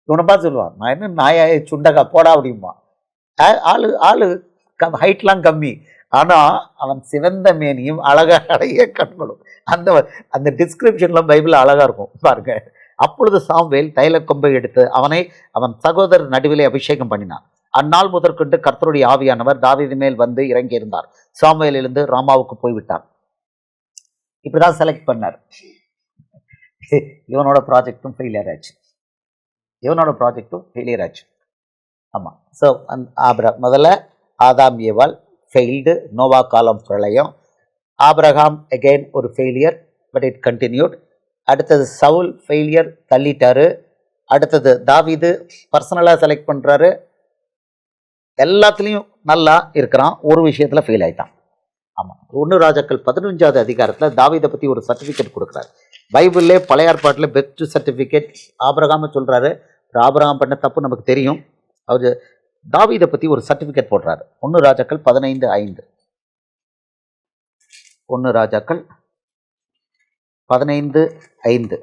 இவனை பார்த்து சொல்லுவான், நான் என்ன நாயா சுண்டகா போடா அப்படிமா. ஆளு ஹைட்லாம் கம்மி, ஆனா அவன் சிவந்த மேனியும் அழகிய கண்களும். அந்த டிஸ்கிரிப்ஷன்லாம் பைபிள் அழகா இருக்கும் பாருங்க. அப்பொழுது சாமுவேல் தைல கொம்பை எடுத்து அவனை அவன் சகோதரர் நடுவிலே அபிஷேகம் பண்ணினான். அந்நாள் முதற்கொண்டு கர்த்தருடைய ஆவியானவர் தாவீது மேல் வந்து இறங்கி இருந்தார். சாமுவேலிலிருந்து ராமாவுக்கு போய்விட்டார். இப்படிதான் செலக்ட் பண்ணார். இவனோட ப்ராஜெக்டும் ஃபெயிலியர் ஆச்சு. ஆமாம். ஸோ முதல்ல ஆதாம் ஏவாள் ஃபெயில்டு, நோவா காலம் பிரளயம், ஆபிரகாம் அகெயின் ஒரு ஃபெயிலியர், பட் இட் கண்டினியூட். அடுத்தது சவுல் ஃபெயிலியர், தள்ளிட்டாரு. அடுத்தது தாவீது பர்சனலாக செலக்ட் பண்ணுறாரு, எல்லாத்துலேயும் நல்லா இருக்கிறான், ஒரு விஷயத்தில் ஃபெயில் ஆகிட்டான். ஆமாம். 1 ராஜாக்கள் 15வது அதிகாரத்தில் தாவீதை பற்றி ஒரு சர்டிஃபிகேட் கொடுக்குறாரு. பைபிள்லே பழைய ஏற்பாட்டில் பெஸ்ட் சர்டிஃபிகேட் ஆபிரகாம் சொல்கிறாரு. ஆபிரகாம் பண்ண தப்பு நமக்கு தெரியும். அவர் தாவீதை பற்றி ஒரு சர்டிஃபிகேட் போடுறாரு. 1 ராஜாக்கள் 15:5. 1 ராஜாக்கள் 15:5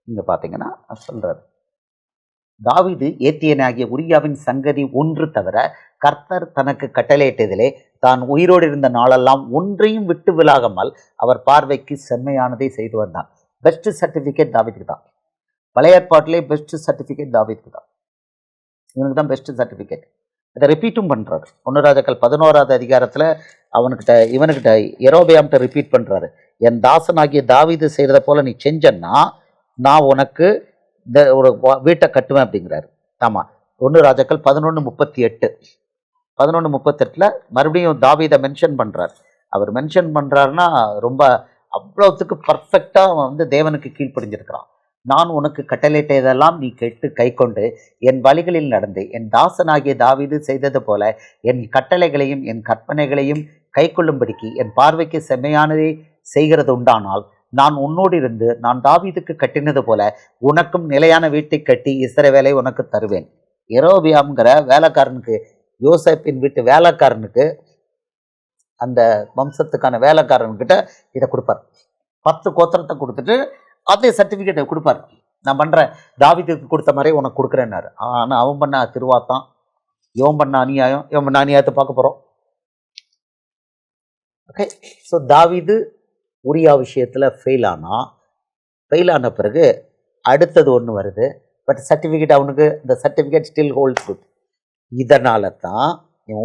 இங்கே பார்த்தீங்கன்னா சொல்கிறார், தாவீது ஏத்தியனாகிய உரியாவின் சங்கதி ஒன்று தவிர கர்த்தர் தனக்கு கட்டளையிட்டதிலே தான் உயிரோடு இருந்த நாளெல்லாம் ஒன்றையும் விட்டு விலகாமல் அவர் பார்வைக்கு செம்மையானதை செய்து வந்தான். பெஸ்ட் சர்டிஃபிகேட் தாவீதுக்கு தான். பழைய ஏற்பாட்டிலே பெஸ்ட் சர்டிஃபிகேட் தாவீதுக்கு தான். இவனுக்கு தான் பெஸ்ட் சர்டிஃபிகேட். இதை ரிப்பீட்டும் பண்ணுறாரு. 1 ராஜாக்கள் 11வது அதிகாரத்தில் இவனுக்கிட்ட யெரொபெயாம்கிட்ட ரிப்பீட் பண்ணுறாரு. என் தாசனாகிய தாவீது செய்கிறத போல நீ செஞ்சன்னா நான் உனக்கு இந்த ஒரு வீட்டை கட்டுவேன் அப்படிங்கிறாரு. ஆமாம். 1 ராஜாக்கள் 11:38. 11:38 மறுபடியும் தாவீதை மென்ஷன் பண்ணுறார். அவர் மென்ஷன் பண்ணுறாருன்னா ரொம்ப அவ்வளோத்துக்கு பர்ஃபெக்டாக தேவனுக்கு கீழ்ப்படிஞ்சிருக்கிறான். நான் உனக்கு கட்டளையிட்டதெல்லாம் நீ கேட்டு கை கொண்டு என் வழிகளில் நடந்து என் தாசனாகிய தாவீது செய்தது போல என் கட்டளைகளையும் என் கற்பனைகளையும் கை கொள்ளும்படிக்கு என் பார்வைக்கு செம்மையானதை செய்கிறது உண்டானால் நான் உன்னோடு இருந்து நான் தாவீதுக்கு கட்டினது போல உனக்கும் நிலையான வீட்டை கட்டி இஸ்ரவேலை உனக்கு தருவேன். யெரொபெயாம்ங்கிற வேலைக்காரனுக்கு, யோசேப்பின் வீட்டு வேலைக்காரனுக்கு, அந்த வம்சத்துக்கான வேலைக்காரன்கிட்ட இதை கொடுப்பார். 10 கோத்திரத்தை கொடுத்துட்டு அதே சர்டிஃபிகேட்டை கொடுப்பார். நான் பண்ணுறேன், தாவீதுக்கு கொடுத்த மாதிரி உனக்கு கொடுக்குறேன்னாரு. ஆனால் அவன் பண்ண திருவாத்தான், இவன் பண்ண அநியாயம், இவன் பண்ண அநியாயத்தை பார்க்க போகிறோம். ஓகே. ஸோ தாவீது உரியா விஷயத்தில் ஃபெயில் ஆன பிறகு அடுத்தது ஒன்று வருது. பட் சர்டிஃபிகேட் அவனுக்கு இந்த சர்டிஃபிகேட் ஸ்டில் ஹோல்ட்ஸ் குட். இதனால தான்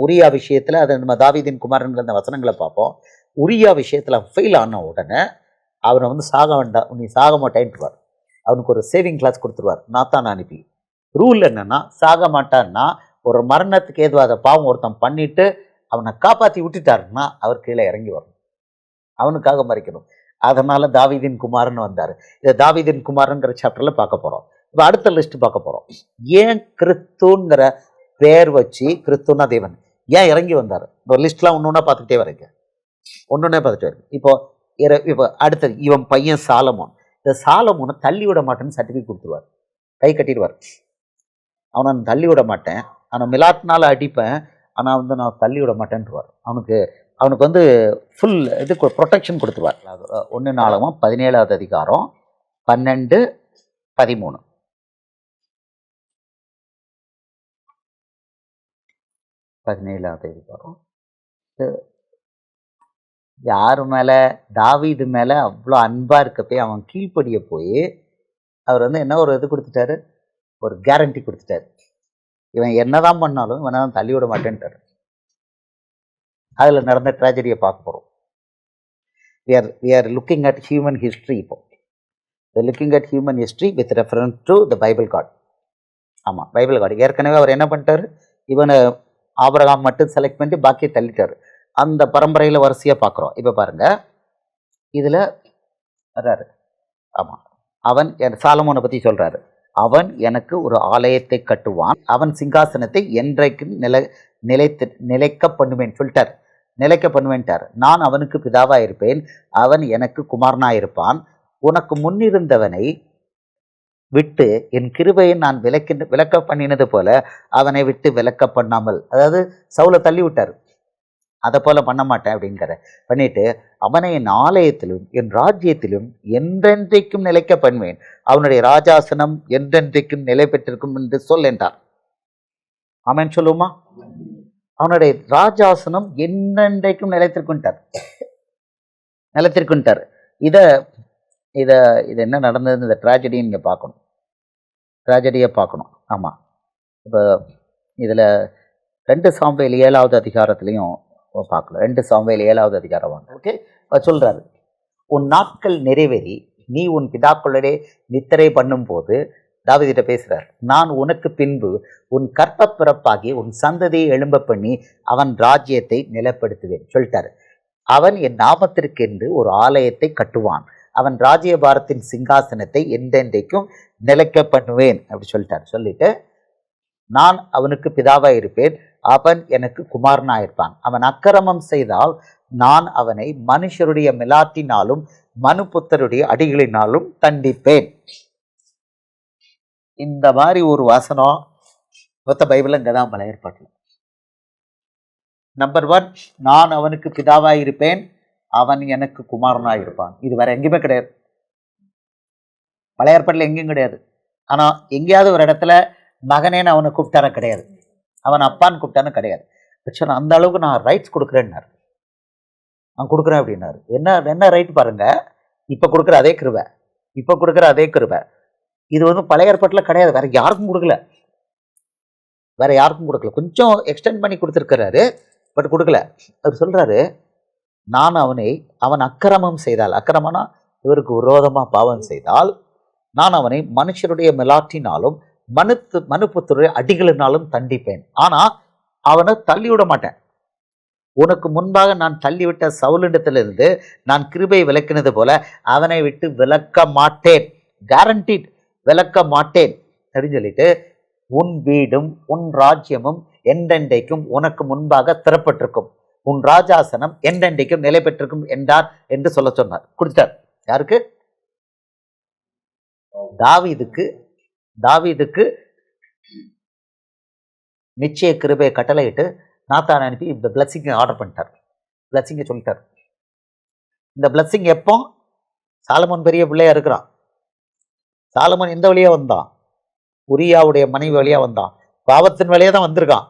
உரியா விஷயத்தில் அதை நம்ம தாவீதின் குமாரன்கள் அந்த வசனங்களை பார்ப்போம். உரியா விஷயத்தில் ஃபெயில் ஆன உடனே அவனை வந்து சாக வேண்டாம், நீ சாக மாட்டேன்ட்டுருவார். அவனுக்கு ஒரு சேவிங் கிளாஸ் கொடுத்துருவார் நாத்தான் அனுப்பி. ரூல் என்னென்னா, சாக மாட்டான்னா ஒரு மரணத்துக்கு ஏதுவாத பாவம் ஒருத்தன் பண்ணிட்டு அவனை காப்பாற்றி விட்டுட்டாருன்னா அவர் கீழே இறங்கி வரணும், அவனுக்காக மறிக்கணும். அதனால தாவீதின் குமாரன் வந்தார். இதை தாவீதின் குமாரங்கிற சாப்டரில் பார்க்க போகிறோம். இப்போ அடுத்த லிஸ்ட் பார்க்க போகிறோம். ஏன் கிறிஸ்துங்கிற பேர் வச்சு, கிறிஸ்துனா தேவன், ஏன் இறங்கி வந்தார்? ஒரு லிஸ்ட்லாம் ஒன்று ஒன்றா பார்த்துக்கிட்டே வரீங்க, ஒன்று பார்த்துட்டே இருக்கு. இப்போ அடுத்தது இவன் பையன் சாலமோன். இந்த சாலமோனை தள்ளி விட மாட்டேன்னு சர்டிஃபிகேட் கொடுத்துருவார், கை கட்டிடுவார். அவனை நான் தள்ளி விட மாட்டேன், ஆனால் மிலாட்டினால அடிப்பேன், ஆனால் வந்து நான் தள்ளி விட மாட்டேன்ருவார். அவனுக்கு வந்து ஃபுல் இது ப்ரொடெக்ஷன் கொடுத்துருவார். 1 நாளாகமம் 17வது அதிகாரம் 12, 13. யார் மேலே? தாவீது மேலே அவ்வளோ அன்பாக இருக்கப்பே அவன் கீழ்ப்படிய போய் அவர் வந்து என்ன ஒரு இது கொடுத்துட்டாரு, ஒரு கேரண்டி கொடுத்துட்டாரு. இவன் என்னதான் பண்ணாலும் இவனை தான் தள்ளி விட மாட்டேன்ட்டார். அதில் நடந்த ட்ராஜடியை பார்க்க போகிறோம். we are looking at human history. இப்போ we are looking at human history with reference to the Bible God. ஆமாம், பைபிள் காட். ஏற்கனவே அவர் என்ன பண்ணிட்டார், இவனை ஆபிரகாம் மட்டும் செலக்ட் பண்ணி பாக்கியை தள்ளிட்டார். அந்த பரம்பரையில் வரிசையாக பார்க்குறோம். இப்போ பாருங்கள், இதில் வர்றாரு. ஆமாம், அவன் சாலமோனை பற்றி சொல்கிறாரு. அவன் எனக்கு ஒரு ஆலயத்தை கட்டுவான், அவன் சிங்காசனத்தை என்றைக்கும் நிலைக்க பண்ணுவேன் சொல்லிட்டார். நிலைக்க பண்ணுவேன்ட்டார். நான் அவனுக்கு பிதாவாக இருப்பேன், அவன் எனக்கு குமாரனாக இருப்பான். உனக்கு முன்னிருந்தவனை விட்டு என் கிருபையை நான் விலக்க பண்ணினது போல அவனை விட்டு விலக்க பண்ணாமல், அதாவது சவுலை தள்ளி விட்டார், அதை போல பண்ண மாட்டேன் அப்படிங்கிற பண்ணிட்டு அவனை என் ஆலயத்திலும் என் ராஜ்யத்திலும் என்றென்றைக்கும் நிலைக்க பண்ணுவேன், அவனுடைய ராஜாசனம் என்றென்றைக்கும் நிலை பெற்றிருக்கும் என்று சொல் என்றார். ஆமென் சொல்லுமா? அவனுடைய ராஜாசனம் என்னென்றைக்கும் நிலைத்திருக்குன்ட்டார். இதை என்ன நடந்தது, இந்த ட்ராஜடியை நீங்கள் பார்க்கணும், ட்ராஜடியை பார்க்கணும். ஆமாம், இப்போ இதில் 2 சாமுவேல் 7வது அதிகாரத்துலையும் பார்க்கலாம். 2 சாமுவேல் 7வது அதிகாரம் வாங்க. ஓகே, சொல்கிறாரு, உன் நாட்கள் நிறைவேறி நீ உன் பிதாக்களுடைய நித்திரை பண்ணும்போது, தாவீதிட்ட பேசுகிறார், நான் உனக்கு பின்பு உன் கற்ப பிறப்பாகி உன் சந்ததியை எழும்ப பண்ணி அவன் ராஜ்யத்தை நிலைப்படுத்துவேன் சொல்லிட்டாரு. அவன் என் நாமத்திற்கென்று ஒரு ஆலயத்தை கட்டுவான், அவன் ராஜ்யபாரத்தின் சிங்காசனத்தை என்றென்றைக்கும் நிலைக்க பண்ணுவேன் அப்படி சொல்லிட்டார். சொல்லிட்டு நான் அவனுக்கு பிதாவாக இருப்பேன், அவன் எனக்கு குமாரனாக இருப்பான். அவன் அக்கிரமம் செய்தால் நான் அவனை மனுஷருடைய மிலாத்தினாலும் மனுபுத்தருடைய அடிகளினாலும் தண்டிப்பேன். இந்த மாதிரி ஒரு வசனம் மொத்த பைபிள் இங்கே தான் பழைய ஏற்பாட்டில். நம்பர் 1, நான் அவனுக்கு பிதாவாக இருப்பேன், அவன் எனக்கு குமாரனாக இருப்பான். இது வேற எங்கேயுமே கிடையாது, பழைய ஏற்பாட்டில் எங்கேயும் கிடையாது. ஆனால் எங்கேயாவது ஒரு இடத்துல மகனேன்னு அவனை கூப்பிட்டார கிடையாது, அவன் அப்பான்னு கூப்பிட்டானு கிடையாது. அந்த அளவுக்கு நான் ரைட்ஸ் கொடுக்குறேன்னாரு, நான் கொடுக்குறேன் அப்படின்னாரு. என்ன ரைட் பாருங்க, இப்போ கொடுக்குற அதே கிருபை, இது வந்து பழைய ஏற்பாட்டில் கிடையாது, வேற யாருக்கும் கொடுக்கல. கொஞ்சம் எக்ஸ்டெண்ட் பண்ணி கொடுத்துருக்கிறாரு, பட் கொடுக்கல. அவர் சொல்றாரு, நான் அவன் அக்கிரமம் செய்தால், அக்கிரமனா இவருக்கு விரோதமாக பாவம் செய்தால், நான் அவனை மனுஷருடைய மிலாட்டினாலும் மனுபுத்தருடைய அடிகளினாலும் தண்டிப்பேன். ஆனால் அவனை தள்ளி விட மாட்டேன். உனக்கு முன்பாக நான் தள்ளிவிட்ட சவுலிடத்திலிருந்து நான் கிருபை விலக்கினது போல அவனை விட்டு விலக்க மாட்டேன், கேரண்டீட் விலக்க மாட்டேன் அப்படின்னு சொல்லிட்டு, உன் வீடும் உன் ராஜ்யமும் என்றென்றைக்கும் உனக்கு முன்பாக திறப்பட்டிருக்கும், உன் ராஜாசனம் என்றென்றைக்கும் நிலை பெற்றிருக்கும் என்றார் என்று சொல்ல சொன்னார். கொடுத்தார். யாருக்கு? தாவீதுக்கு நிச்சய கிருபையை கட்டளையிட்டு நாத்தான் அனுப்பி இந்த பிளஸ்ஸிங்கை ஆர்டர் பண்ணிட்டார், பிளஸ்ஸிங்கை சொல்லிட்டார். இந்த பிளஸ்ஸிங் எப்போ? சாலமோன் பெரிய பிள்ளையா இருக்கிறான். சாலமோன் எந்த வழியா வந்தான்? உரியாவுடைய மனைவி வழியா வந்தான், பாவத்தின் வழியா தான் வந்திருக்கான்.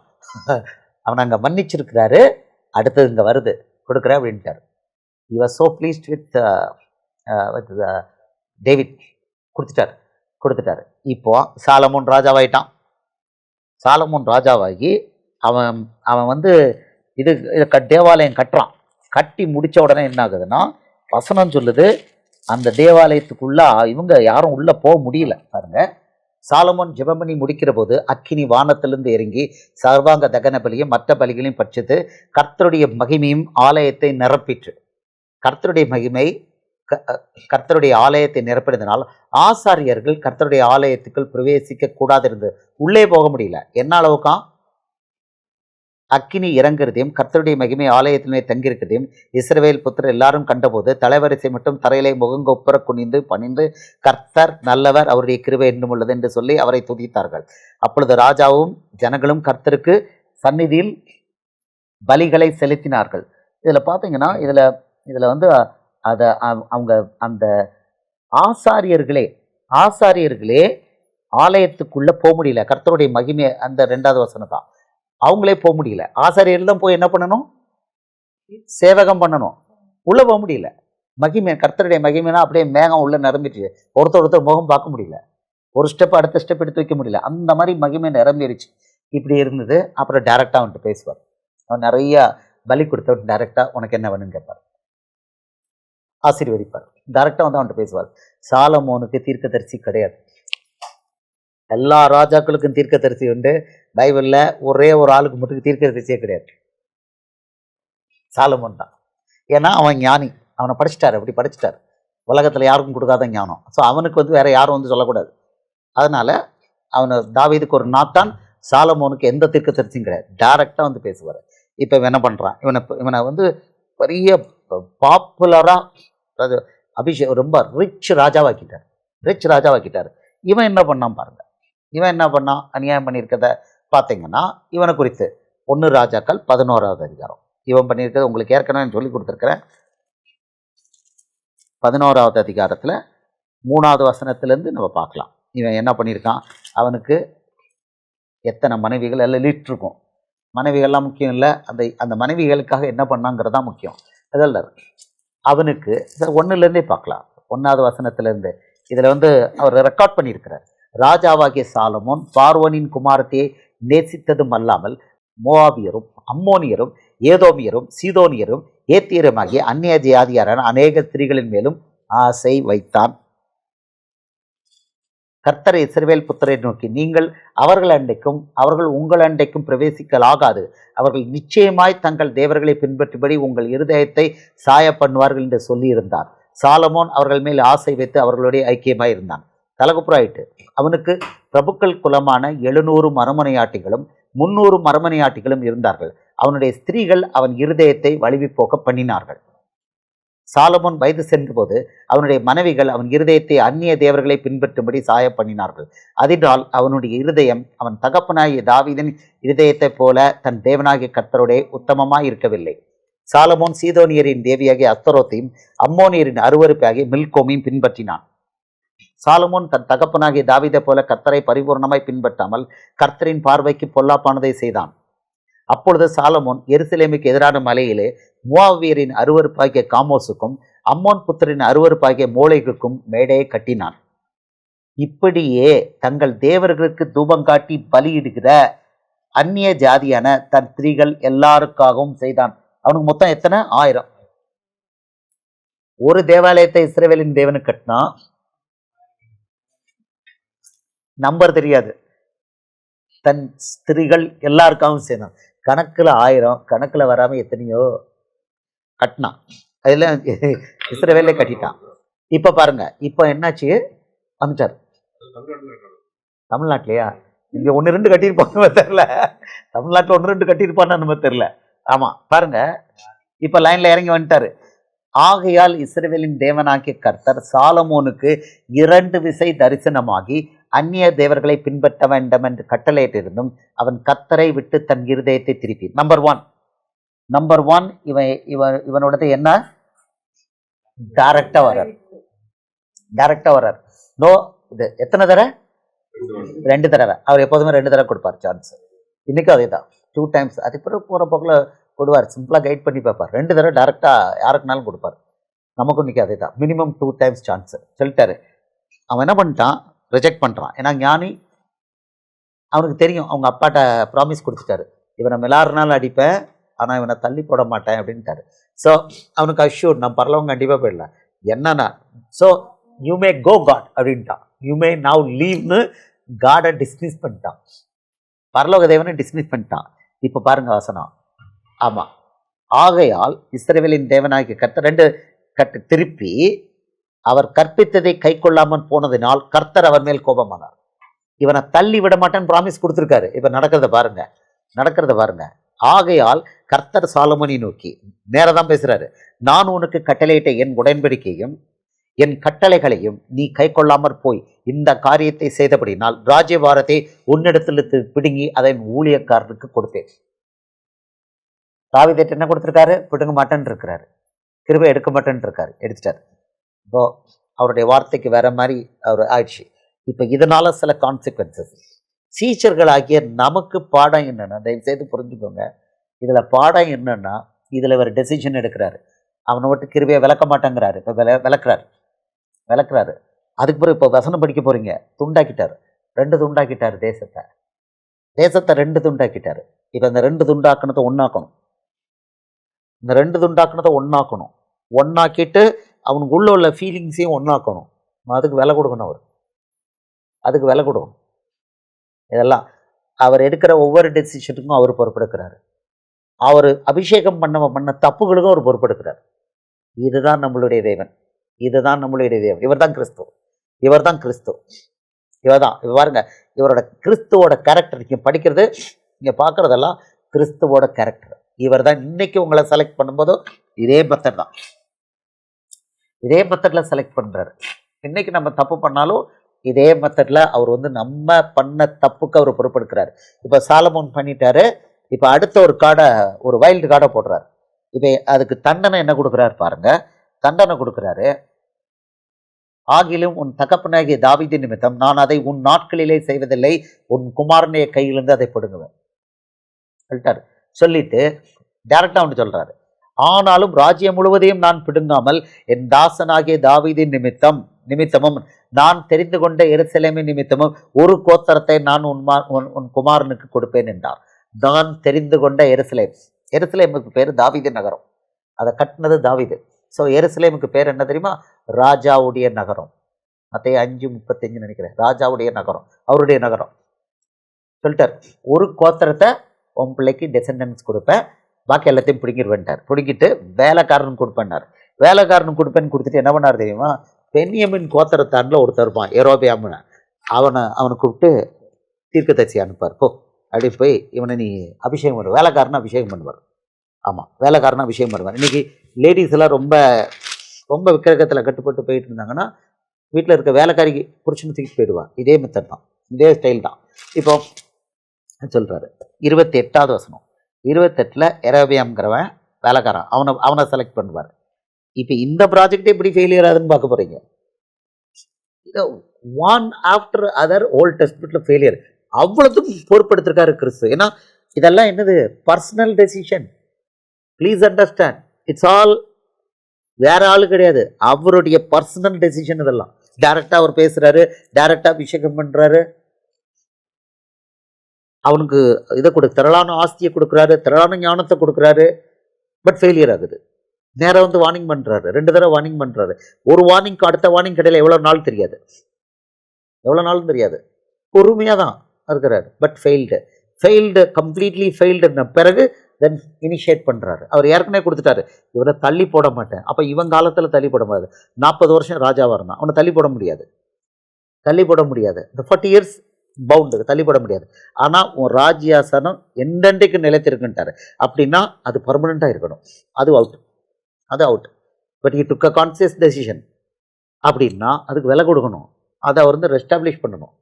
அவன் அங்கே மன்னிச்சிருக்கிறாரு, அடுத்தது இங்கே வருது, கொடுக்குறேன் அப்படின்ட்டார். he was so pleased with David. கொடுத்துட்டாரு. இப்போ சாலமோன் ராஜாவாயிட்டான். சாலமோன் ராஜாவாகி அவன் அவன் வந்து இது தேவாலயம் கட்டுறான். கட்டி முடித்த உடனே என்ன ஆகுதுன்னா, வசனம் சொல்லுது, அந்த தேவாலயத்துக்குள்ள இவங்க யாரும் உள்ள போக முடியல. பாருங்க, சாலமோன் ஜெபம் பண்ணி முடிக்கிற போது அக்கினி வானத்திலிருந்து இறங்கி சர்வாங்க தகன பலியும் மற்ற பலிகளையும் பட்சித்து கர்த்தருடைய மகிமையும் ஆலயத்தை நிரப்பிற்று. கர்த்தருடைய ஆலயத்தை நிரப்பினதுனால் ஆசாரியர்கள் கர்த்தருடைய ஆலயத்துக்குள் பிரவேசிக்க கூடாது இருந்தது. உள்ளே போக முடியல. என்ன அளவுக்கா? அக்கினி இறங்குறதையும் கர்த்தருடைய மகிமை ஆலயத்திலே தங்கியிருக்கிறதையும் இஸ்ரவேல் புத்திரர் எல்லாரும் கண்டபோது தலைவரிசை மட்டும் தரையிலே முகங்கொப்புற குனிந்து பணிந்து கர்த்தர் நல்லவர், அவருடைய கிருபை என்றும் உள்ளது என்று சொல்லி அவரை துதித்தார்கள். அப்பொழுது ராஜாவும் ஜனங்களும் கர்த்தருக்கு சந்நிதியில் பலிகளை செலுத்தினார்கள். இதில் பார்த்தீங்கன்னா இதில் வந்து அதை அவங்க அந்த ஆசாரியர்களே ஆலயத்துக்குள்ளே போக முடியல. கர்த்தருடைய மகிமை அந்த 2வது வசனம் தான். அவங்களே போக முடியல. ஆசாரியர்கள் தான் போய் என்ன பண்ணணும்? சேவகம் பண்ணணும். உள்ளே போக முடியல. மகிமை, கர்த்தருடைய மகிமைனா அப்படியே மேகம் உள்ள நிரம்பிட்டு ஒருத்தர் முகம் பார்க்க முடியல. ஒரு ஸ்டெப் அடுத்த ஸ்டெப் எடுத்து வைக்க முடியல. அந்த மாதிரி மகிமை நிரம்பிடுச்சு. இப்படி இருந்தது. அப்புறம் டைரெக்டாக வந்துட்டு பேசுவார். அவன் நிறைய பலி கொடுத்தவன் டைரெக்டாக உனக்கு என்ன வேணும்னு கேட்பார், ஆசீர்வதிப்பார். டைரெக்டாக வந்து அவன்கிட்ட பேசுவார். சாலமோனுக்கு தீர்க்கதரிசி கிடையாது. எல்லா ராஜாக்களுக்கும் தீர்க்கதரிசி உண்டு. பைபிளில் ஒரே ஒரு ஆளுக்கு மட்டும் தீர்க்கதரிசியே கிடையாது, சாலமோன் தான். ஏன்னா அவன் ஞானி, அவனை அப்படி படிச்சிட்டார். உலகத்தில் யாருக்கும் கொடுக்காத ஞானம். ஸோ அவனுக்கு வந்து வேற யாரும் வந்து சொல்லக்கூடாது. அதனால தாவீதுக்கு ஒரு நாத்தான், சாலமோனுக்கு எந்த தீர்க்கதரிசியும் கிடையாது. டைரெக்டாக வந்து பேசுவார். இப்போ என்ன பண்ணுறான், இவனை வந்து பெரிய பாப்புலராக, அதாவது ரொம்ப ரிச் ராஜாவாக்கிட்டார். இவன் என்ன பண்ணான் பாருங்க. இவன் என்ன பண்ணான், அநியாயம் பண்ணியிருக்கிறத பார்த்தீங்கன்னா, இவனை குறித்து 1 ராஜாக்கள் 11வது அதிகாரம். இவன் பண்ணியிருக்கிறது உங்களுக்கு ஏற்கனவே சொல்லி கொடுத்துருக்கிறேன். 11வது அதிகாரத்தில் 3வது வசனத்திலேருந்து நம்ம பார்க்கலாம். இவன் என்ன பண்ணியிருக்கான். அவனுக்கு எத்தனை மனைவிகள் எல்லாம் லீட் இருக்கும். மனைவிகள்லாம் முக்கியம் இல்லை, அந்த மனைவிகளுக்காக என்ன பண்ணாங்கிறது தான் முக்கியம். அதில் அவனுக்கு 1லேருந்தே பார்க்கலாம். 1வது வசனத்திலேருந்து இதில் வந்து அவர் ரெக்கார்ட் பண்ணியிருக்கிறார். ராஜாவாகிய சாலமோன் பார்வோனின் குமாரத்தையே நேசித்ததும் அல்லாமல் மோவாபியரும் அம்மோனியரும் ஏதோமியரும் சீதோனியரும் ஏத்தியரும் ஆகிய அந்நிய ஜாதியாரான அநேக ஸ்திரீகளின் மேலும் ஆசை வைத்தான். கர்த்தர் இஸ்ரவேல் புத்திரை நோக்கி, நீங்கள் அவர்கள் உங்கள் அண்டைக்கும் பிரவேசிக்கலாகாது. அவர்கள் நிச்சயமாய் தங்கள் தேவர்களை பின்பற்றும்படி உங்கள் இருதயத்தை சாய பண்ணுவார்கள் என்று சொல்லியிருந்தார். சாலமோன் அவர்கள் மேல் ஆசை வைத்து அவர்களுடைய ஐக்கியமாய் இருந்தான். தலகுப்புறாயிட்டு அவனுக்கு பிரபுக்கள் குலமான 700 மறுமனையாட்டிகளும் 300 மறுமனையாட்டிகளும் இருந்தார்கள். அவனுடைய ஸ்திரீகள் அவன் இருதயத்தை வலிவி போக்க பண்ணினார்கள். சாலமோன் வயது சென்றபோது அவனுடைய மனைவிகள் அவன் இருதயத்தை அந்நிய தேவர்களை பின்பற்றும்படி சாய பண்ணினார்கள். அதனால் அவனுடைய இருதயம் அவன் தகப்பனாகிய தாவீதின் இருதயத்தை போல தன் தேவனாகிய கர்த்தருடைய உத்தமமாய் இருக்கவில்லை. சாலமோன் சீதோனியரின் தேவியாகிய அஸ்தரோத்தையும் அம்மோனியரின் அருவருப்பாகிய மில்கோமையும் பின்பற்றினான். சாலமோன் தன் தகப்பனாகிய தாவீதை போல கர்த்தரை பரிபூர்ணமாய் பின்பற்றாமல் கர்த்தரின் பார்வைக்கு பொல்லாப்பானதை செய்தான். அப்பொழுது சாலமோன் எருசலேமுக்கு எதிரான மலையிலே மோவாபியரின் அருவருப்பாகிய காமோசுக்கும் அம்மோன் புத்திரின் அருவருப்பாகிய மோளேகுக்கும் மேடையை கட்டினான். இப்படியே தங்கள் தேவர்களுக்கு தூபங்காட்டி பலியிடுகிற அந்நிய ஜாதியான தன் ஸ்திரீகள் எல்லாருக்காகவும் செய்தான். அவனுக்கு மொத்தம் எத்தனை? 1000. ஒரு தேவாலயத்தை இஸ்ரவேலின் தேவனுக்கு கட்டினா, நம்பர் தெரியாது, தன் ஸ்திரீகள் எல்லாருக்காகவும் செய்தான். கணக்கில் 1000, கணக்கில் வராமல் எத்தனையோ கட்டினான். அதில் இஸ்ரவேலே கட்டிட்டான். இப்போ பாருங்க, இப்போ என்னாச்சு, வந்துட்டார் தமிழ்நாட்டிலையா? இங்கே 1-2 கட்டியிருப்பாங்க தெரில, தமிழ்நாட்டில் 1-2 கட்டியிருப்பான்னு நம்ம தெரில. ஆமாம், பாருங்க, இப்போ லைனில் இறங்கி வந்துட்டாரு. ஆகையால் இஸ்ரவேலின் தேவனாகிய கர்த்தர் சாலமோனுக்கு 2 விசை தரிசனமாகி அந்நிய தேவர்களை பின்பற்ற வேண்டும் என்று கட்டளையிட்டிருந்தும் அவன் கர்த்தரை விட்டு தன் இருதயத்தை திருப்பி. நம்பர் ஒன் இவனோடது என்ன? டைரக்டா வர்றார். நோ, இது எத்தனை தடவை? 2 தடவை. அவர் எப்போதுமே 2 தடவை கொடுப்பார் சான்ஸ். இன்னைக்கும் அதே தான், 2 டைம்ஸ். அதுக்கு பிறகு போகிற போக்கில் கொடுவார், சிம்பிளாக கைட் பண்ணி பார்ப்பார். 2 தடவை டேரெக்டாக யாருக்குனாலும் கொடுப்பார். நமக்கும் இன்றைக்கி அதே தான், மினிமம் 2 டைம்ஸ் சான்ஸு சொல்லிட்டாரு. அவன் என்ன பண்ணிட்டான், ரிஜெக்ட் பண்ணுறான். ஏன்னா ஞானி, அவனுக்கு தெரியும் அவங்க அப்பாட்ட ப்ராமிஸ் கொடுத்துட்டாரு, இவனை மிளாறுனாலும் அடிப்பேன், ஆனால் இவனை தள்ளி போட மாட்டேன் அப்படின்ட்டாரு. ஸோ அவனுக்கு அஷ்யூர், நான் பரலவங்க கண்டிப்பாக போயிடலாம். என்னன்னா, so you may go God அப்படின்ட்டான். யூ மே நவ் லீவ்னு காடை டிஸ்மிஸ் பண்ணிட்டான், பரலோக தேவனை டிஸ்மிஸ் பண்ணிட்டான். இப்போ பாருங்க வசனம். ஆமாம், ஆகையால் இஸ்ரவேலின் தேவனாகிய கர்த்தர் 2 கட்டு திருப்பி அவர் கற்பித்ததை கை கொள்ளாமல் போனதினால் கர்த்தர் அவர் மேல் கோபமானார். இவனை தள்ளி விட மாட்டேன்னு ப்ராமிஸ் கொடுத்துருக்காரு. இப்போ நடக்கிறத பாருங்க. ஆகையால் கர்த்தர் சாலமோனை நோக்கி நேரதான் பேசுறாரு, நான் உனக்கு கட்டளையிட்ட என் உடன்படிக்கையும் என் கட்டளைகளையும் நீ கை கொள்ளாமற் போய் இந்த காரியத்தை செய்தபடினால் ராஜ்யபாரத்தை உன்னிடத்திலிருந்து பிடுங்கி அதை ஊழியக்காரனுக்கு கொடுத்தேன். தாவீது என்ன கொடுத்துருக்காரு, பிடுங்க மாட்டேன்னு இருக்கிறாரு, கிருபை எடுக்க மாட்டேன்னு இருக்காரு, எடுத்துட்டாரு. இப்போ அவருடைய வார்த்தைக்கு வேற மாதிரி அவர் ஆயிடுச்சு. இப்போ இதனால சில கான்சிக்வன்சஸ் டீச்சர்களாகிய நமக்கு பாடம் என்னன்னா, தயவு செய்து புரிஞ்சுக்கோங்க, இதில் பாடம் என்னன்னா, இதில் ஒரு டெசிஷன் எடுக்கிறாரு. அவனை விட்டு கிருபையை விளக்க மாட்டேங்கிறாரு, இப்போ விளக்குறாரு. அதுக்கு பிறகு இப்போ வசனம் படிக்க போறீங்க, துண்டாக்கிட்டார், 2 துண்டாக்கிட்டார், தேசத்தை 2 துண்டாக்கிட்டார். இப்போ இந்த 2 துண்டாக்குனதை ஒன்றாக்கணும், ஒன்றாக்கிட்டு அவனுக்கு உள்ள ஃபீலிங்ஸையும் ஒன்றாக்கணும். அதுக்கு விலை கொடுக்கணும், அதுக்கு விலை கொடுக்கணும். இதெல்லாம் அவர் எடுக்கிற ஒவ்வொரு டெசிஷனுக்கும் அவர் பொறுப்பெடுக்கிறார். அவர் அபிஷேகம் பண்ண தப்புகளுக்கும் அவர் பொறுப்பெடுக்கிறார். இதுதான் நம்மளுடைய தேவன், இவர் தான் கிறிஸ்து. பாருங்க, இவரோட கிறிஸ்துவோட கேரக்டர் நீங்க படிக்கிறது, நீங்க பார்க்கறதெல்லாம் கிறிஸ்துவோட கேரக்டர். இவர் தான் இன்னைக்கு உங்களை செலக்ட் பண்ணும்போதும் இதே மெத்தட்ல செலக்ட் பண்றாரு. இன்னைக்கு நம்ம தப்பு பண்ணாலும் இதே மெத்தட்ல அவர் நம்ம பண்ண தப்புக்கு அவர் பொறுப்பெடுக்கிறார். இப்போ சாலமோன் பண்ணிட்டாரு, இப்போ அடுத்த ஒரு வைல்டு கார்டை போடுறாரு. இப்போ அதுக்கு தண்டனை என்ன கொடுக்குறாரு பாருங்க, தண்டனை கொடுக்குறாரு. ஆகிலும் உன் தகப்பனாகிய தாவீது நிமித்தம் நான் அதை உன் நாட்களிலே செய்வதில்லை, உன் குமாரனுடைய கையிலிருந்து அதை பிடுங்குவேன் சொல்லிட்டாரு. சொல்லிட்டு டைரக்டா ஒன்று சொல்றாரு, ஆனாலும் ராஜ்யம் முழுவதையும் நான் பிடுங்காமல் என் தாசனாகிய தாவீதின் நிமித்தமும் நான் தெரிந்து கொண்ட எருசலேமின் நிமித்தமும் ஒரு கோத்திரத்தை நான் உன் குமாரனுக்கு கொடுப்பேன் என்றார். நான் தெரிந்து கொண்ட எருசலேமுக்கு பேர் தாவீதின் நகரம், அதை கட்டினது தாவீது. ஸோ எருசலேமுக்கு பேர் என்ன தெரியுமா, ராஜாவுடைய நகரம். மத்தேயு 5:35 நினைக்கிறேன், ராஜாவுடைய நகரம், அவருடைய நகரம் சொல்லிட்டார். ஒரு கோத்திரத்தை உன் பிள்ளைக்கு டெசண்டன்ஸ் கொடுப்பேன், பாக்கி எல்லாத்தையும் பிடிங்கிருவேன்ட்டார். பிடிங்கிட்டு வேலைக்காரன் கொடுப்பேன்னு கொடுத்துட்டு என்ன பண்ணார் தெரியுமா, பென்யமின் கோத்திரத்தாண்டில் ஒருத்தர் இருப்பான் யெரொபெயாம்னு, அவனை கூப்பிட்டு தீர்க்கதரிசி அனுப்பார், போ அப்படி போய் இவனை நீ அபிஷேகம் பண்ணுவார், வேலைக்காரனை அபிஷேகம் பண்ணுவார். ஆமாம், வேலைக்காரனை அபிஷேகம் பண்ணுவார். இன்றைக்கி லேடிஸ் எல்லாம் ரொம்ப ரொம்ப விக்கிரகத்தில் கட்டுப்பட்டு போயிட்டு இருந்தாங்கன்னா வீட்டில் இருக்க வேலைக்காரிக்கு புருஷனை தூக்கிட்டு போயிடுவான். இதே மெத்தட் தான், இதே ஸ்டைல் தான். இப்போ சொல்கிறாரு 28வது வசனம், 28 யெரொபெயாம்ங்கிறவன் வேலைக்காரன், அவனை செலக்ட் பண்ணுவார். இப்போ இந்த ப்ராஜெக்டே எப்படி ஃபெயிலியர் ஆகுதுன்னு பார்க்க போகிறீங்க. ஒன் ஆஃப்டர் அதர் ஓல்ட் டெஸ்ட்மெண்ட்ல ஃபெயிலியர், அவ்வளோதும் பொறுப்படுத்திருக்காரு கிறிஸ்து. ஏன்னா இதெல்லாம் என்னது, personal decision. Please understand, it's all வேற ஆளு கிடையாது, அவருடைய பர்சனல் டெசிஷன். இதெல்லாம் டைரக்டா அவர் பேசுறாரு, டைரக்டா அபிஷேகம் பண்றாரு, அவனுக்கு இதை திரளான ஆஸ்தியை கொடுக்குறாரு, திரளான ஞானத்தை கொடுக்குறாரு. பட் ஃபெயிலியர் ஆகுது. நேரம் வார்னிங் பண்றாரு, 2 தடவை வார்னிங் பண்றாரு. ஒரு வார்னிங்க்கு அடுத்த வார்னிங் கடையில் எவ்வளவு நாள் தெரியாது, பொறுமையா தான் இருக்கிறாரு. பட் ஃபெயில்டு கம்ப்ளீட்லி ஃபெயில்டுன பிறகு தென் இனிஷியேட் பண்றாரு. அவர் ஏற்கனவே கொடுத்துட்டாரு, இவரை தள்ளி போட மாட்டேன். அப்ப இவன் காலத்துல தள்ளி போட முடியாது, 40 வருஷம் ராஜாவா இருந்தான், அவனை தள்ளி போட முடியாது. இந்த 40 இயர்ஸ் பவுண்டு தள்ளி போட முடியாது. ஆனா உன் ராஜ்யாசனம் எந்தெண்டைக்கு நிலைத்திருக்குன்ட்டாரு. அப்படின்னா அது பர்மனண்டா இருக்கணும், அது out. But he took a conscious decision அப்படின்னா அதுக்கு விலை கொடுக்கணும், அதை அவர் ரெஸ்டாப்ளிஷ் பண்ணணும்.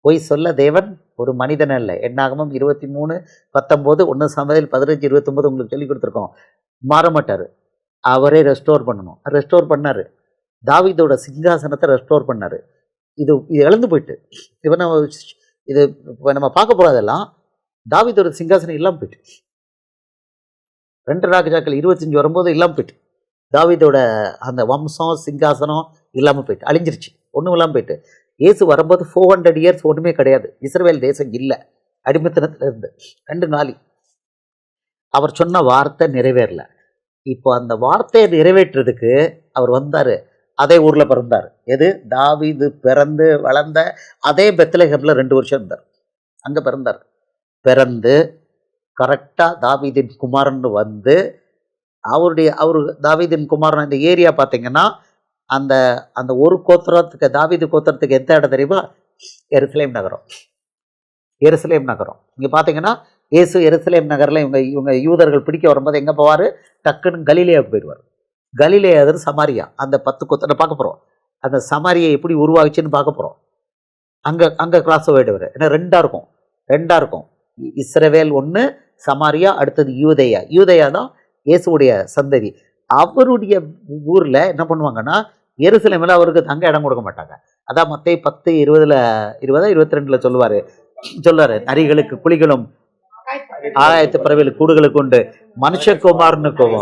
பொய் சொல்ல தேவன் ஒரு மனிதன் அல்ல. என்னாகமம் 23:19, 1 சாமுவேல் 15:29 உங்களுக்கு சொல்லி கொடுத்துருக்கோம். மாற மாட்டார், அவரே ரெஸ்டோர் பண்ணணும். ரெஸ்டோர் பண்ணாரு, தாவீதோட சிங்காசனத்தை ரெஸ்டோர் பண்ணாரு. இது இழந்து போயிட்டு இது நம்ம பார்க்க போறதெல்லாம் தாவீதோட சிங்காசனம் இல்லாமல் போயிட்டு. 2 ராஜாக்கள் 25 வரும்போது இல்லாமல் போயிட்டு, தாவீதோட அந்த வம்சம் சிங்காசனம் இல்லாமல் போயிட்டு, அழிஞ்சிருச்சு, ஒன்றும் இல்லாமல் போயிட்டு. இயேசு வரும்போது 400 இயர்ஸ் ஒன்றுமே கிடையாது, இஸ்ரவேல் தேசம் இல்லை, அடிமைத்தனத்தில் இருந்து 2 நாளி. அவர் சொன்ன வார்த்தை நிறைவேறல. இப்போ அந்த வார்த்தையை நிறைவேற்றுறதுக்கு அவர் வந்தார், அதே ஊரில் பிறந்தார். எது? தாவீது பிறந்து வளர்ந்த அதே பெத்லகேமில் 2 வருஷம் இருந்தார், அங்கே பிறந்தார். பிறந்து கரெக்டாக தாவீதின் குமாரன் வந்து அவர் தாவீதின் குமாரன் இந்த ஏரியா பார்த்தீங்கன்னா அந்த அந்த ஒரு கோத்திரத்துக்கு, தாவீது கோத்திரத்துக்கு எந்த இடம் தெரியுமா? எருசலேம் நகரம். எருசலேம் நகரம். இங்கே பார்த்தீங்கன்னா இயேசு எருசலேம் நகரில் இவங்க யூதர்கள் பிடிக்க வரும்போது எங்கே போவார்? டக்குன்னு கலிலேயாவுக்கு போயிடுவார். கலிலேயா சமாரியா, அந்த 10 கோத்திரம் பார்க்க போகிறோம். அந்த சமாரியை எப்படி உருவாச்சுன்னு பார்க்க போகிறோம். அங்கே கிராஸ் போயிடுவார். ஏன்னா ரெண்டாக இருக்கும். இஸ்ரவேல் ஒன்று, சமாரியா, அடுத்தது யூதேயா. யூதேயா தான் இயேசுடைய சந்ததி. அவருடைய ஊரில் என்ன பண்ணுவாங்கன்னா, எருசலேமில் அவருக்கு தங்க இடம் கொடுக்க மாட்டாங்க. அதான் மத்தேயு 10:20 சொல்லுவார், நரிகளுக்கு குழிகளும் ஆகாயத்து பறவைகளுக்கு கூடுகளுக்கு உண்டு, மனுஷகுமாரனுக்கும்.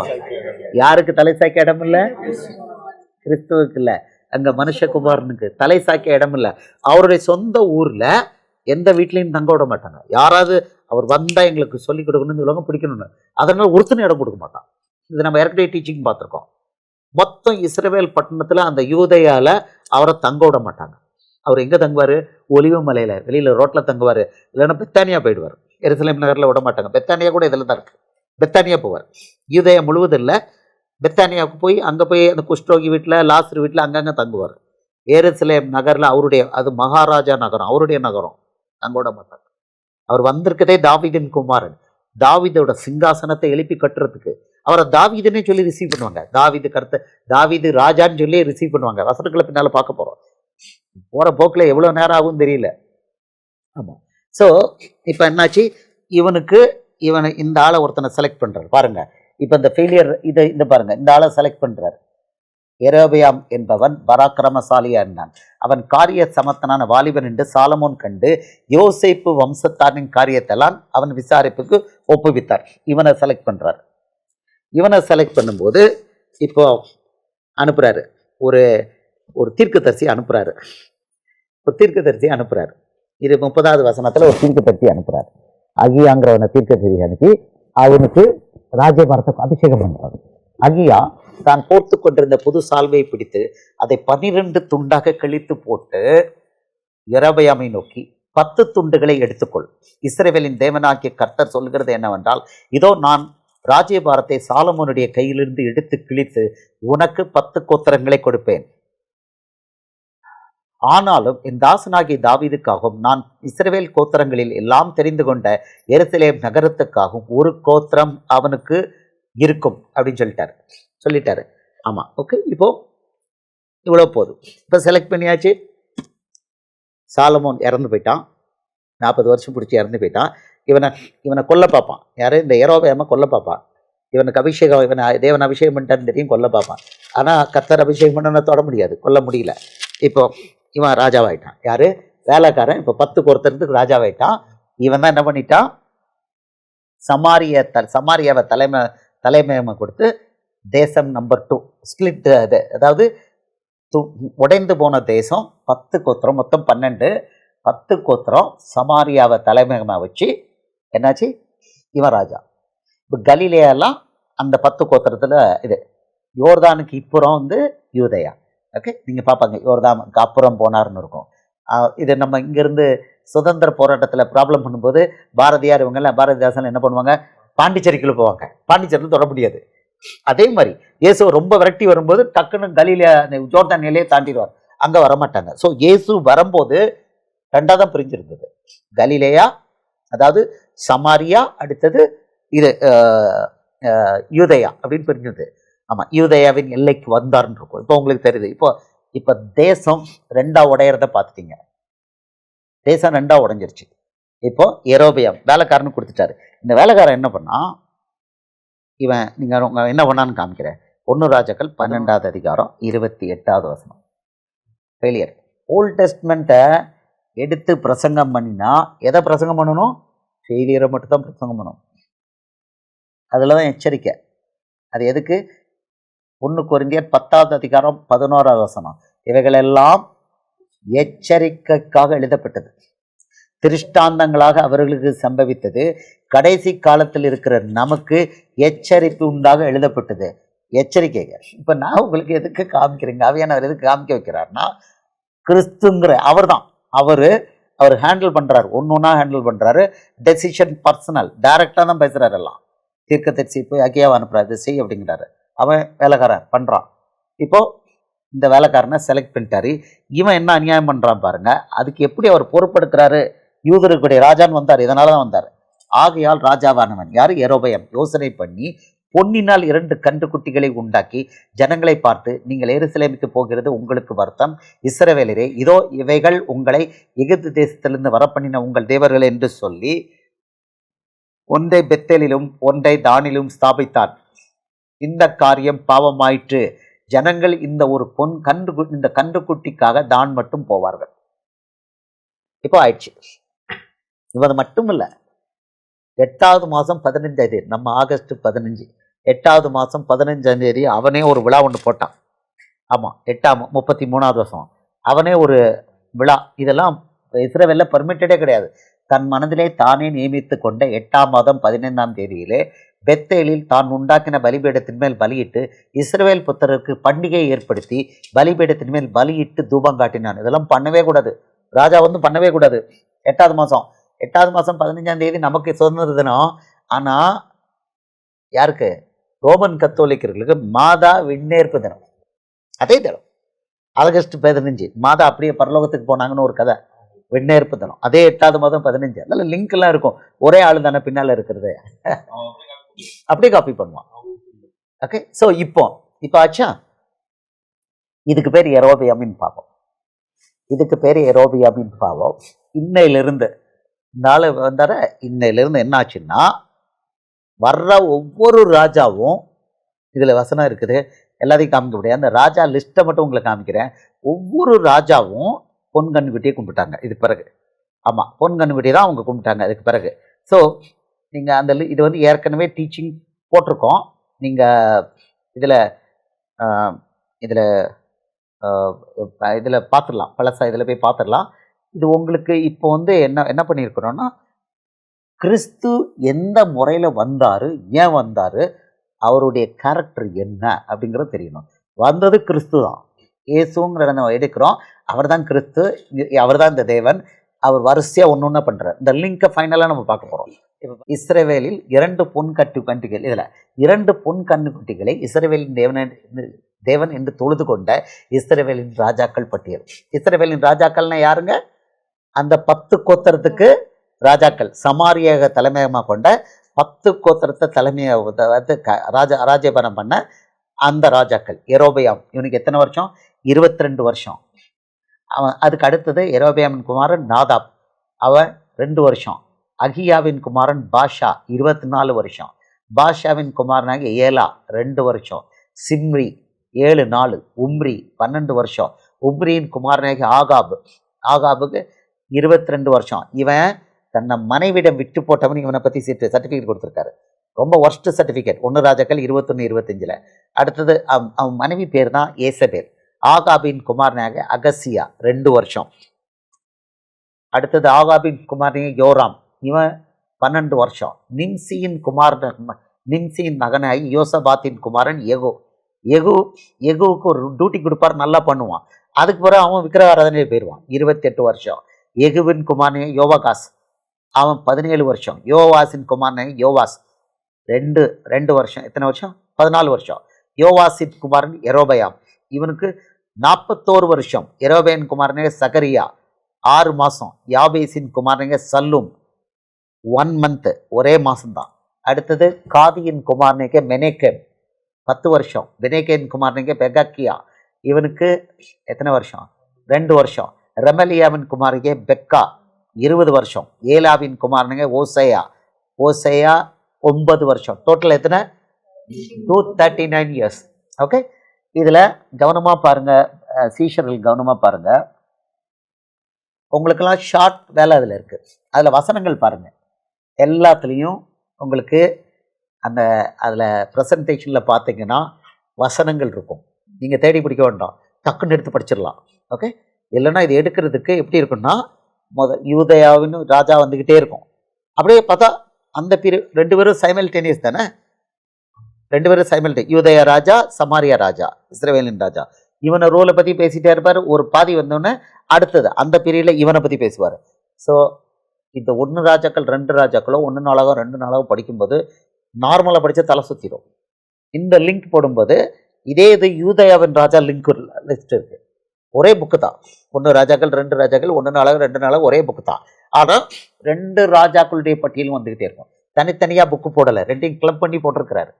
யாருக்கு தலை சாய்க்க இடம் இல்லை? கிறிஸ்துவுக்கு இல்லை, அங்கே மனுஷகுமாரனுக்கு தலை சாய்க்க இடம் இல்லை. அவருடைய சொந்த ஊரில் எந்த வீட்லையும் தங்க விட மாட்டாங்க. யாராவது அவர் வந்தால் எங்களுக்கு சொல்லிக் கொடுக்கணும்னு சொல்லுவாங்க, பிடிக்கணும்னு. அதனால ஒருத்தனை இடம் கொடுக்க மாட்டான். இது நம்ம ஏற்கனவே டீச்சிங் பார்த்துருக்கோம். மொத்தம் இஸ்ரவேல் பட்டணத்தில் அந்த யூதேயாவில் அவரை தங்க விட மாட்டாங்க. அவர் எங்கே தங்குவார்? ஒலிவ மலையில் வெளியில் ரோட்டில் தங்குவார், இல்லைன்னா பெத்தானியா போயிடுவார். எருசலேம் நகரில் விட மாட்டாங்க. பெத்தானியா கூட இதில் தான் இருக்குது. பெத்தானியா போவார். யூதேயா முழுவதும் இல்லை, பெத்தானியாவுக்கு போய் அங்கே போய் அந்த குஷ்டரோகி வீட்டில், லாசர் வீட்டில் அங்கங்கே தங்குவார். எருசலேம் நகரில் அது மகாராஜா நகரம், அவருடைய நகரம், தங்க விட மாட்டாங்க. அவர் வந்திருக்கதே தாவீதின் குமாரன், தாவீதோட சிங்காசனத்தை எழுப்பி கட்டுறதுக்கு. அவரை தாவீதுன்னே சொல்லி ரிசீவ் பண்ணுவாங்க. தாவீது ராஜான்னு சொல்லி ரிசீவ் பண்ணுவாங்க. வசனங்களை பின்னால் பார்க்க போகிறோம். போகிற போக்கில் எவ்வளோ நேரம் ஆகும் தெரியல. ஆமாம். ஸோ இப்போ என்னாச்சு, இவனை இந்த ஆளை ஒருத்தனை செலக்ட் பண்ணுறாரு பாருங்க. இப்போ இந்த ஃபெயிலியர் இந்த பாருங்க, இந்த ஆளை செலக்ட் பண்ணுறாரு. எரோபியாம் என்பவன் பராக்கிரமசாலியா இருந்தான். அவன் காரிய சமத்தனான வாலிபன் என்று சாலமோன் கண்டு யோசேப்பு வம்சத்தாரின் காரியத்தெல்லாம் அவன் விசாரிப்புக்கு ஒப்புவித்தார். இவனை செலக்ட் பண்ணுறார். இவனை செலக்ட் பண்ணும்போது இப்போ அனுப்புகிறாரு, ஒரு தீர்க்கதரிசி அனுப்புகிறாரு. இது 30வது வசனத்தில் ஒரு தீர்க்கதரிசி அனுப்புகிறார். அகியாங்கிறவனை தீர்க்கதரிசி அனுப்பி அவனுக்கு ராஜ்யபாரத்தை அபிஷேகம் பண்ணுறாரு. அகியா தான் போர்த்து கொண்டிருந்த புது சால்வையை பிடித்து அதை 12 துண்டாக கிழித்து போட்டு யெரொபெயாமை நோக்கி, 10 துண்டுகளை எடுத்துக்கொள். இஸ்ரவேலின் தேவனாகிய கர்த்தர் சொல்கிறது என்னவென்றால், இதோ நான் ராஜ்யபாரத்தை சாலமோனுடைய கையிலிருந்து எடுத்து கிழித்து உனக்கு 10 கோத்திரங்களை கொடுப்பேன். ஆனாலும் என் தாசனாகிய தாவீதுக்காகவும் நான் இஸ்ரவேல் கோத்திரங்களில் எல்லாம் தெரிந்து கொண்ட எருசலேம் நகரத்துக்காகவும் ஒரு கோத்திரம் அவனுக்கு இருக்கும் அப்படின்னு சொல்லிட்டாரு. ஆமாம், ஓகே. இப்போ இவ்வளோ போதும். இப்போ செலக்ட் பண்ணியாச்சு. சாலமோன் இறந்து போயிட்டான், 40 வருஷம் பிடிச்சி இறந்து போயிட்டான். இவனை கொல்ல பார்ப்பான். யார்? இந்த யெரொபெயாமை கொல்ல பார்ப்பான். இவனுக்கு அபிஷேகம், தேவன் அபிஷேகம் பண்ணிட்டான்னு தெரியும், கொல்ல பார்ப்பான். ஆனால் கர்த்தர் அபிஷேகம் பண்ண தொட முடியாது, கொல்ல முடியல. இப்போ இவன் ராஜாவாயிட்டான். யார்? வேலைக்காரன். இப்போ 10 கோத்திரத்துக்கு ராஜாவாயிட்டான். இவன் தான் என்ன பண்ணிட்டான்? சமாரியாவை தலைமையை கொடுத்து தேசம் நம்பர் 2 ஸ்பிளிட், அதாவது உடைந்து போன தேசம் 10 கோத்திரம், மொத்தம் 10 கோத்திரம் சமாரியாவை தலைமையமாக வச்சு என்னாச்சு, இவன் ராஜா. இப்போ கலிலேயெல்லாம் அந்த 10 கோத்திரத்தில் இது. யோர்தானுக்கு இப்புறம் யூதேயா. ஓகே, நீங்கள் பார்ப்பாங்க, யோர்தானுக்கு அப்புறம் போனார்னு இருக்கும். இது நம்ம இங்கேருந்து சுதந்திர போராட்டத்தில் ப்ராப்ளம் பண்ணும்போது பாரதியார் இவங்கெல்லாம், பாரதிதாசன் என்ன பண்ணுவாங்க, பாண்டிச்சேரிக்குள்ளே போவாங்க. பாண்டிச்சேரியில் தொட முடியாது. அதே மாதிரி இயேசு ரொம்ப விரட்டி வரும்போது டக்குன்னு கலிலேயா ஜோர்தான் நிலையை தாண்டிடுவார், அங்கே வரமாட்டாங்க. ஸோ இயேசு வரும்போது 2ஆக தான் பிரிஞ்சிருந்தது. கலிலேயா, அதாவது சமாரியா, அடுத்தது இது யூதேயா அப்படின்னு பிரிஞ்சது. ஆமாம், யூதேயாவின் எல்லைக்கு வந்தார்ன்னு இருக்கும். இப்போ உங்களுக்கு தெரியுது. இப்போ தேசம் 2ஆக உடையிறத பார்த்துட்டீங்க. தேசம் 2ஆக உடைஞ்சிருச்சு. இப்போ யெரொபெயாம் வேலைக்காரனு கொடுத்துட்டாரு. இந்த வேலைக்காரன் என்ன பண்ணா, நீங்கள் என்ன பண்ணான்னு காமிக்கிறேன். 1 ராஜாக்கள் 12வது அதிகாரம் 28வது வசனம். ஃபெயிலியர். ஓல்ட் டெஸ்ட்மெண்ட்டை எடுத்து பிரசங்கம் பண்ணினா எதை பிரசங்கம் பண்ணணும்? ஃபெயிலியரை மட்டும் தான் பிரசங்கம் பண்ணணும். அதில் தான் எச்சரிக்கை. அது எதுக்கு? 1 கொரிந்தியர் 10வது அதிகாரம் 11வது வசனம். இவைகளெல்லாம் எச்சரிக்கைக்காக எழுதப்பட்டது, திருஷ்டாந்தங்களாக அவர்களுக்கு சம்பவித்தது, கடைசி காலத்தில் இருக்கிற நமக்கு எச்சரிப்பு உண்டாக எழுதப்பட்டது. எச்சரிக்கைகள். இப்போ நான் உங்களுக்கு எதுக்கு காமிக்கிறீங்க? ஆவியானவர் எதுக்கு காமிக்க வைக்கிறார்னா, கிறிஸ்துங்கிற அவர் தான். அவர் ஹேண்டில் பண்ணுறாரு, ஒன்று ஹேண்டில் பண்ணுறாரு. டெசிஷன் பர்சனல், டைரெக்டாக தான் பேசுகிறாரு. எல்லாம் தீர்க்கதரிசி போய் அக்கியாவை அனுப்புறாரு, இதை செய் அப்படிங்கிறாரு. அவன் வேலைக்காரன் பண்ணுறான். இப்போது இந்த வேலைக்காரனை செலக்ட் பண்ணிட்டாரு. இவன் என்ன அநியாயம் பண்ணுறான் பாருங்க. அதுக்கு எப்படி அவர் பொறுப்பெடுக்கிறாரு? யூதருக்குடைய ராஜான்னு வந்தார், இதனால தான் வந்தார். ஆகையால் ராஜாவானவன் யார்? யெரொபெயாம் யோசனை பண்ணி பொன்னினால் 2 கன்றுக்குட்டிகளை உண்டாக்கி ஜனங்களை பார்த்து, நீங்கள் எருசலேமுக்கு போகிறது உங்களுக்கு வருத்தம், இஸ்ரவேலரே, இதோ இவைகள் உங்களை எகிப்து தேசத்திலிருந்து வரப்பண்ணின உங்கள் தேவர்கள் என்று சொல்லி ஒன்றை பெத்தேலிலும் ஒன்றை தானிலும் ஸ்தாபித்தான். இந்த காரியம் பாவமாயிற்று. ஜனங்கள் இந்த ஒரு இந்த கன்றுக்குட்டிக்காக தான் மட்டும் போவார்கள். இப்போ ஆயிடுச்சு. இவன் மட்டும் இல்லை, 8வது மாதம் 15ஆம் தேதி, நம்ம ஆகஸ்ட் 15, 8வது மாதம் 15ஆம் தேதி அவனே ஒரு விழா ஒன்று போட்டான். ஆமாம், 33வது வருஷம் அவனே ஒரு விழா. இதெல்லாம் இஸ்ரவேலில் பர்மிட்டடே கிடையாது. தன் மனதிலே தானே நியமித்து கொண்ட 8ஆம் மாதம் 15ஆம் தேதியிலே பெத்தேலில் தான் உண்டாக்கின பலிபீடத்தின் மேல் பலியிட்டு இஸ்ரவேல் புத்தருக்கு பண்டிகையை ஏற்படுத்தி பலிபீடத்தின் மேல் பலியிட்டு தூபம் காட்டினான். இதெல்லாம் பண்ணவே கூடாது, ராஜா பண்ணவே கூடாது. 8வது மாதம் 15ஆம் தேதி நமக்கு சுதந்திர தினம். ஆனால் யாருக்கு? ரோமன் கத்தோலிக்கர்களுக்கு மாதா விண்ணேற்பு தினம். அதே தினம் ஆகஸ்ட் 15 மாதா அப்படியே பரலோகத்துக்கு போனாங்கன்னு ஒரு கதை. விண்ணேற்பு தினம் அதே 8வது மாதம் 15. அதனால லிங்க் எல்லாம் இருக்கும். ஒரே ஆளு தானே பின்னால் இருக்கிறது, அப்படியே காப்பி பண்ணுவான். ஓகே, ஸோ இப்போ ஆச்சா. இதுக்கு பேர் யெரொபெயாமின் பாவம். இதுக்கு பேர் யெரொபெயாமின் பாவம். இன்னையிலிருந்து நாள் வந்தார, இன்னையிலிருந்து என்ன ஆச்சுன்னா, வர்ற ஒவ்வொரு ராஜாவும், இதில் வசனம் இருக்குது, எல்லாத்தையும் காமிக்க முடியாது, அந்த ராஜா லிஸ்ட்டை மட்டும் உங்களுக்கு காமிக்கிறேன். ஒவ்வொரு ராஜாவும் பொன் கன்றுக்குட்டியை கும்பிட்டாங்க. இது பிறகு ஆமாம், பொன் கன்றுக்குட்டி தான் அவங்க கும்பிட்டாங்க இதுக்கு பிறகு. ஸோ நீங்கள் அந்த இது ஏற்கனவே டீச்சிங் போட்டிருக்கோம். நீங்கள் இதில் பார்த்துடலாம், பழசா இதில் போய் பார்த்துடலாம். இது உங்களுக்கு இப்போ என்ன பண்ணியிருக்கிறோன்னா, கிறிஸ்து எந்த முறையில் வந்தார், ஏன் வந்தார், அவருடைய கேரக்டர் என்ன அப்படிங்கிறது தெரியணும். வந்தது கிறிஸ்து தான். இயேசுங்கிற நம்ம எடுக்கிறோம், அவர் தான் கிறிஸ்து, அவர் தான் இந்த தேவன். அவர் வரிசையாக ஒன்று பண்ணுறார். இந்த லிங்கை ஃபைனலாக நம்ம பார்க்க போகிறோம். இஸ்ரவேலில் 2 பொன் கன்றுக்குட்டிகள், இதில் 2 பொன் கன்றுக்குட்டிகளை இஸ்ரவேலின் தேவன் என்று தொழுது கொண்ட இஸ்ரவேலின் ராஜாக்கள் பட்டியல். இஸ்ரவேலின் ராஜாக்கள்னா யாருங்க? அந்த 10 கோத்திரத்துக்கு ராஜாக்கள், சமாரியாக தலைமையமாக கொண்ட 10 கோத்திரத்தை தலைமையாக ராஜ்யபாரம் பண்ண அந்த ராஜாக்கள். யெரொபெயாம் இவனுக்கு எத்தனை வருஷம்? 22 வருஷம். அவன் அதுக்கு அடுத்தது யெரொபெயாமின் குமாரன் நாதாப், அவன் 2 வருஷம். அகியாவின் குமாரன் பாஷா 24 வருஷம். பாஷாவின் குமாரனாக ஏலா 2 வருஷம். சிம்ரி 7 4. உம்ரி 12 வருஷம். உம்ரியின் குமாரனாக ஆகாபுக்கு 22 வருஷம். இவன் தன்னை மனைவிடம் விட்டு போட்டவன். இவனை பற்றி சர்டிஃபிகேட் கொடுத்துருக்காரு. ரொம்ப ஒர்ஸ்ட் சர்டிஃபிகேட். 1 ராஜாக்கள் 21-25. அடுத்தது அவன் மனைவி பேர் தான் ஏசபேல். ஆகாபின் குமாரனாக அகசியா 2 வருஷம். அடுத்தது ஆகாபின் குமாரனாக யோராம், இவன் 12 வருஷம். நிம்சியின் மகனாகி யோசபாத்தின் குமாரன் எகுவுக்கு ஒரு டியூட்டி கொடுப்பார், நல்லா பண்ணுவான். அதுக்கு பிறகு அவன் விக்கிரகாராதனையே போயிடுவான். 28 வருஷம். எகுவின் குமாரனாக யோவாகாஸ், அவன் 17 வருஷம். யோவாசின் குமாரனாக யோவாஸ் 2 வருஷம். எத்தனை வருஷம்? 14 வருஷம். யோவாசின் குமாரன் யெரொபெயாம், இவனுக்கு 41 வருஷம். யெரொபெயாம் குமாரனாக சகரியா 6 மாதம். யாபேசின் குமாரனாக சல்லும் 1 மந்த், ஒரே மாதம்தான். அடுத்தது காதியின் குமாரனாக மெனேக்கேம் 10 வருஷம். பெனேக்கேன் குமாரனாக பெகக்கியா, இவனுக்கு எத்தனை வருஷம்? 2 வருஷம். ரெமலியாவின் குமாரனாக பெக்கா 20 வருஷம். ஏலாவின் குமாரனாக ஓசையா 9 வருஷம். டோட்டல் எத்தனை? 239 இயர்ஸ். ஓகே, இதில் கவனமாக பாருங்கள், சீஷர்கள் கவனமாக பாருங்கள். உங்களுக்கெல்லாம் ஷார்ட் வேலை அதில் இருக்குது. அதில் வசனங்கள் பாருங்கள், எல்லாத்துலேயும் உங்களுக்கு அந்த அதில் ப்ரெசன்டேஷனில் பார்த்தீங்கன்னா வசனங்கள் இருக்கும். நீங்கள் தேடி பிடிக்க வேண்டாம், டக்குன்னு எடுத்து படிச்சிடலாம். ஓகே, இல்லைன்னா இது எடுக்கிறதுக்கு எப்படி இருக்குன்னா, யூதயாவின் ராஜா வந்துக்கிட்டே இருக்கும். அப்படியே பார்த்தா அந்த ரெண்டு பேரும் சைமல்டேனியஸ் தானே, ரெண்டு பேரும் யூதயா ராஜா, சமாரியா ராஜா, இஸ்ரவேலின் ராஜா. இவனை ரோலை பற்றி பேசிகிட்டே இருப்பார். ஒரு பாதி வந்தோடனே அடுத்தது அந்த பீரியடில் இவனை பற்றி பேசுவார். ஸோ இந்த 1 ராஜாக்கள் 2 ராஜாக்களோ 1 நாளாகவோ 2 நாளாகவோ படிக்கும்போது நார்மலாக படித்தா தலை சுற்றிடும். இந்த லிங்க் போடும்போது இதே இது யூதயாவின் ராஜா லிங்க் லிஸ்ட் இருக்குது. ஒரே புக்கு தான், 1 ராஜாக்கள் 2 ராஜாக்கள் 1 நாளாக 2 நாளாக ஒரே புக்கு தான். ஆனால் 2 ராஜாக்களுடைய பட்டியலும் வந்துக்கிட்டே இருக்கும். தனித்தனியாக புக்கு போடலை, ரெண்டையும் கிளப் பண்ணி போட்டிருக்கிறாரு.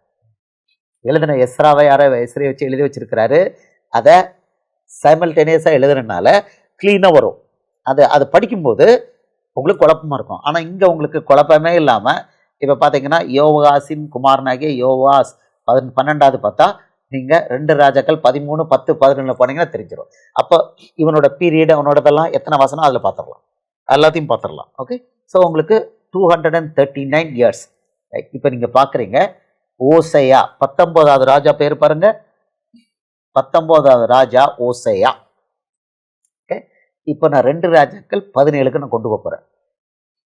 எழுதின எஸ்ராவை எஸ்ரையை வச்சு எழுதி வச்சிருக்கிறாரு. அதை சைமல்டேனியஸாக எழுதுறதுனால க்ளீனாக வரும். அது படிக்கும்போது உங்களுக்கு குழப்பமாக இருக்கும். ஆனால் இங்கே உங்களுக்கு குழப்பமே இல்லாமல் இப்போ பார்த்தீங்கன்னா யோவாசின் குமாரனாகிய யோவாஸ் 12வது பார்த்தா நீங்கள் 2 ராஜாக்கள் 13, 10, 11 போனீங்கன்னா தெரிஞ்சிடும். அப்போ இவனோட பீரியட் அவனோடதெல்லாம் எத்தனை வசனம் அதில் பார்த்துடலாம், எல்லாத்தையும் பார்த்துடலாம். ஓகே, ஸோ உங்களுக்கு 239 இயர்ஸ். இப்போ நீங்கள் பார்க்குறீங்க ஓசையா 19வது ராஜா பேர் பாருங்க, 19வது ராஜா ஓசையா. ஓகே, இப்போ நான் 2 ராஜாக்கள் 17க்கு நான் கொண்டு போகிறேன்.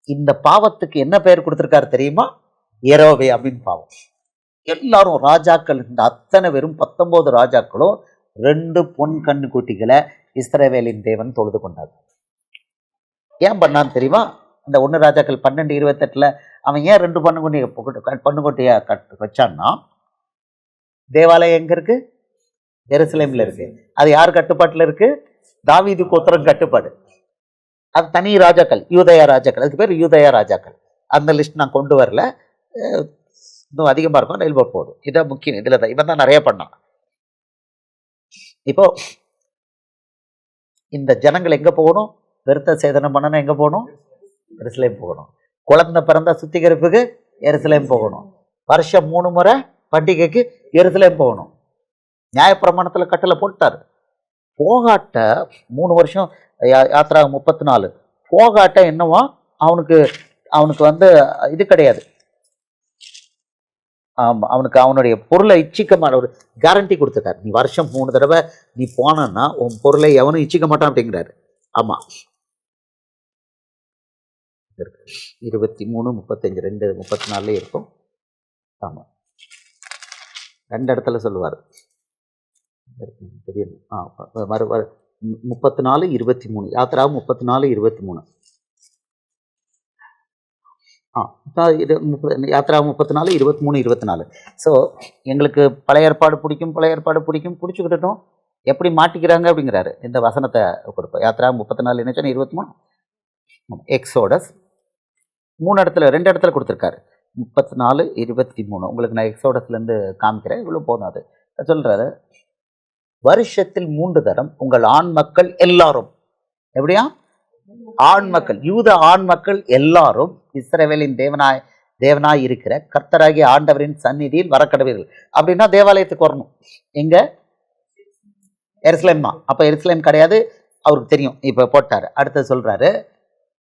இந்த பாவத்துக்கு என்ன பெயர் கொடுத்துருக்காரு தெரியுமா? எரோவே அப்படின்னு பாவம். எல்லாரும் ராஜாக்கள், இந்த அத்தனை பேரும் 19 ராஜாக்களும் 2 பொன் கண்ணுக்குட்டிகளை இஸ்ரவேலின் தேவன் தொழுது கொண்டார். ஏன் பண்ணான்னு தெரியுமா? இந்த 1 ராஜாக்கள் 12:28 அவன் ஏன் 2 பொண்ணுக்குட்டியை வச்சான்னா, தேவாலயம் எங்க இருக்கு? எருசலேம்ல இருக்கு. அது யார் கட்டுப்பாட்டில் இருக்கு? தாவீது கோத்திரம் கட்டுப்பாடு. அது தனி ராஜாக்கள், யூதயா ராஜாக்கள். அதுக்கு பேர் யூதயா ராஜாக்கள். அந்த லிஸ்ட் நான் கொண்டு வரல, இன்னும் அதிகமாக இருக்கும், ரயில் போர்ட் போகுது. இதான் முக்கியம். இதில் தான் இவன் தான் நிறைய பண்ணான். இப்போ இந்த ஜனங்கள் எங்கே போகணும்? விருத்த சேதனம் பண்ணணும். எங்கே போகணும்? எருசலேம் போகணும். குழந்தை பிறந்த சுத்திகரிப்புக்கு எருசலேம் போகணும். வருஷம் 3 முறை பண்டிகைக்கு எருசலேம் போகணும். நியாயப்பிரமாணத்தில் கட்டளை போட்டார். போகாட்ட 3 வருஷம் யாத்திரா 34 போகாட்ட என்னவா அவனுக்கு வந்து இது கிடையாது. அவனுக்கு அவனுடைய பொருளை இச்சிக்க ஒரு கேரண்டி கொடுத்துட்டார். நீ வருஷம் 3 தடவை நீ போனா உன் பொருளை எவனும் இச்சிக்க மாட்டான் அப்படிங்கிறாரு. ஆமாம், 23, 35, 2, 34 இருக்கும். ஆமாம், 2 இடத்துல சொல்லுவார். தெரியும். 34, 23 யாத்திரா 34, 23. இது யாத்திரா 34, 23, 24. ஸோ எங்களுக்கு பழைய ஏற்பாடு பிடிக்கும், பிடிச்சிக்கிட்டோம். எப்படி மாட்டிக்கிறாங்க அப்படிங்கிறாரு. இந்த வசனத்தை கொடுப்போம். யாத்திரா 34 என்ன 23. எக்ஸோடஸ் 3 இடத்துல 2 இடத்துல கொடுத்துருக்காரு. 34, 23. உங்களுக்கு நான் எக்ஸோடஸ்லேருந்து காமிக்கிறேன். இவ்வளோ போதும். அது சொல்கிறாரு, வருஷத்தில் 3 தரம் உங்கள் ஆண் மக்கள் எல்லாரும், எப்படியா ஆண் மக்கள், யூத ஆண் மக்கள் எல்லாரும் இஸ்ரவேலின் தேவனாய் இருக்கிற கர்த்தராகிய ஆண்டவரின் சந்நிதியில் வரக்கடவீர்கள். அப்படின்னா தேவாலயத்துக்கு வரணும். எங்க? எருசலேம் தான். அப்போ எருசலேம் கிடையாது, அவருக்கு தெரியும். இப்போ போட்டார். அடுத்து சொல்றாரு,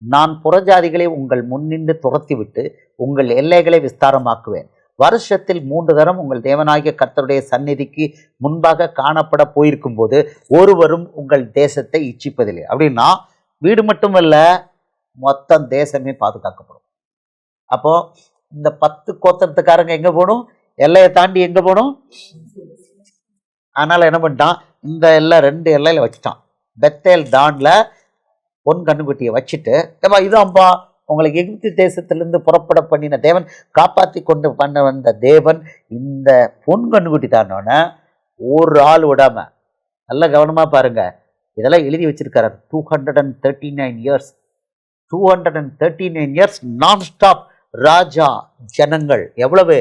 நான் புறஜாதிகளை உங்கள் முன்னின்று துரத்தி விட்டு உங்கள் எல்லைகளை விஸ்தாரமாக்குவேன். வருஷத்தில் 3 தரம் உங்கள் தேவனாகிய கர்த்தருடைய சந்நிதிக்கு முன்பாக காணப்பட போயிருக்கும் போது ஒருவரும் உங்கள் தேசத்தை இச்சிப்பதில்லை. அப்படின்னா வீடு மட்டுமல்ல, மொத்தம் தேசமே பாதுகாக்கப்படும். அப்போ இந்த 10 கோத்திரத்துக்காரங்க எங்க போகணும்? எல்லையை தாண்டி எங்க போகணும்? அதனால என்ன பண்ணிட்டான்? இந்த எல்லை 2 எல்லையில வச்சுட்டான். பெத்தேல் தான்ல பொன் கண்ணுக்குட்டியை வச்சுட்டு, இதான்பா உங்களுக்கு எகிப்து தேசத்திலிருந்து புறப்பட பண்ணின தேவன், காப்பாற்றி கொண்டு பண்ண வந்த தேவன் இந்த பொன் கண்ணுக்குட்டி தானோன்னு ஒரு ஆள் விடாம நல்ல கவனமா பாருங்க. இதெல்லாம் எழுதி வச்சிருக்காரு. 239 இயர்ஸ் 239 இயர்ஸ் நான் ஸ்டாப் ராஜா ஜனங்கள். எவ்வளவு?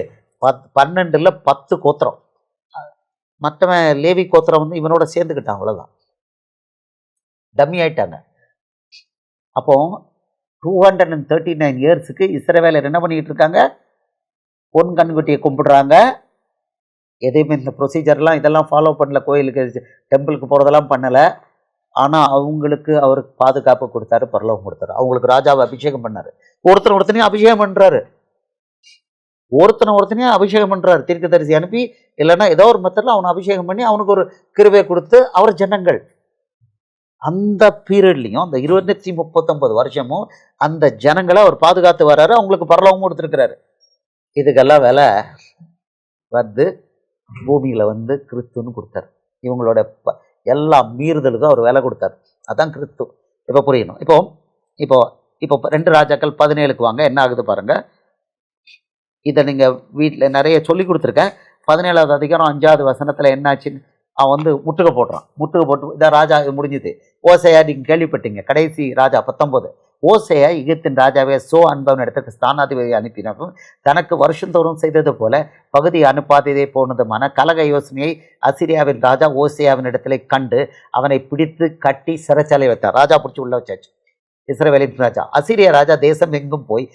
12ல் 10 கோத்திரம். மற்றவன் லேவி கோத்திரம் வந்து இவனோட சேர்ந்துக்கிட்டான். அவ்வளோதான், டம்மி ஆயிட்டாங்க. அப்போ 239 இயர்ஸுக்கு இஸ்ரவேலர் என்ன பண்ணிக்கிட்டு இருக்காங்க? பொன் கண்குட்டியை கும்பிடுறாங்க. எதையுமே இந்த ப்ரொசீஜர்லாம் இதெல்லாம் ஃபாலோ பண்ணல. கோயிலுக்கு டெம்பிளுக்கு போகிறதெல்லாம் பண்ணலை. ஆனால் அவங்களுக்கு அவர் பாதுகாப்பு கொடுத்தாரு, பரலோகம் கொடுத்தாரு. அவங்களுக்கு ராஜாவை அபிஷேகம் பண்ணார். ஒருத்தனையும் அபிஷேகம் பண்ணுறாரு. ஒருத்தனையும் அபிஷேகம் பண்றாரு, தீர்க்கதரிசி அனுப்பி, இல்லைன்னா ஏதோ ஒரு மெத்தட்ல அவனை அபிஷேகம் பண்ணி அவனுக்கு ஒரு கிருபையை கொடுத்து அவர் ஜனங்கள் அந்த பீரியட்லையும் அந்த 239 வருஷமும் அந்த ஜனங்களை அவர் பாதுகாத்து வர்றாரு, அவங்களுக்கு பரலோகமும் கொடுத்துருக்கிறாரு. இதுக்கெல்லாம் விலை வந்து பூமியில வந்து கிறிஸ்துன்னு கொடுத்தாரு. இவங்களோட எல்லா மீறுதலுக்கும் அவர் விலை கொடுத்தாரு. அதான் கிறிஸ்து. இப்போ புரியணும். இப்போ இப்போ இப்போ 2 ராஜாக்கள் 17க்கு வாங்க. என்ன ஆகுது பாருங்க. இதை நீங்க வீட்டில் நிறைய சொல்லி கொடுத்துருக்கேன். 17வது அதிகாரம் 5வது வசனத்துல என்னாச்சுன்னு அவன் வந்து முட்டுகை போடுறான். முட்டுகை போட்டு இதான் ராஜா முடிஞ்சுது. ஓசையா நீங்க கேள்விப்பட்டீங்க. கடைசி ராஜா 19. ஓசையா எகிப்தின் ராஜாவே சோ அன்பவன் இடத்துக்கு ஸ்தானாதிபதி அனுப்பினாலும் தனக்கு வருஷந்தோறும் செய்தது போல பகுதி அனுப்பாததே போனதுமான கலக யோசனையை அசிரியாவின் ராஜா ஓசையாவின் இடத்துல கண்டு அவனை பிடித்து கட்டி சிறைச்சாலை வைத்தார். ராஜா பிடிச்சி உள்ள வச்சாச்சு. இஸ்ரவேலின் ராஜா. அசிரிய ராஜா தேசம் எங்கும் போய்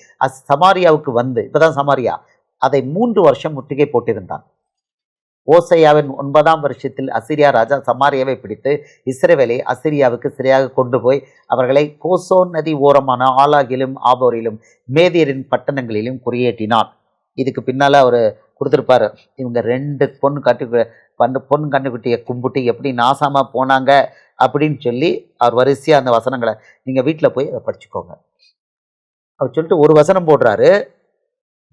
சமாரியாவுக்கு வந்து, இப்பதான் சமாரியா, அதை 3 வருஷம் முற்றுகை போட்டிருந்தான். ஓசையாவின் 9ஆம் வருஷத்தில் அசிரியா ராஜா சமாரியாவை பிடித்து இஸ்ரவேலை அசிரியாவுக்கு சிறையாக கொண்டு போய் அவர்களை கோசோன் நதி ஓரமான ஆலாகிலும் ஆபோரிலும் மேதியரின் பட்டணங்களிலும் குறியேற்றினான். இதுக்கு பின்னால அவர் கொடுத்துருப்பாரு. இவங்க 2 பொன் கண்ணுக்குட்டியை கும்பிட்டு எப்படி நாசாமா போனாங்க அப்படின்னு சொல்லி அவர் வரிசையா அந்த வசனங்களை நீங்க வீட்டில் போய் அதை படிச்சுக்கோங்க. அவர் சொல்லிட்டு ஒரு வசனம் போடுறாரு,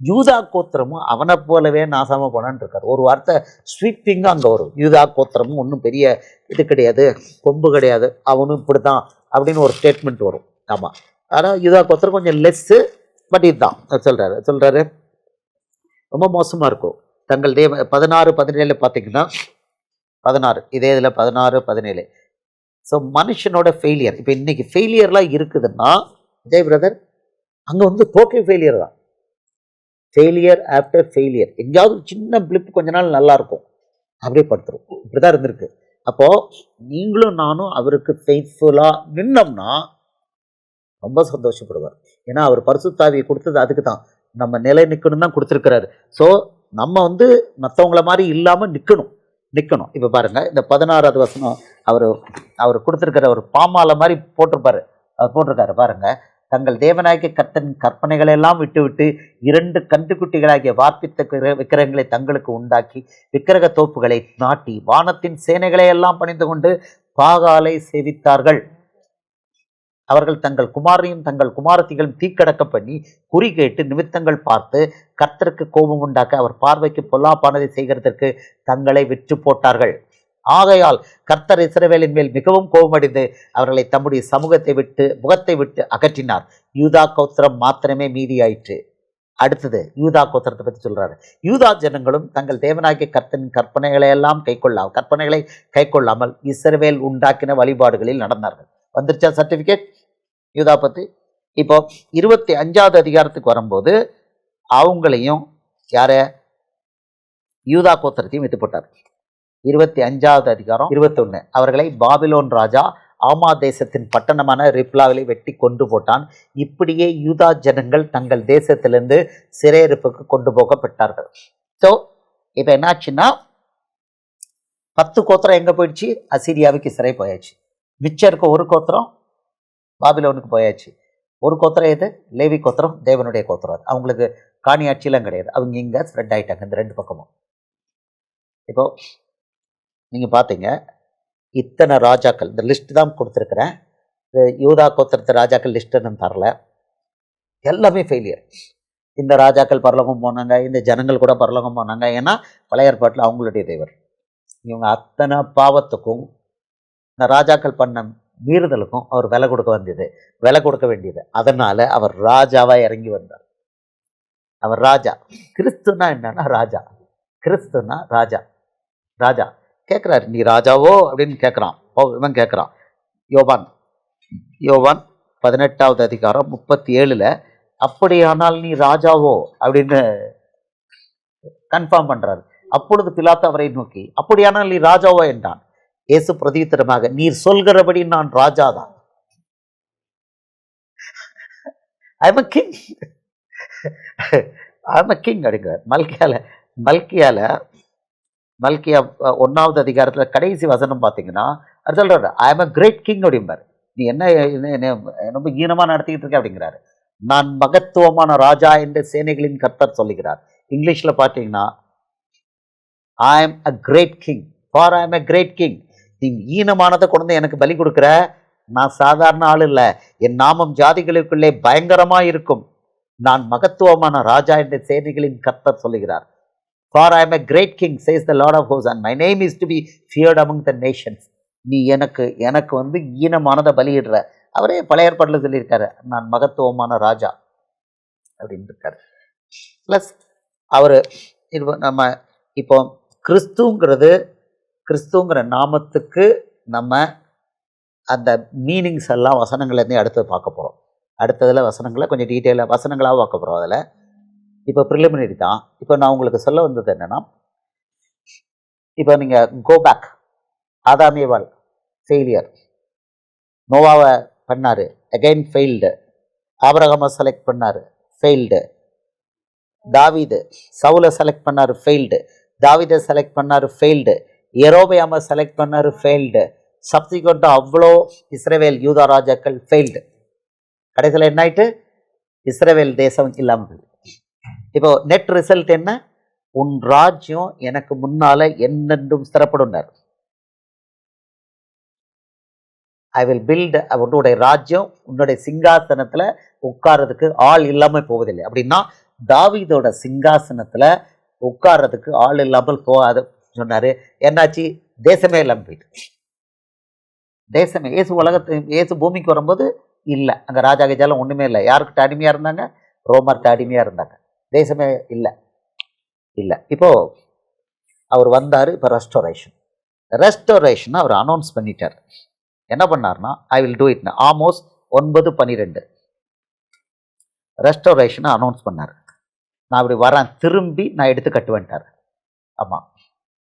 யூதா கோத்திரமும் அவனை போலவே நாசாம போனான்னு இருக்காரு. ஒரு வார்த்தை ஸ்வீப்பிங்க அங்கே வரும். யூதா கோத்திரமும் ஒன்றும் பெரிய இது கிடையாது, கொம்பு கிடையாது, அவனும் இப்படித்தான் அப்படின்னு ஒரு ஸ்டேட்மெண்ட் வரும். ஆமாம், ஆனால் யூதா கோத்திரம் கொஞ்சம் லெஸ்ஸு, பட் இதுதான் சொல்றாரு ரொம்ப மோசமாக இருக்கும். தங்கள் 16-17 பார்த்தீங்கன்னா 16 இதே இதில் 16-17. ஸோ மனுஷனோட ஃபெயிலியர். இப்போ இன்னைக்கு ஃபெயிலியர்லாம் இருக்குதுன்னா விஜய் பிரதர் அங்கே வந்து டோட்டல் ஃபெயிலியர் தான். Failure after failure. எங்கேயாவது சின்ன பிளிப் கொஞ்ச நாள் நல்லா இருக்கும், அப்படியே படுத்துரும். இப்படிதான் இருந்திருக்கு. அப்போ நீங்களும் நானும் அவருக்கு ஃபெய்த்ஃபுல்லாக நின்னோம்னா ரொம்ப சந்தோஷப்படுவார். ஏன்னா அவர் பரிசுத்தாவியை கொடுத்தது அதுக்கு தான், நம்ம நிலை நிற்கணும் தான் கொடுத்துருக்கிறாரு. ஸோ நம்ம வந்து மற்றவங்கள மாதிரி இல்லாமல் நிற்கணும். இப்போ பாருங்க, இந்த 16வது வசனம் அவர் கொடுத்துருக்கிற ஒரு பாமாலை மாதிரி போட்டிருக்காரு பாருங்க. தங்கள் தேவனாகிய கர்த்தரின் கற்பனைகளை எல்லாம் விட்டு 2 கன்றுக்குட்டிகளாகிய வார்ப்பித்த விக்கிரகங்களை தங்களுக்கு உண்டாக்கி விக்கிரக தோப்புகளை நாட்டி வானத்தின் சேனைகளை எல்லாம் பணிந்து கொண்டு பாகாலை சேவித்தார்கள். அவர்கள் தங்கள் குமாரையும் தங்கள் குமாரத்திகளும் தீக்கடக்க பண்ணி குறி கேட்டு நிமித்தங்கள் பார்த்து கர்த்தருக்கு கோபம் உண்டாக்க அவர் பார்வைக்கு பொல்லாப்பானதை செய்கிறதற்கு தங்களை விற்று போட்டார்கள். ஆகையால் கர்த்தர் இஸ்ரவேலின் மேல் மிகவும் கோபமடைந்து அவர்களை தம்முடைய முகத்தை விட்டு அகற்றினார். யூதா கோத்திரம் மாத்திரமே மீதியாயிற்று. அடுத்தது யூதா கோத்திரத்தை பற்றி சொல்றாரு. யூதா ஜனங்களும் தங்கள் தேவனாகிய கர்த்தரின் கற்பனைகளை கை கொள்ளாமல் இஸ்ரவேல் உண்டாக்கின வழிபாடுகளில் நடந்தார்கள். வந்துருச்சா சர்டிபிகேட் யூதா பத்தி? இப்போ 25வது அதிகாரத்துக்கு வரும்போது அவங்களையும் யார யூதா கோத்திரத்தையும் வித்து போட்டார். 25வது அதிகாரம் 21. அவர்களை பாபிலோன் ராஜா ஆமா தேசத்தின் பட்டணமான ரிப்லாவிலே வெட்டி கொண்டு போட்டான். இப்படியே யூதா ஜனங்கள் தங்கள் தேசத்திலிருந்து சிறையிருப்புக்கு கொண்டு போகப்பட்டார்கள். ஸோ இப்போ என்னாச்சுன்னா 10 கோத்திரம் எங்கே போயிடுச்சு? அசிரியாவுக்கு சிறை போயாச்சு. மிச்சம் இருக்க ஒரு கோத்திரம் பாபிலோனுக்கு போயாச்சு. ஒரு கோத்திரம் எது? லேவி கோத்திரம், தேவனுடைய கோத்திரம். அவங்களுக்கு காணி ஆட்சியெல்லாம் கிடையாது. அவங்க இங்கே ஸ்ப்ரெட் ஆகிட்டாங்க இந்த 2 பக்கமும். இப்போ நீங்கள் பார்த்தீங்க இத்தனை ராஜாக்கள், இந்த லிஸ்ட் தான் கொடுத்துருக்குறேன். யூதா கோத்திரத்து ராஜாக்கள் லிஸ்ட்டு நான் தரல. எல்லாமே ஃபெயிலியர். இந்த ராஜாக்கள் பரலோகம் போனாங்க, இந்த ஜனங்கள் கூட பரலோகம் போனாங்க. ஏன்னா பழைய ஏற்பாட்டில் அவங்களுடைய தேவர். இவங்க அத்தனை பாவத்துக்கும் இந்த ராஜாக்கள் பண்ண மீறுதலுக்கும் அவர் விலை கொடுக்க வேண்டியது. அதனால அவர் ராஜாவா இறங்கி வந்தார். அவர் ராஜா. கிறிஸ்துனா என்னன்னா ராஜா. கிறிஸ்துனா ராஜா கேட்கிறாரு, நீ ராஜாவோ அப்படின்னு கேட்கிறான். இவன் கேட்கிறான். யோவான் 18வது அதிகாரம் 37 அப்படியானால் நீ ராஜாவோ அப்படின்னு கன்ஃபார்ம் பண்றாரு. அப்பொழுது பிலாத்து அவரை நோக்கி அப்படியானால் நீ ராஜாவோ என்றான். இயேசு பிரதியுத்தரமாக, நீர் சொல்கிறபடி நான் ராஜாதான். ஐ எம் கிங் அப்படிங்கிறார். மல்கியா 1வது அதிகாரத்தில் கடைசி வசனம் பார்த்தீங்கன்னா அது சொல்றாரு, I am a great king அப்படிம்பாரு. நீ என்ன ரொம்ப ஈனமா நடத்திக்கிட்டு இருக்க அப்படிங்கிறாரு. நான் மகத்துவமான ராஜா என்று சேனைகளின் கர்த்தர் சொல்லுகிறார். இங்கிலீஷில் பார்த்தீங்கன்னா I am a great king, for I am a great king. நீ ஈனமானதை கொண்டு எனக்கு பலி கொடுக்குற, நான் சாதாரண ஆள் இல்லை, என் நாமம் ஜாதிகளுக்குள்ளே பயங்கரமாக இருக்கும், நான் மகத்துவமான ராஜா என்று சேனைகளின் கர்த்தர் சொல்லுகிறார். For I am a great king, says the Lord of hosts, and my name is to be feared among the nations. நீ எனக்கு வந்து ஈனமானதை பலியிடுற. அவரே பழைய ஏற்பாட்டில் சொல்லியிருக்காரு, நான் மகத்துவமான ராஜா அப்படின்னு இருக்காரு. ப்ளஸ் அவர் நம்ம இப்போ கிறிஸ்துங்கிற நாமத்துக்கு நம்ம அந்த மீனிங்ஸ் எல்லாம் வசனங்கள்லேருந்து அடுத்து பார்க்க போகிறோம். அடுத்ததில் வசனங்களை கொஞ்சம் டீட்டெயிலாக வசனங்களாக பார்க்க போகிறோம். அதில் இப்போ ப்ரிலிமினரி தான். இப்போ நான் உங்களுக்கு சொல்ல வந்தது என்னென்னா, இப்போ நீங்கள் கோ பேக், ஆதாமியவாள் ஃபெயிலியர், நோவாவை பண்ணார், அகைன் ஃபெயில்டு, ஆபிரகாமை செலக்ட் பண்ணார், ஃபெயில்டு, தாவீது சவுலை செலக்ட் பண்ணார், ஃபெயில்டு, தாவீதை செலக்ட் பண்ணார், ஃபெயில்டு, யெரோபெயாமை செலக்ட் பண்ணார், ஃபெயில்டு, சப்சிக்வெண்ட்டாக அவ்வளோ இஸ்ரவேல் யூதா ராஜாக்கள் ஃபெயில்டு. கடைசியில் என்ன ஆயிட்டு? இஸ்ரவேல் தேசம் இல்லாமல். இப்போ நெட் ரிசல்ட் என்ன? உன் ராஜ்யம் எனக்கு முன்னால என்னென்றும் ஸ்திரப்படுனார். ஐ வில் பில்ட், உன்னுடைய ராஜ்யம் உன்னுடைய சிங்காசனத்துல உட்கார்றதுக்கு ஆள் இல்லாம போவதில்லை. அப்படின்னா தாவீதோட சிங்காசனத்துல உட்கார்றதுக்கு ஆள் இல்லாமல் போகாது சொன்னாரு. என்னாச்சு? தேசமே இல்லாமல் போயிட்டு. தேசமே இயேசு பூமிக்கு வரும்போது இல்லை, அங்க ராஜா கஜாலம் ஒண்ணுமே இல்லை. யாருக்கிட்ட அடிமையா இருந்தாங்க? ரோமர்கிட்ட அடிமையா இருந்தாங்க. தேசமே இல்லை. இப்போ அவர் வந்தார். இப்போ ரெஸ்டோரேஷன் அவர் அனௌன்ஸ் பண்ணிட்டார். என்ன பண்ணார்னா, I will do it. Amos 9:12 ரெஸ்டோரேஷனை அனௌன்ஸ் பண்ணார். நான் அப்படி வரேன், திரும்பி நான் எடுத்து கட்டுவேன்ட்டார். ஆமாம்,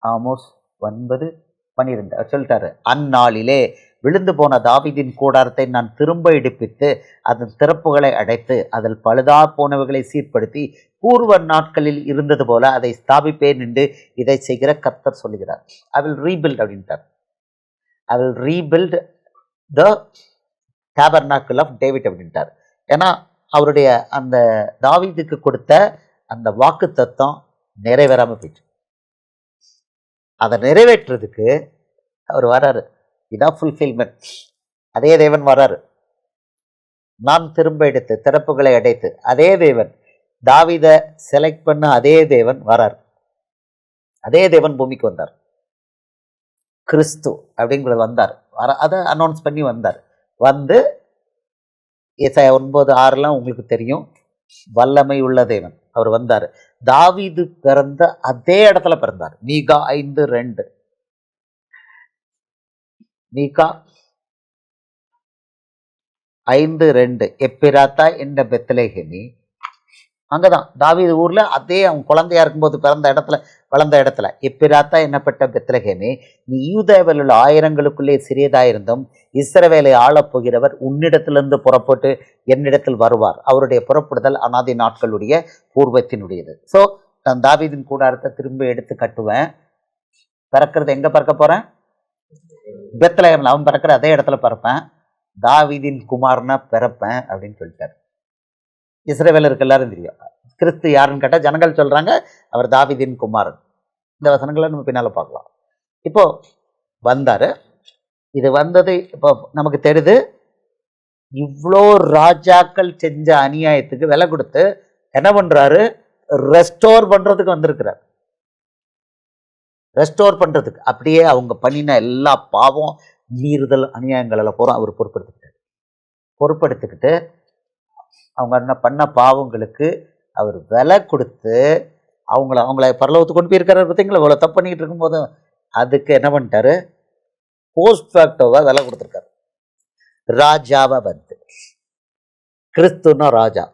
ஆமோஸ் 9:12 சொல்லிட்டாரு. அந்நாளிலே விழுந்து போன தாவீதின் கூடாரத்தை நான் திரும்ப எடுப்பித்து அதன் திறப்புகளை அடைத்து அதில் பழுதா போனவைகளை சீர்படுத்தி பூர்வ நாட்களில் இருந்தது போல அதை ஸ்தாபிப்பேன் என்று இதை செய்கிற கர்த்தர் சொல்லுகிறார். ஐ வில் ரீபில்ட் அப்படின்ட்டார். I will rebuild the tabernacle of David அப்படின்ட்டார். ஏன்னா அவருடைய அந்த தாவீதுக்கு கொடுத்த அந்த வாக்கு தத்தம் நிறைவேறாமல் போயிட்டு, அதை நிறைவேற்றுறதுக்கு அவர் வராரு. இதான் ஃபுல்ஃபில்மெண்ட். அதே தேவன் வராரு. நான் திரும்ப எடுத்து திறப்புகளை அடைத்து, அதே தேவன் தாவீதை செலக்ட் பண்ண அதே தேவன் வரார். அதே தேவன் பூமிக்கு வந்தார். கிறிஸ்து அப்படிங்கிறது வந்தார். அதை அனௌன்ஸ் பண்ணி வந்தார். வந்து ஏசாயா 9:6 உங்களுக்கு தெரியும், வல்லமை உள்ள தேவன் அவர் வந்தார். தாவீது பிறந்த அதே இடத்துல பிறந்தார். மீகா 5:2 மீகா 5:2 எப்பிராத்தா என்ற பெத்லெகேமி, அங்கதான் தாவீது ஊர்ல அதே அவன் குழந்தையா இருக்கும்போது பிறந்த இடத்துல வளர்ந்த இடத்துல, எப்பிராத்தா என்னப்பட்ட பெத்லெகேமி, நீ யூதேவில் உள்ள ஆயிரங்களுக்குள்ளே சிறியதாயிருந்தும் இஸ்ரவேலை ஆளப்போகிறவர் உன்னிடத்திலிருந்து புறப்பட்டு என்னிடத்தில் வருவார். அவருடைய புறப்படுதல் அநாதி நாட்களுடைய பூர்வத்தினுடையது. ஸோ நான் தாவீதின் கூடாரத்தை திரும்ப எடுத்து கட்டுவேன். பிறக்கிறது எங்க பிறக்க போறேன்? பெத்லெகேமில். அவன் பிறக்கிற அதே இடத்துல பிறப்பேன். தாவீதின் குமாரனா பிறப்பேன் அப்படின்னு சொல்லிட்டார். இஸ்ரவேலருக்கு எல்லாரும் தெரியும். கிறிஸ்து யாருன்னு கேட்டால் ஜனங்கள் சொல்றாங்க அவர் தாவீதின் குமாரன். இந்த வசனங்களை நம்ம பின்னால பார்க்கலாம். இப்போ வந்தாரு. இது வந்தது இப்போ நமக்கு தெரியுது. இவ்வளோ ராஜாக்கள் செஞ்ச அநியாயத்துக்கு விலை கொடுத்து என்ன பண்றாரு? ரெஸ்டோர் பண்றதுக்கு வந்திருக்கிறார். ரெஸ்டோர் பண்றதுக்கு, அப்படியே அவங்க பண்ணின எல்லா பாவம் மீறுதல் அநியாயங்கள் எல்லாம் போகிறோம் அவர் பொறுப்படுத்திக்கிட்டு அவங்க என்ன பண்ண பாவங்களுக்கு அவர் விலை கொடுத்து அவங்கள பரலோகத்துக்கு கொண்டு போயிருக்காரு. பார்த்தீங்களா? இவ்வளோ தப்பு பண்ணிக்கிட்டு இருக்கும்போது அதுக்கு என்ன பண்ணிட்டாரு? போஸ்ட் ஃபேக்டோவாக விலை கொடுத்துருக்காரு. ராஜாவை வந்து கிறிஸ்துனா ராஜா,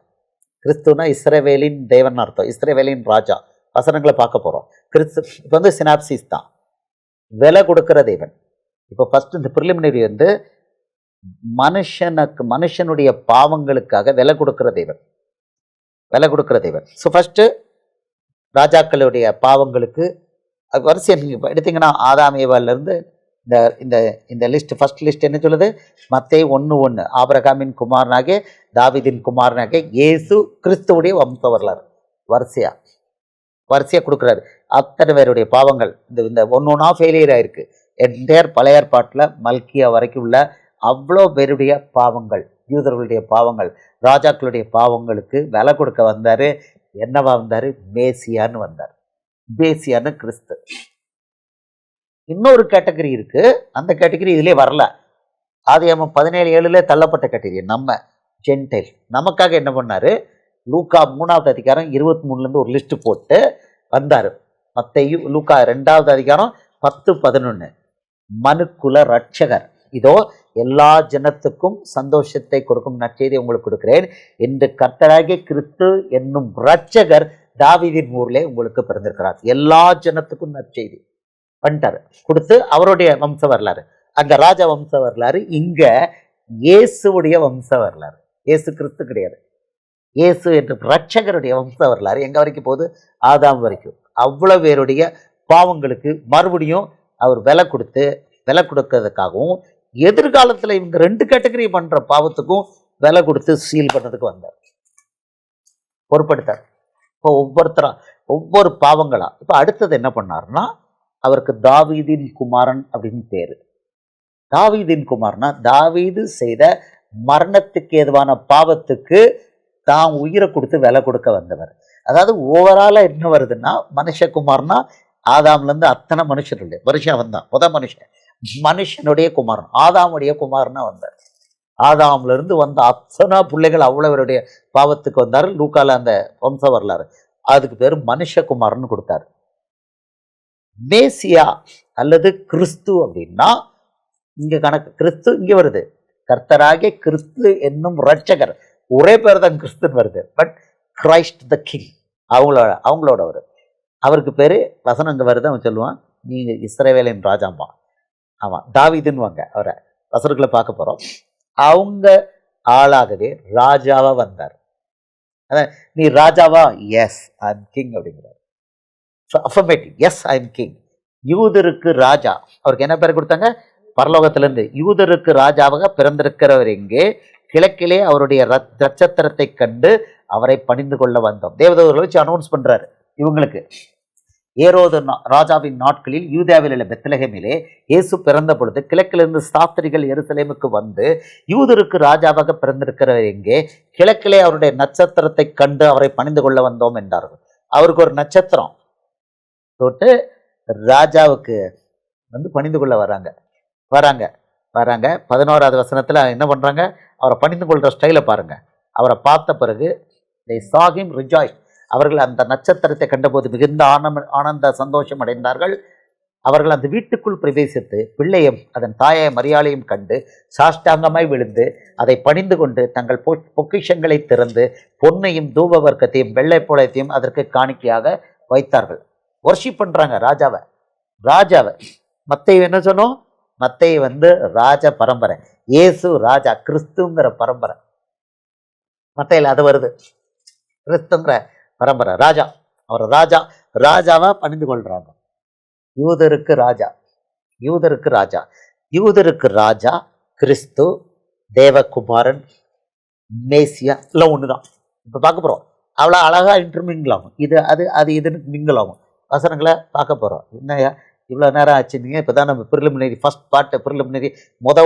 கிறிஸ்துனா இஸ்ரவேலின் தேவன் அர்த்தம், இஸ்ரவேலின் ராஜா. வசனங்களை பார்க்க போகிறோம். கிறிஸ்து இப்போ வந்து சினாப்சிஸ் தான், விலை கொடுக்குற தேவன். இப்போ ஃபர்ஸ்ட் இந்த ப்ரிலிமினரி வந்து மனுஷனுடைய பாவங்களுக்காக விலை கொடுக்கிற தேவன். ஸோ ஃபர்ஸ்ட் ராஜாக்களுடைய பாவங்களுக்கு வரிசையை நீங்கள் எடுத்தீங்கன்னா ஆதாமியவாலிருந்து இந்த லிஸ்ட், ஃபர்ஸ்ட் லிஸ்ட் என்ன சொல்லுது? மத்தேயு 1:1 ஆபிரகாமின் குமாரனாகிய தாவீதின் குமாரனாகிய இயேசு கிறிஸ்துவுடைய வம்ச வரலாறு வரிசையா. வரிசையாக கொடுக்குறாரு. அத்தனை பேருடைய பாவங்கள் இந்த ஒன்று ஒன்றா ஃபெயிலியர் ஆயிருக்கு. என்டையர் பழைய ஏற்பாட்டில் மல்கியா வரைக்கும் உள்ள அவ்வளோ பேருடைய பாவங்கள், யூதர்களுடைய பாவங்கள், ராஜாக்களுடைய பாவங்களுக்கு விலை கொடுக்க வந்தார். என்னவா வந்தார்? மேசியான்னு வந்தார். மேசியான்னு கிறிஸ்து. இன்னொரு கேட்டகரி இருக்கு, அந்த கேட்டகரி இதிலே வரல. ஆதியாகமம் 17:7 தள்ளப்பட்ட கேட்டகரி நம்ம ஜென்டைல். நமக்காக என்ன பண்ணாரு? லூக்கா 3வது அதிகாரம் 23 ஒரு லிஸ்ட் போட்டு வந்தார். மத்தேயு லூக்கா 2வது அதிகாரம் 10-11 மனுக்குல ரட்சகர், இதோ எல்லா ஜனத்துக்கும் சந்தோஷத்தை கொடுக்கும் நற்செய்தி உங்களுக்கு கொடுக்கிறேன் என்று கர்த்தராகிய கிறிஸ்து என்னும் ரட்சகர் தாவீதின் ஊர்லே உங்களுக்கு பிறந்திருக்கிறார். எல்லா ஜனத்துக்கும் நற்செய்தி பண்ணிட்டாரு, கொடுத்து அவருடைய வம்ச வரலாறு. அங்க ராஜா வம்ச வரலாறு, இங்க இயேசுடைய வம்ச வரலாறு. இயேசு கிறிஸ்து கிடையாது, இயேசு என்று ரட்சகருடைய வம்ச வரலாறு எங்க வரைக்கும் போகுது? ஆதாம் வரைக்கும். அவ்வளவு பேருடைய பாவங்களுக்கு மறுபடியும் அவர் விலை கொடுக்கறதுக்காகவும், எதிர்காலத்தில் இவங்க 2 கேட்டகரி பண்ற பாவத்துக்கும் விலை கொடுத்து சீல் பண்ணதுக்கு வந்தார், பொறுப்படுத்தார். இப்போ ஒவ்வொரு பாவங்களா. இப்போ அடுத்தது என்ன பண்ணாருன்னா, அவருக்கு தாவீதின் குமாரன் அப்படின்னு பேரு. தாவீதின் குமாரனா, தாவீது செய்த மரணத்துக்கு ஏதுவான பாவத்துக்கு தான் உயிரை கொடுத்து விலை கொடுக்க வந்தவர். அதாவது ஓவராலா என்ன வருதுன்னா, மனுஷகுமார்னா ஆதாம்லேருந்து அத்தனை மனுஷனுடைய மனுஷன் வந்தான். மனுஷனுடைய குமாரன், ஆதாமுடைய குமாரனா வந்தார். ஆதாம்ல இருந்து வந்த அத்தனை பிள்ளைகள் அவ்வளவருடைய பாவத்துக்கு வந்தார். லூக்கால அந்த வம்ச வரலாறு, அதுக்கு பேர் மனுஷகுமாரன் கொடுத்தாரு. மேசியா அல்லது கிறிஸ்து அப்படின்னா இங்க கணக்கு கிறிஸ்து இங்க வருது. கர்த்தராகிய கிறிஸ்து என்னும் ரட்சகர், ஒரே பேர் தான் கிறிஸ்துன்னு வருது, பட் கிரைஸ்ட் த கிங் அவங்களோட அவருக்கு பேரு வசனம் இங்க வருது. அவன் சொல்லுவான், நீங்க இஸ்ரவேலின் ராஜாம்பா. ஆமா, தாவீதுன்னு வாங்க அவரை வசனங்களை பார்க்க போறோம். அவங்க ஆளாகவே ராஜாவா வந்தார். அதான் நீ ராஜாவா? எஸ் ஐ எம் கிங் அப்படிங்கிறார். Affirmative, yes I am king. யூதருக்கு ராஜா, அவருக்கு என்ன பேர் கொடுத்தாங்க? பரலோகத்திலிருந்து யூதருக்கு ராஜாவாக பிறந்திருக்கிறவர் எங்கே? கிழக்கிலே அவருடைய நட்சத்திரத்தை கண்டு அவரை பணிந்து கொள்ள வந்தோம். தேவதூதர்களை வச்சு அனௌன்ஸ் பண்றாரு இவங்களுக்கு. ஏரோது ராஜாவின் நாட்களில் யூதாவில் உள்ள பெத்லகேமிலே இயேசு பிறந்த பொழுது கிழக்கிலிருந்து சாஸ்திரிகள் எருசலேமுக்கு வந்து, யூதருக்கு ராஜாவாக பிறந்திருக்கிறவர் எங்கே? கிழக்கிலே அவருடைய நட்சத்திரத்தை கண்டு அவரை பணிந்து கொள்ள வந்தோம் என்றார்கள். அவருக்கு ஒரு நட்சத்திரம் போட்டு ராஜாவுக்கு வந்து பணிந்து கொள்ள வராங்க. 11வது வசனத்துல என்ன பண்றாங்க? அவரை பணிந்து கொள்ற ஸ்டைலை பாருங்க. அவரை பார்த்த பிறகு they saw him rejoice. அவர்கள் அந்த நட்சத்திரத்தை கண்டபோது மிகுந்த ஆனந்த சந்தோஷம் அடைந்தார்கள். அவர்கள் அந்த வீட்டுக்குள் பிரவேசித்து பிள்ளையும் அதன் தாயை மரியாளையும் கண்டு சாஷ்டாங்கமாய் விழுந்து அதை பணிந்து கொண்டு தங்கள் பொக்கிஷங்களை திறந்து பொன்னையும் தூப வர்க்கத்தையும் வெள்ளை போலத்தையும் அதற்கு காணிக்கையாக வைத்தார்கள். வர்ஷிப் பண்றாங்க ராஜாவை. மத்தேயு என்ன சொன்னோம்? மத்தேயு வந்து ராஜ பரம்பரை, இயேசு ராஜா, கிறிஸ்துங்கிற பரம்பரை. மத்தேயுல அது வருது, கிறிஸ்துங்கிற பரம்பரை, ராஜா. அவர் ராஜாவா பணிந்து கொள்றாங்க. யூதருக்கு ராஜா கிறிஸ்து, தேவகுமாரன், மேசியா எல்லாம் ஒண்ணுதான். இப்ப பார்க்க போறோம். அவ்வளோ அழகா இன்டர்மிங்கிள் ஆகும். அது இதுன்னு மிங்கிள் ஆகும். வசனங்களை பார்க்க போறோம். என்னையா இவ்வளோ நேரம் ஆச்சுங்க? இப்போதான் நம்ம ப்ரிலிமினரி, ஃபர்ஸ்ட் பார்ட் ப்ரிலிமினரி,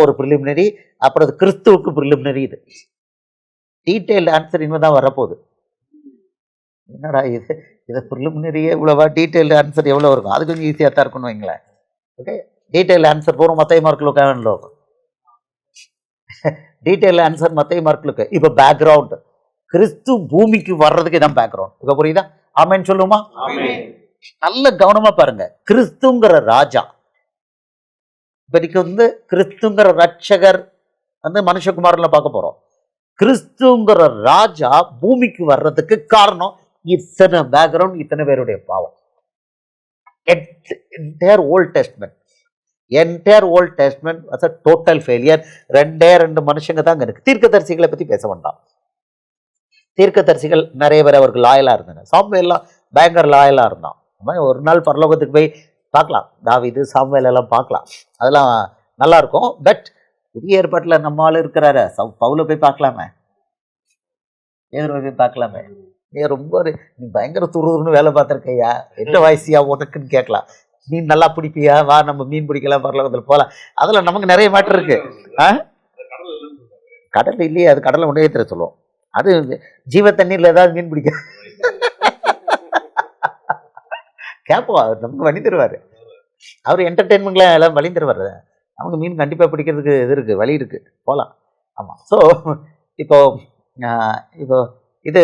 ஒரு ப்ரிலிமினரி, அப்புறம் அது கிறிஸ்துவுக்கு ப்ரிலிமினரி. இது டீட்டெயில்டு ஆன்சர் இனிமே தான் வரப்போகுது. என்னடா இதை ப்ரிலிமினரியே இவ்வளோவா, டீட்டெயில்டு ஆன்சர் எவ்வளோ இருக்கும்? அது கொஞ்சம் ஈஸியாக தான் இருக்குன்னு வைங்களேன். ஓகே, டீட்டெயில்டு ஆன்சர் போகிறோம் மத்திய மார்க்கில் வேணும். டீட்டெயில்டு ஆன்சர் மத்திய மார்க்கிலுக்கு. இப்போ பேக்ரவுண்ட், கிறிஸ்து பூமிக்கு வர்றதுக்கு இதான் பேக்ரவுண்ட். இப்போ புரியுதா? ஆமேன்னு சொல்லுமா? நல்ல கவனமா பாருங்க. கிறிஸ்துங்கிற ராஜா, இப்போதைக்கு வந்து கிறிஸ்துங்கிற ரட்சகர் வந்து மனுஷகுமாரன்ல பார்க்க போறோம். கிறிஸ்துங்கிற ராஜா பூமிக்கு வர்றதுக்கு காரணம் இத்தனை பேக்ரவுண்ட், இத்தனை பேருடைய பாவம். Entire Old Testament was a total failure. 2 மனுஷங்க தான் அங்க இருக்கு. தீர்க்கதரிசிகளை பத்தி பேச வேண்டாம். தீர்க்கதரிசிகள் நிறைய பேர் அவருக்கு லாயலா இருந்தாங்க. சாமுவேல் எல்லாம் பயங்கர லாயலா இருந்தான். ஒரு நாள் பரலோகத்துக்கு போய் பார்க்கலாம், தாவீது சாமுவேல் எல்லாம் பார்க்கலாம், அதெல்லாம் நல்லா இருக்கும். பட் புதிய ஏற்பாட்டில் நம்ம ஆள் இருக்கிறாரு, பவுல போய் பார்க்கலாமே, பேதுருவை போய் பார்க்கலாமே, நீ ரொம்ப நீ பயங்கர துருதுன்னு வேலை பார்த்துருக்கையா, என்ன வயசியா உனக்குன்னு கேட்கலாம். மீன் நல்லா பிடிப்பியா, வா நம்ம மீன் பிடிக்கலாம், பரலோகத்தில் போகலாம். அதில் நமக்கு நிறைய மேட்டர் இருக்கு. கடல் இல்லையே, அது கடலை கொண்டே தர சொல்லுவோம். அது ஜீவ தண்ணீரில் ஏதாவது மீன் பிடிக்க கேட்போம், அவர் நமக்கு வழி தருவார். அவர் என்டர்டெயின்மெண்ட்ல எல்லாம் வழி தருவார். நமக்கு மீன் கண்டிப்பாக பிடிக்கிறதுக்கு இது இருக்குது, வழி இருக்குது, போகலாம். ஆமாம். ஸோ இப்போ இப்போ இது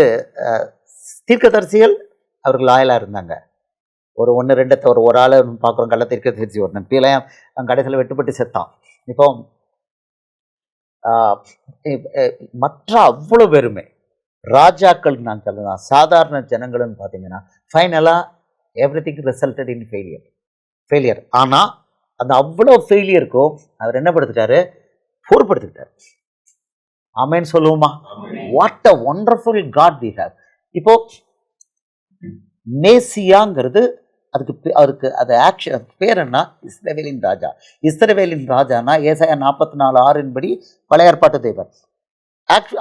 தீர்க்கதரிசிகள் அவர்கள் லாயலாக இருந்தாங்க. ஒரு 1-2 ஒரு ஆளை பார்க்குறோம், கள்ள தீர்க்கதரிசி ஒருத்தன் பீலையாம் அவன் கடைசியில் வெட்டுப்பட்டு செத்தான். இப்போ மற்ற அவ்வளோ பேருமே ராஜாக்கள் நான் சொல்லலாம், சாதாரண ஜனங்கள்னு பார்த்தீங்கன்னா ஃபைனலாக எவ்ரிதிங் ரிசல்டட் இன் ஃபெயிலியர். ஆனால் அந்த அவ்வளோ ஃபெயிலியருக்கும் அவர் என்ன படுத்திட்டாரு, பொறுப்படுத்திட்டார். ஆமென் சொல்லுவோமா? What a wonderful God we have. இப்போ மேசியாங்கிறது அவருக்கு அது ஆக்ஷன் பேர் என்ன? இஸ்ரவேலின் ராஜா. இஸ்ரவேலின் ராஜானா ஏசாயா 44:6 படி பழைய ஏற்பாட்டு தேவன்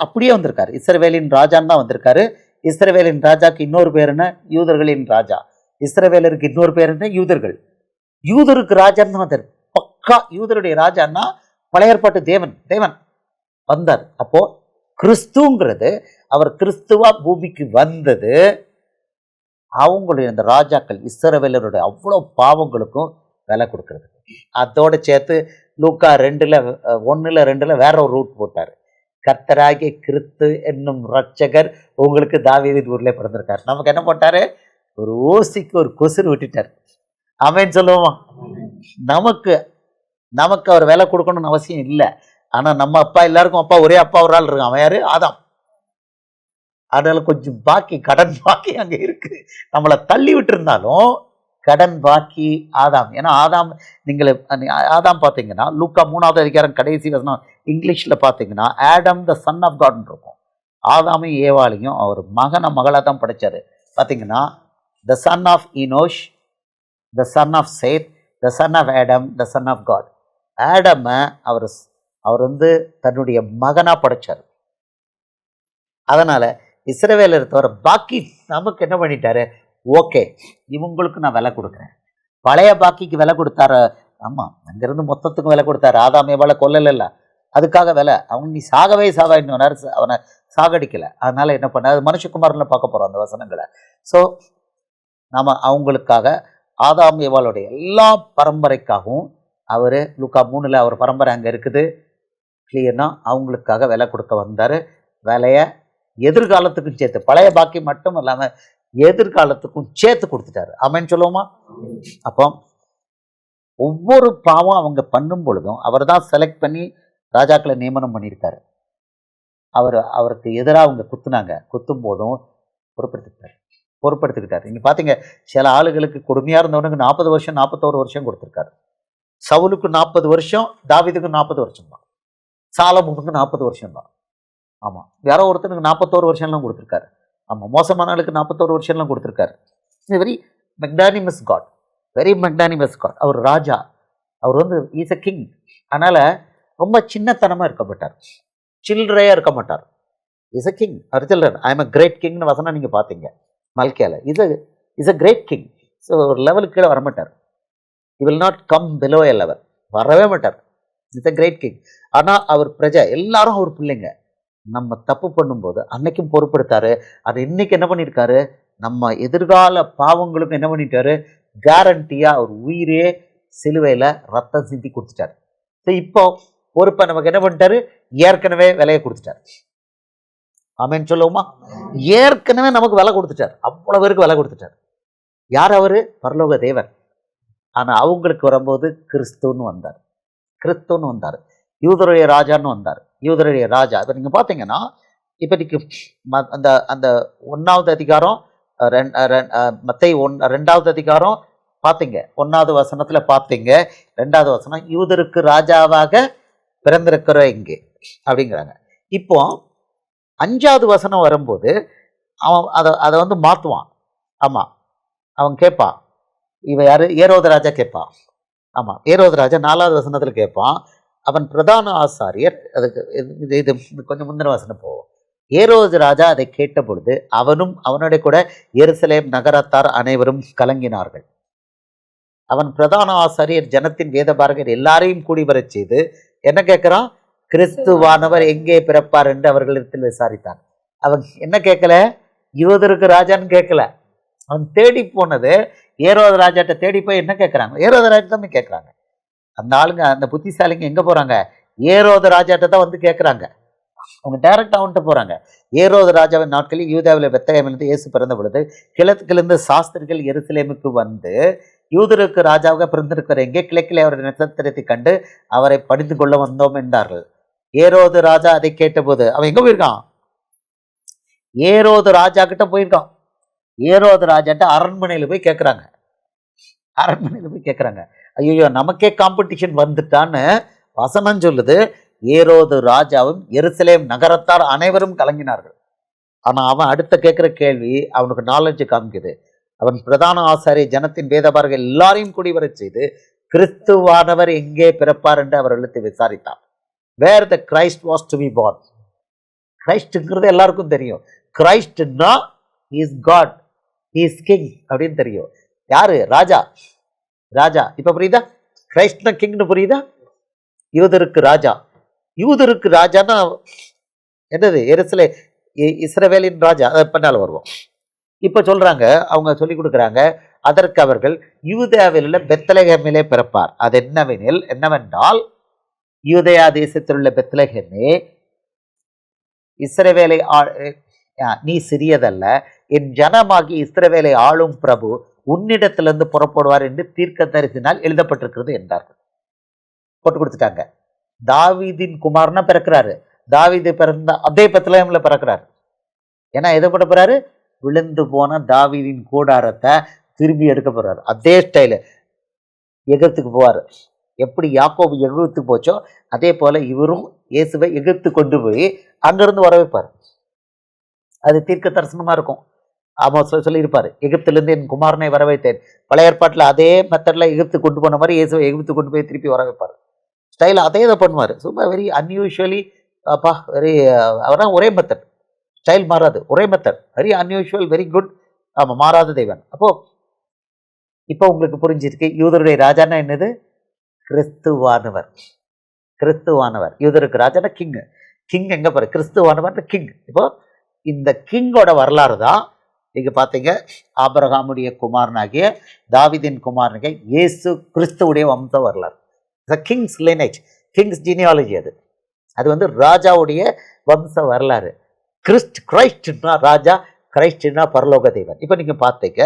அப்படியே வந்திருக்காரு. இஸ்ரவேலின் ராஜான்னு தான் வந்திருக்காரு. இஸ்ரவேலின் ராஜாக்கு இன்னொரு பேர் என்ன? யூதர்களின் ராஜா. இஸ்ரவேலருக்கு இன்னொரு பேர் என்ன? யூதர்கள். யூதருக்கு ராஜான்னு தான் வந்தார். பக்கா யூதருடைய ராஜான்னா பழைய ஏற்பாட்டு தேவன் வந்தார். அப்போ கிறிஸ்துங்கிறது, அவர் கிறிஸ்துவா பூமிக்கு வந்தது அவங்களுடைய அந்த ராஜாக்கள் இஸ்ரவேலருடைய அவ்வளோ பாவங்களுக்கும் விலை கொடுக்கறது. அதோட சேர்த்து லூக்கா 1:2 வேற ஒரு ரூட் போட்டார். கர்த்தராகிய கிறிஸ்து என்னும் ரட்சகர் உங்களுக்கு தாவீது ஊர்ல பிறந்திருக்காரு. நமக்கு என்ன போட்டாரு? ஒரு ஓசிக்கு ஒரு கொசுறு விட்டுட்டார். ஆமென் சொல்லுவோமா? நமக்கு அவர் விலை கொடுக்கணும்னு அவசியம் இல்லை. ஆனா நம்ம அப்பா, எல்லாருக்கும் அப்பா, ஒரே அப்பா ஒரு ஆள் இருக்கான். அவன் யாரு? ஆதாம். அதனால கொஞ்சம் கடன் பாக்கி அங்க இருக்கு. நம்மளை தள்ளி விட்டு இருந்தாலும் கடன் பாக்கி ஆதாம். ஏன்னா ஆதாம் பார்த்தீங்கன்னா லூக்கா 3வது அதிகாரம் கடைசி வசனம் இங்கிலீஷ்ல பார்த்தீங்கன்னா ஆடம் த சன் ஆஃப் காட்னு இருக்கும். ஆதாமையும் ஏவாளையும் அவர் மகளாக தான் படைச்சாரு. பார்த்தீங்கன்னா the son of Enosh, the son of Seth, the son of Adam, the son of God. ஆடமை அவர் தன்னுடைய மகனா படைச்சார். அதனால இஸ்ரவேலர் தவிர பாக்கி நமக்கு என்ன பண்ணிட்டாரு? ஓகே, இவங்களுக்கு நான் விலை கொடுக்குறேன். பழைய பாக்கிக்கு விலை கொடுத்தாரு. ஆமாம், அங்கிருந்து மொத்தத்துக்கும் விலை கொடுத்தாரு. ஆதாம் ஏவாளை கொல்லல, அதுக்காக விலை. அவங்க நீ சாகவே அவனை சாகடிக்கலை. அதனால என்ன பண்ண, அது மனுஷகுமாரில் பார்க்க போகிறோம் அந்த வசனங்களை. ஸோ நம்ம அவங்களுக்காக ஆதாம் ஏவாளுடைய எல்லா பரம்பரைக்காகவும் அவர் லூக்கா 3 அவர் பரம்பரை அங்கே இருக்குது கிளியர்னா அவங்களுக்காக விலை கொடுக்க வந்தார். விலையை எதிர்காலத்துக்கும் சேர்த்து, பழைய பாக்கி மட்டும் இல்லாமல் எதிர்காலத்துக்கும் சேர்த்து கொடுத்துட்டாரு. ஆமென் சொல்லுவோமா? அப்போ ஒவ்வொரு பாவம் அவங்க பண்ணும் பொழுதும் அவர் தான் செலக்ட் பண்ணி ராஜாக்களை நியமனம் பண்ணியிருக்காரு. அவருக்கு எதிராக அவங்க குத்தும் போதும் பொறுப்படுத்திக்கிட்டார். நீங்க பார்த்தீங்க, சில ஆளுகளுக்கு கொடுமையாக இருந்தவனுக்கு 40 வருஷம் 41 வருஷம் கொடுத்துருக்காரு. சவுலுக்கு 40 வருஷம், தாவீதுக்கு 40 வருஷம் தான், சாலமோனுக்கு 40 வருஷம் தான். ஆமாம், யாரோ ஒருத்தனுக்கு 41 வருஷம்லாம் கொடுத்துருக்காரு. ஆமாம், மோசமான ஆளுக்கு 41 வருஷம்லாம் கொடுத்துருக்காரு. Very magnanimous God, very magnanimous God. அவர் ராஜா, அவர் இஸ் அ கிங். அதனால் ரொம்ப சின்னத்தனமாக இருக்கப்பட்டார், சில்லறையாக இருக்க மாட்டார். Is a king. அவர் children, I am a great கிங்னு வசனம் நீங்கள் பார்த்தீங்க மல்கியால. Is a great king. So ஒரு லெவலுக்கு கீழே வரமாட்டார். He will not come below a level. வரவே மாட்டார். It's a great king. ஆனால் அவர் பிரஜா எல்லாரும் அவர் பிள்ளைங்க. நம்ம தப்பு பண்ணும்போது அன்னைக்கும் பொறுப்படுத்தாரு. அது இன்னைக்கு என்ன பண்ணியிருக்காரு, நம்ம எதிர்கால பாவங்களுக்கும் என்ன பண்ணிட்டாரு, கேரண்டியா அவர் உயிரே சிலுவையில் ரத்தம் சிந்தி கொடுத்துட்டாரு. ஸோ இப்போ பொறுப்பை நமக்கு என்ன பண்ணிட்டாரு, ஏற்கனவே விலையை கொடுத்துட்டார். ஆமென் சொல்லுவோமா? ஏற்கனவே நமக்கு விலை கொடுத்துட்டார், அவ்வளோ பேருக்கு விலை கொடுத்துட்டார். யார் அவரு? பரலோக தேவன். ஆனால் அவங்களுக்கு வரும்போது கிறிஸ்துன்னு வந்தார், யூதருடைய ராஜான்னு வந்தார். யூதருடைய ராஜா. இப்போ நீங்கள் பார்த்தீங்கன்னா, இப்போதைக்கு அந்த 1வது அதிகாரம் மத்தேயு 2வது அதிகாரம் பார்த்தீங்க, 1வது வசனத்தில் பார்த்தீங்க, 2வது வசனம் யூதருக்கு ராஜாவாக பிறந்திருக்கிற இங்கே அப்படிங்கிறாங்க. இப்போ 5வது வசனம் வரும்போது அவன் அதை மாற்றுவான். ஆமாம், அவன் கேட்பான், இவன் யாரு? ஏரோது ராஜா கேட்பான். ஆமாம், ஏரோது ராஜா 4வது வசனத்தில் கேட்பான், அவன் பிரதான ஆசாரியர். அதுக்கு இது கொஞ்சம் முந்தின வசனம் போவோம். ஏரோது ராஜா அதை கேட்ட பொழுது அவனும் அவனுடைய கூட எருசலேம் நகரத்தார் அனைவரும் கலங்கினார்கள். அவன் பிரதான ஆசாரியர் ஜனத்தின் வேதபாரகர் எல்லாரையும் கூடி வரச் செய்து என்ன கேட்கிறான்? கிறிஸ்துவானவர் எங்கே பிறப்பார் என்று அவர்களிடத்தில் விசாரித்தான். அவன் என்ன கேட்கல? யூதருக்கு ராஜான்னு கேட்கல. அவன் தேடி போனது ஏரோது ராஜாட்ட தேடி போய் என்ன கேட்கறாங்க? ஏரோது ராஜா தான் கேட்கறாங்க. அந்த ஆளுங்க, அந்த புத்திசாலிங்க எங்க போறாங்க? ஏரோது ராஜாட்ட தான் வந்து கேட்கறாங்க. அவங்க டைரக்டா அவன்கிட்ட போறாங்க. ஏரோது ராஜாவின் நாட்களில் யூதாவில் பெத்லகேமிலிருந்து இயேசு பிறந்த பொழுது கிழக்கிலிருந்து சாஸ்திரிகள் எருசலேமுக்கு வந்து யூதருக்கு ராஜாவாக பிறந்திருக்கிற எங்கே கிழக்கிலே அவருடைய நட்சத்திரத்தை கண்டு அவரை பணிந்து கொள்ள வந்தோம் என்றார்கள். ஏரோது ராஜா அதை கேட்டபோது அவன் எங்க போயிருக்கான்? ஏரோது ராஜா கிட்ட போயிருக்கான். ஏரோது ராஜாட்ட அரண்மனையில போய் கேட்கறாங்க. அரண்மனையில போய் கேட்கறாங்க. ஐயோ, நமக்கே காம்படிஷன் வந்துட்டான்னு வசனம் சொல்லுது. ஏரோது ராஜாவும் எருசலேம் நகரத்தார் அனைவரும் கலங்கினார்கள். ஆனா அவன் அடுத்த கேட்கிற கேள்வி அவனுக்கு நாலேஜ் காமிக்குது. அவன் பிரதான ஆசாரிய ஜனத்தின் வேதபாரகர் எல்லாரையும் கூடி வரச் செய்து கிறிஸ்துவானவர் எங்கே பிறப்பார் என்று அவர்களுக்கு விசாரித்தான். Where the Christ was to be born. கிரைஸ்ட்ங்கிறது எல்லாருக்கும் தெரியும். கிரைஸ்ட்னா இஸ் காட், இஸ் கிங் அப்படின்னு தெரியும். யாரு? ராஜா. ராஜா. இப்ப புரியுதா? கிரைஸ்ட்னா கிங்னு புரியுதா? யூதருக்கு ராஜா. யூதருக்கு ராஜான்னா என்னது? இஸ்ரவேலின் ராஜா. அதை பின்னால வருவோம். இப்ப சொல்றாங்க, அவங்க சொல்லி கொடுக்குறாங்க, அதற்கு அவர்கள் யூதேயாவில் உள்ள பெத்லகேமிலே பிறப்பார். அது என்னவென்றால் யூதேயா தேசத்தில் உள்ள பெத்லகேமே, இஸ்ரவேலை நீ சிறியதல்ல, என் ஜனமாகி இஸ்ரவேலை ஆளும் பிரபு உன்னிடத்திலிருந்து புறப்படுவார் என்று தீர்க்க தரிசினால் எழுதப்பட்டிருக்கிறது என்றார்கள். போட்டு கொடுத்துட்டாங்க. தாவீதின் குமாரனா பிறக்கிறாரு. தாவீது பிறந்த அதே பெத்லகேம்ல பிறக்கிறாரு. ஏன்னா எதை பண்ண போறாரு? விழுந்து போன தாவீதின் கூடாரத்தை திரும்பி எடுக்க போறாரு. அதே ஸ்டைலு எகிப்துக்கு போவார். எப்படி யாக்கோபு எகிப்துக்கு போச்சோ அதே போல இவரும் இயேசுவை எகிப்து கொண்டு போய் அங்கிருந்து வர வைப்பார். அது தீர்க்க தரிசனமா இருக்கும். ஆமாம் சொல்லியிருப்பாரு, எகிப்திலிருந்து என் குமாரனை வர வைத்தேன். பழைய ஏற்பாட்டில் அதே மெத்தட்ல எகிப்து கொண்டு போன மாதிரி இயேசுவை எகிப்து கொண்டு போய் திருப்பி வர வைப்பார். ஸ்டைல் அதே இதை பண்ணுவார். சும்மா வெரி அன்யூஷுவலி வெரி அவர்தான் ஒரே மெத்தட். ஸ்டைல் மாறாது, ஒரே method. Very unusual, very good. ஆமாம், மாறாத தெய்வன். அப்போ இப்போ உங்களுக்கு புரிஞ்சிருக்கு யூதருடைய ராஜானா என்னது? கிறிஸ்துவானவர். கிறிஸ்துவானவர். யூதருக்கு ராஜானா கிங். கிங் எங்க பாரு? கிறிஸ்துவானவர் கிங். இப்போ இந்த கிங்கோட வரலாறு தான் நீங்க பார்த்தீங்க. ஆபிரகாமுடைய குமாரனாகிய தாவீதின் குமாரனாகிய இயேசு கிறிஸ்துவுடைய வம்ச வரலாறு. Kings lineage, Kings genealogy. அது வந்து ராஜாவுடைய வம்ச வரலாறு. கிரைஸ்ட்னா ராஜா, கிரைஸ்ட்னா பரலோக தேவன். இப்போ நீங்க பார்த்தீங்க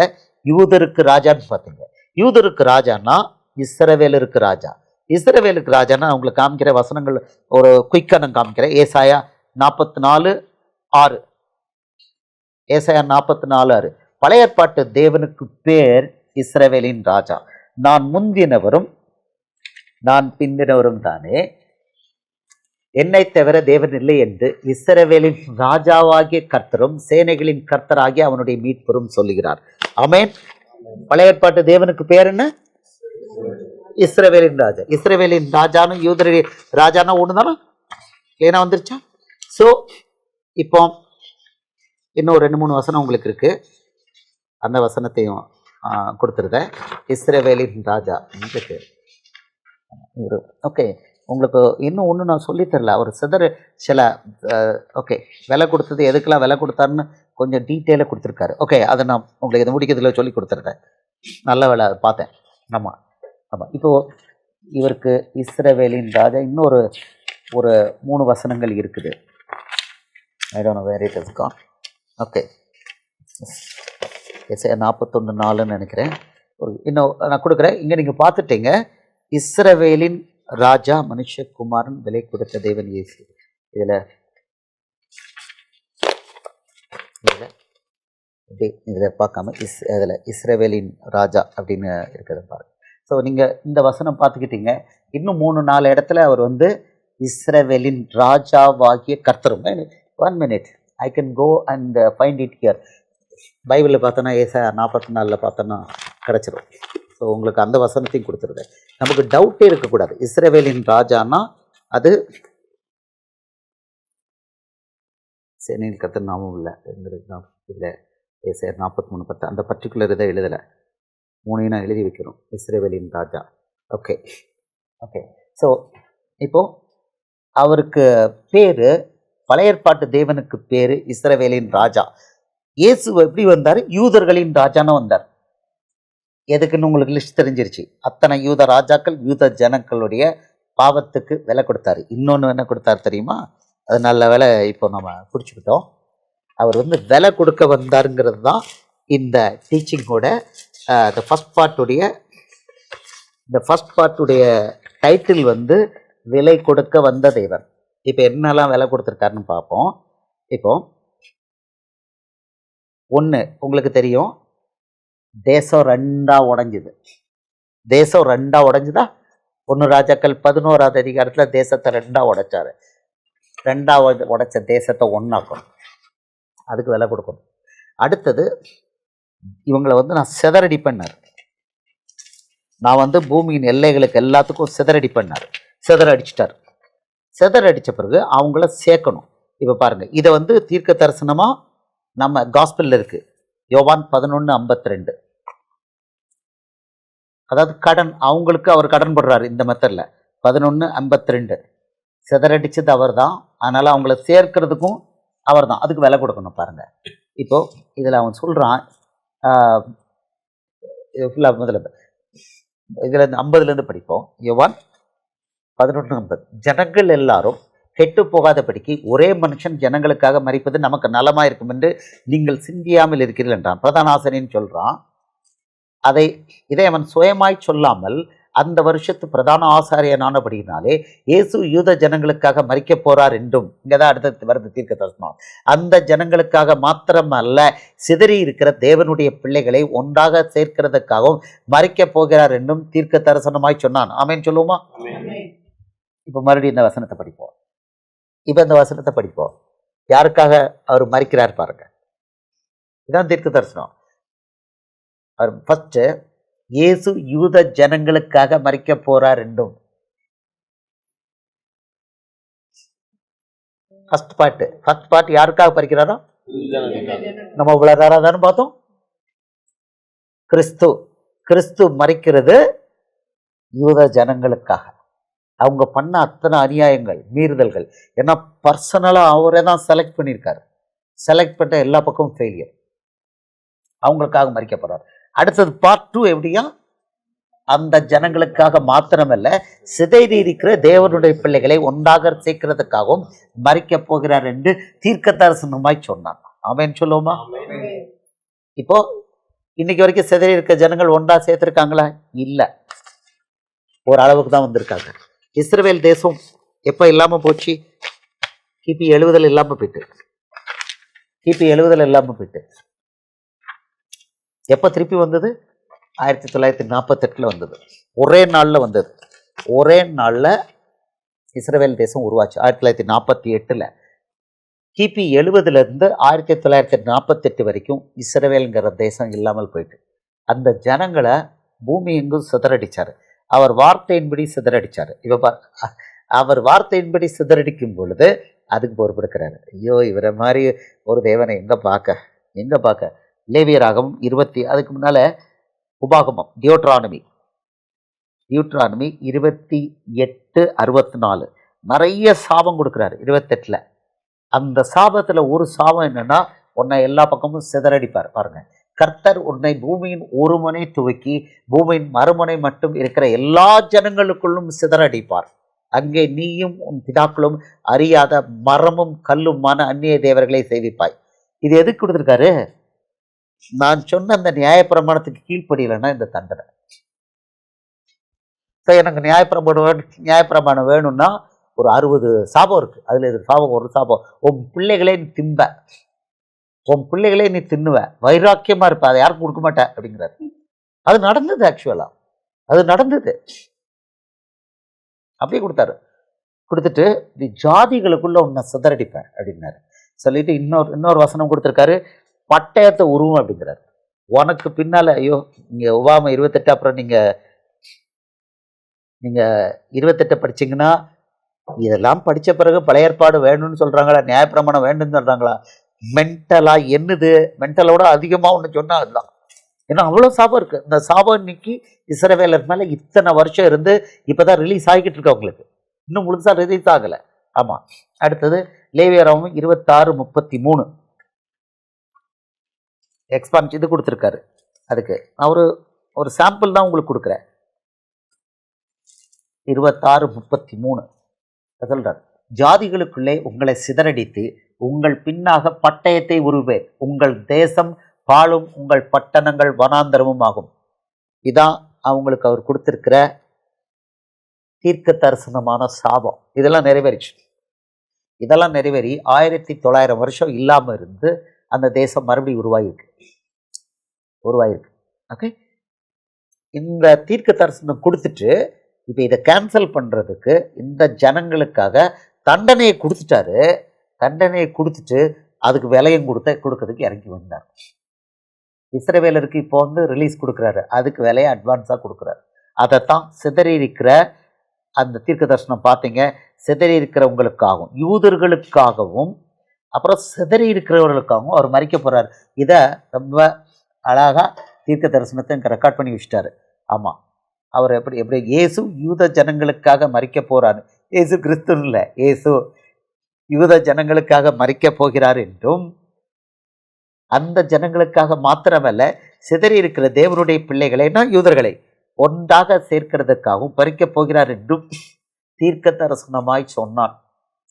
யூதருக்கு ராஜான்னு பார்த்தீங்க. யூதருக்கு ராஜான்னா இஸ்ரவேலருக்கு ராஜா. இஸ்ரவேலுக்கு ராஜான்னா உங்களுக்கு காமிக்கிற வசனங்கள் ஒரு குயிக்காக நான் காமிக்கிறேன். ஏசாயா 44:6. ஏசாயா 44:6. பழைய ஏற்பாட்டு தேவனுக்கு பேர் இஸ்ரவேலின் ராஜா. நான் முந்தினவரும் நான் பிந்தினவரும் தானே, என்னை தவிர தேவன் இல்லை என்று இஸ்ரவேலின் ராஜாவாகிய கர்த்தரும் சேனைகளின் கர்த்தராகிய அவனுடைய மீட்பரும் சொல்லுகிறார். ஆமென். பழைய ஏற்பாட்டு தேவனுக்கு பேர் என்ன? இஸ்ரவேலின் ராஜா. இஸ்ரவேலின் ராஜானும் யூதருடைய ராஜானா ஒண்ணுதானா? ஏன்னா வந்துருச்சா? ஸோ இப்போ இன்னும் 2-3 வசனம் உங்களுக்கு இருக்கு. அந்த வசனத்தையும் கொடுத்துருதேன். இஸ்ரவேலின் ராஜா ஓகே. உங்களுக்கு இன்னும் ஒன்று நான் சொல்லித்தரல. அவர் சில ஓகே விலை கொடுத்தது எதுக்கெல்லாம் விலை கொடுத்தாருன்னு கொஞ்சம் டீட்டெயிலாக கொடுத்துருக்காரு. ஓகே, அதை நான் உங்களுக்கு இதை முடிக்கிறதுல சொல்லி கொடுத்துருக்கேன். நல்ல வேலை பார்த்தேன். ஆமாம் ஆமாம். இப்போது இவருக்கு இஸ்ரவேலின் ராஜா இன்னொரு 3 வசனங்கள் இருக்குது. I don't know where it is gone. Okay, 41:4 நினைக்கிறேன். இன்னும் நான் கொடுக்குறேன். இங்கே நீங்கள் பார்த்துட்டீங்க. இஸ்ரவேலின் ராஜா மனுஷகுமாரன் விலை கொடுத்த தேவன் இயேசு. இதில் பார்க்காம இதில் இஸ்ரவேலின் ராஜா அப்படின்னு இருக்கிறத பாருங்க. ஸோ நீங்கள் இந்த வசனம் பார்த்துக்கிட்டீங்க. இன்னும் 3-4 இடத்துல அவர் வந்து இஸ்ரவேலின் ராஜாவாகிய கர்த்தரும். 1 minute, I can go and find it here. பைபிளில் பார்த்தோன்னா ஏசாயா 44 பார்த்தோன்னா கிடச்சிரும். ஸோ உங்களுக்கு அந்த வசனத்தையும் கொடுத்துருது. நமக்கு டவுட்டே இருக்கக்கூடாது. இஸ்ரவேலின் ராஜானா அது சேனையில் கர்த்தர் நாமம் இல்லை இல்லை. ஏசாயா 43:10 அந்த பர்டிகுலர் இதை எழுதலை. 3 நான் எழுதி வைக்கிறோம். இஸ்ரவேலின் ராஜா. Okay okay. ஸோ இப்போது அவருக்கு பேர், பழைய ஏற்பாட்டு தேவனுக்கு பேர் இஸ்ரவேலின் ராஜா. இயேசு எப்படி வந்தார்? யூதர்களின் ராஜான்னு வந்தார். எதுக்குன்னு உங்களுக்கு லிஸ்ட் தெரிஞ்சிருச்சு. அத்தனை யூத ராஜாக்கள் யூத ஜனங்களுடைய பாவத்துக்கு விலை கொடுத்தாரு. இன்னொன்று என்ன கொடுத்தாரு தெரியுமா? அது நல்ல வேலை இப்போ நம்ம பிடிச்சிக்கிட்டோம். அவர் வந்து விலை கொடுக்க வந்தாருங்கிறது தான் இந்த டீச்சிங்கோட இந்த ஃபஸ்ட் பார்ட்டுடைய டைட்டில் வந்து விலை கொடுக்க வந்த தேவன். இப்போ என்னெல்லாம் விலை கொடுத்துருக்காருன்னு பார்ப்போம். இப்போ ஒன்று உங்களுக்கு தெரியும், தேசம் ரெண்டாக உடஞ்சுது. தேசம் ரெண்டாக உடஞ்சுதா? 1 ராஜாக்கள் 11ஆவது அதிகாரத்தில் தேசத்தை ரெண்டாக உடைச்சாரு. ரெண்டாவது உடைச்ச தேசத்தை ஒன்றாக்கணும். அதுக்கு விலை கொடுக்கணும். அடுத்தது இவங்களை வந்து நான் சிதறடி பண்ணார். நான் வந்து பூமியின் எல்லைகளுக்கு எல்லாத்துக்கும் சிதறடி பண்ணார். சிதறடிச்சிட்டார். சிதறடித்த பிறகு அவங்கள சேர்க்கணும். இப்போ பாருங்கள், இதை வந்து தீர்க்க தரிசனமாக நம்ம காஸ்பலில் இருக்குது. யோவான் 11:52. அதாவது கடன், அவங்களுக்கு அவர் கடன் போடுறாரு இந்த மெத்தடில். 11:52 சிதறடிச்சது அவர் தான். அதனால் அவங்கள சேர்க்கிறதுக்கும் அவர் தான். அதுக்கு விலை கொடுக்கணும். பாருங்கள், இப்போது இதில் அவன் சொல்கிறான், ஃபுல்லாக முதல்ல இதில் 50லேருந்து படிப்போம். யோவான் 11:50. ஜனங்கள் எல்லாரும் கெட்டு போகாதபடிக்கு ஒரே மனுஷன் ஜனங்களுக்காக மரிப்பது நமக்கு நலமாக இருக்கும் என்று நீங்கள் சிந்தியாமல் இருக்கிறீர்கள் என்றான். பிரதான ஆசிரியன் சொல்கிறான். இதை அவன் சுயமாய் சொல்லாமல் அந்த வருஷத்து பிரதான ஆசாரியனானபடியினாலே இயேசு யூத ஜனங்களுக்காக மரிக்க போறார் என்றும், இங்கே தான் அடுத்த வருது தீர்க்க தரிசனம், அந்த ஜனங்களுக்காக மாத்திரமல்ல சிதறி இருக்கிற தேவனுடைய பிள்ளைகளை ஒன்றாக சேர்க்கிறதுக்காகவும் மரிக்க போகிறார் என்றும் தீர்க்க தரிசனமாய் சொன்னான். ஆமேன்னு சொல்லுவோமா? இப்போ மறுபடியும் இந்த வசனத்தை படிப்போம். இந்த வசனத்தை படிப்போம். யாருக்காக அவர் மரிக்கிறார் பாருங்க. இதான் தீர்க்க தரிசனம். அவர் ஃபர்ஸ்ட் இயேசு யூத ஜனங்களுக்காக மரிக்க போறார் என்றும். ஃபர்ஸ்ட் பார்ட் யாருக்காக மரிக்கிறாரோ? நம்ம இவ்வளவு தானே பார்த்தோம். கிறிஸ்து மரிக்கிறது யூத ஜனங்களுக்காக. அவங்க பண்ண அத்தனை அநியாயங்கள், மீறுதல்கள், ஏன்னா பர்சனலாக அவரே தான் செலக்ட் பண்ணியிருக்காரு. செலக்ட் பண்ண எல்லா பக்கமும் ஃபெயிலியர். அவங்களுக்காக மரிக்க போறார். அடுத்தது பார்ட் 2 எப்படியா? அந்த ஜனங்களுக்காக மாத்திரமல்ல சிதைறி இருக்கிற தேவனுடைய பிள்ளைகளை ஒன்றாக சேர்க்கிறதுக்காகவும் மரிக்க போகிறார் என்று தீர்க்க தரிசனமாய் சொன்னான். ஆமேன்னு சொல்லுவோமா? இப்போ இன்னைக்கு வரைக்கும் சிதறி இருக்க ஜனங்கள் ஒன்றா சேர்த்திருக்காங்களா? இல்லை, ஒரு அளவுக்கு தான் வந்திருக்காங்க. இஸ்ரவேல் தேசம் எப்போ இல்லாமல் போச்சு? கிபி 70 இல்லாமல் போயிட்டு. எப்போ திருப்பி வந்தது? 1948 வந்தது. ஒரே நாளில் வந்தது. ஒரே நாளில் இஸ்ரவேல் தேசம் உருவாச்சு. 1948 கிபி 70 1948 வரைக்கும் இஸ்ரவேல்ங்கிற தேசம் இல்லாமல் போயிட்டு அந்த ஜனங்களை பூமி எங்கும் சிதறடிச்சார். அவர் வார்த்தையின்படி சிதறடிச்சார். அவர் வார்த்தையின்படி சிதறடிக்கும் பொழுது அதுக்கு பொறுப்பெடுக்கிறாரு. ஐயோ, இவரை மாதிரி ஒரு தேவனை எங்கே பார்க்க? லேவியராகமம் 20, அதுக்கு முன்னால் உபாகமம், டியூட்ரானமி 28:64 நிறைய சாபம் கொடுக்குறாரு. 28 அந்த சாபத்தில் ஒரு சாபம் என்னன்னா, உன்னை எல்லா பக்கமும் சிதறடிப்பார். பாருங்க, கர்த்தர் உன்னை பூமியின் ஒரு முனை துவக்கி பூமியின் மறுமுனை மட்டும் இருக்கிற எல்லா ஜனங்களுக்குள்ளும் சிதறடிப்பார். அங்கே நீயும் உன் பிதாக்களும் அறியாத மரமும் கல்லுமான அந்நிய தேவர்களை சேவிப்பாய். இது எதுக்கு கொடுத்துருக்காரு? நான் சொன்ன அந்த நியாயப்பிரமாணத்துக்கு கீழ்ப்படியலைன்னா இந்த தண்டனை. எனக்கு நியாயப்பிரமாணம் வேணும்னா ஒரு 60 சாபம் இருக்கு. அதுல இது சாபம், ஒரு சாபம், உன் பிள்ளைகளே நீ தின்னுவ, வைராக்கியமா இருப்ப, அதை யாருக்கும் கொடுக்க மாட்டேன் அப்படிங்கிறாரு. அது நடந்தது. ஆக்சுவலா அது நடந்தது. அப்படியே கொடுத்துட்டு நீ ஜாதிகளுக்குள்ள உன்னை சிதறடிப்பேன் அப்படின்னாரு. சொல்லிட்டு இன்னொரு வசனம் கொடுத்துருக்காரு, பட்டயத்தை உருவம் அப்படிங்கிறாரு. உனக்கு பின்னால, ஐயோ, நீங்க ஒபாமா 28, அப்புறம் நீங்க 28 படிச்சீங்கன்னா இதெல்லாம் படிச்ச பிறகு பழைய ஏற்பாடு வேணும்னு சொல்றாங்களா, நியாயப்பிரமாணம் வேணும்னு சொல்றாங்களா? மென்டலா என்னது, மென்டலோட அதிகமா ஒன்று சொன்னா அதுதான். ஏன்னா அவ்வளோ சாபம் இருக்கு. இந்த சாபம் இன்னைக்கு இஸ்ரவேலர் மேல இத்தனை வருஷம் இருந்து இப்பதான் ரிலீஸ் ஆகிக்கிட்டு இருக்கு அவங்களுக்கு. இன்னும் முழுசா ரிலீஸ் ஆகல. ஆமா. அடுத்தது லேவியராகமம் 26:33 எக்ஸ்பான்ஸ் இது கொடுத்துருக்காரு. அதுக்கு நான் ஒரு சாம்பிள் தான் உங்களுக்கு கொடுக்குறேன். 26:33 சொல்றார், ஜாதிகளுக்குள்ளே உங்களை சிதறடித்து உங்கள் பின்னாக பட்டயத்தை உருவேன், உங்கள் தேசம் பாழும் உங்கள் பட்டணங்கள் வனாந்தரமும் ஆகும். இதான் அவங்களுக்கு அவர் கொடுத்திருக்கிற தீர்க்க தரிசனமான சாபம். இதெல்லாம் நிறைவேறிச்சு. இதெல்லாம் நிறைவேறி 1900 வருஷம் இல்லாம இருந்து அந்த தேசம் மறுபடியும் உருவாயிருக்கு. ஓகே, இந்த தீர்க்க தரிசனம் கொடுத்துட்டு இப்ப இதை கேன்சல் பண்றதுக்கு இந்த ஜனங்களுக்காக தண்டனையை கொடுத்துட்டாரு. தண்டனையை கொடுத்துட்டு அதுக்கு விலையும் கொடுக்கறதுக்கு இறங்கி வந்தார். இஸ்ரவேலருக்கு இப்போ ரிலீஸ் கொடுக்குறாரு, அதுக்கு விலையை அட்வான்ஸாக கொடுக்குறாரு. அதைத்தான் சிதறி இருக்கிற அந்த தீர்க்க தரிசனம் பார்த்தீங்க, சிதறி இருக்கிறவங்களுக்காகவும் யூதர்களுக்காகவும் அப்புறம் சிதறி இருக்கிறவர்களுக்காகவும் அவர் மறிக்க போறார். இதை ரொம்ப அழகா தீர்க்க தரிசனத்தை இங்கே ரெக்கார்ட் பண்ணி வச்சுட்டாரு. ஆமாம், அவர் எப்படி இயேசு யூத ஜனங்களுக்காக மறிக்க போறாரு. இயேசு கிறிஸ்துன்னு இல்லை, இயேசு யூத ஜனங்களுக்காக மறிக்க போகிறார் என்றும், அந்த ஜனங்களுக்காக மாத்திரமல்ல சிதறி இருக்கிற தேவனுடைய பிள்ளைகளைனா யூதர்களை ஒன்றாக சேர்க்கிறதுக்காகவும் பறிக்கப் போகிறார் என்றும் தீர்க்க தரிசனமாய் சொன்னான்.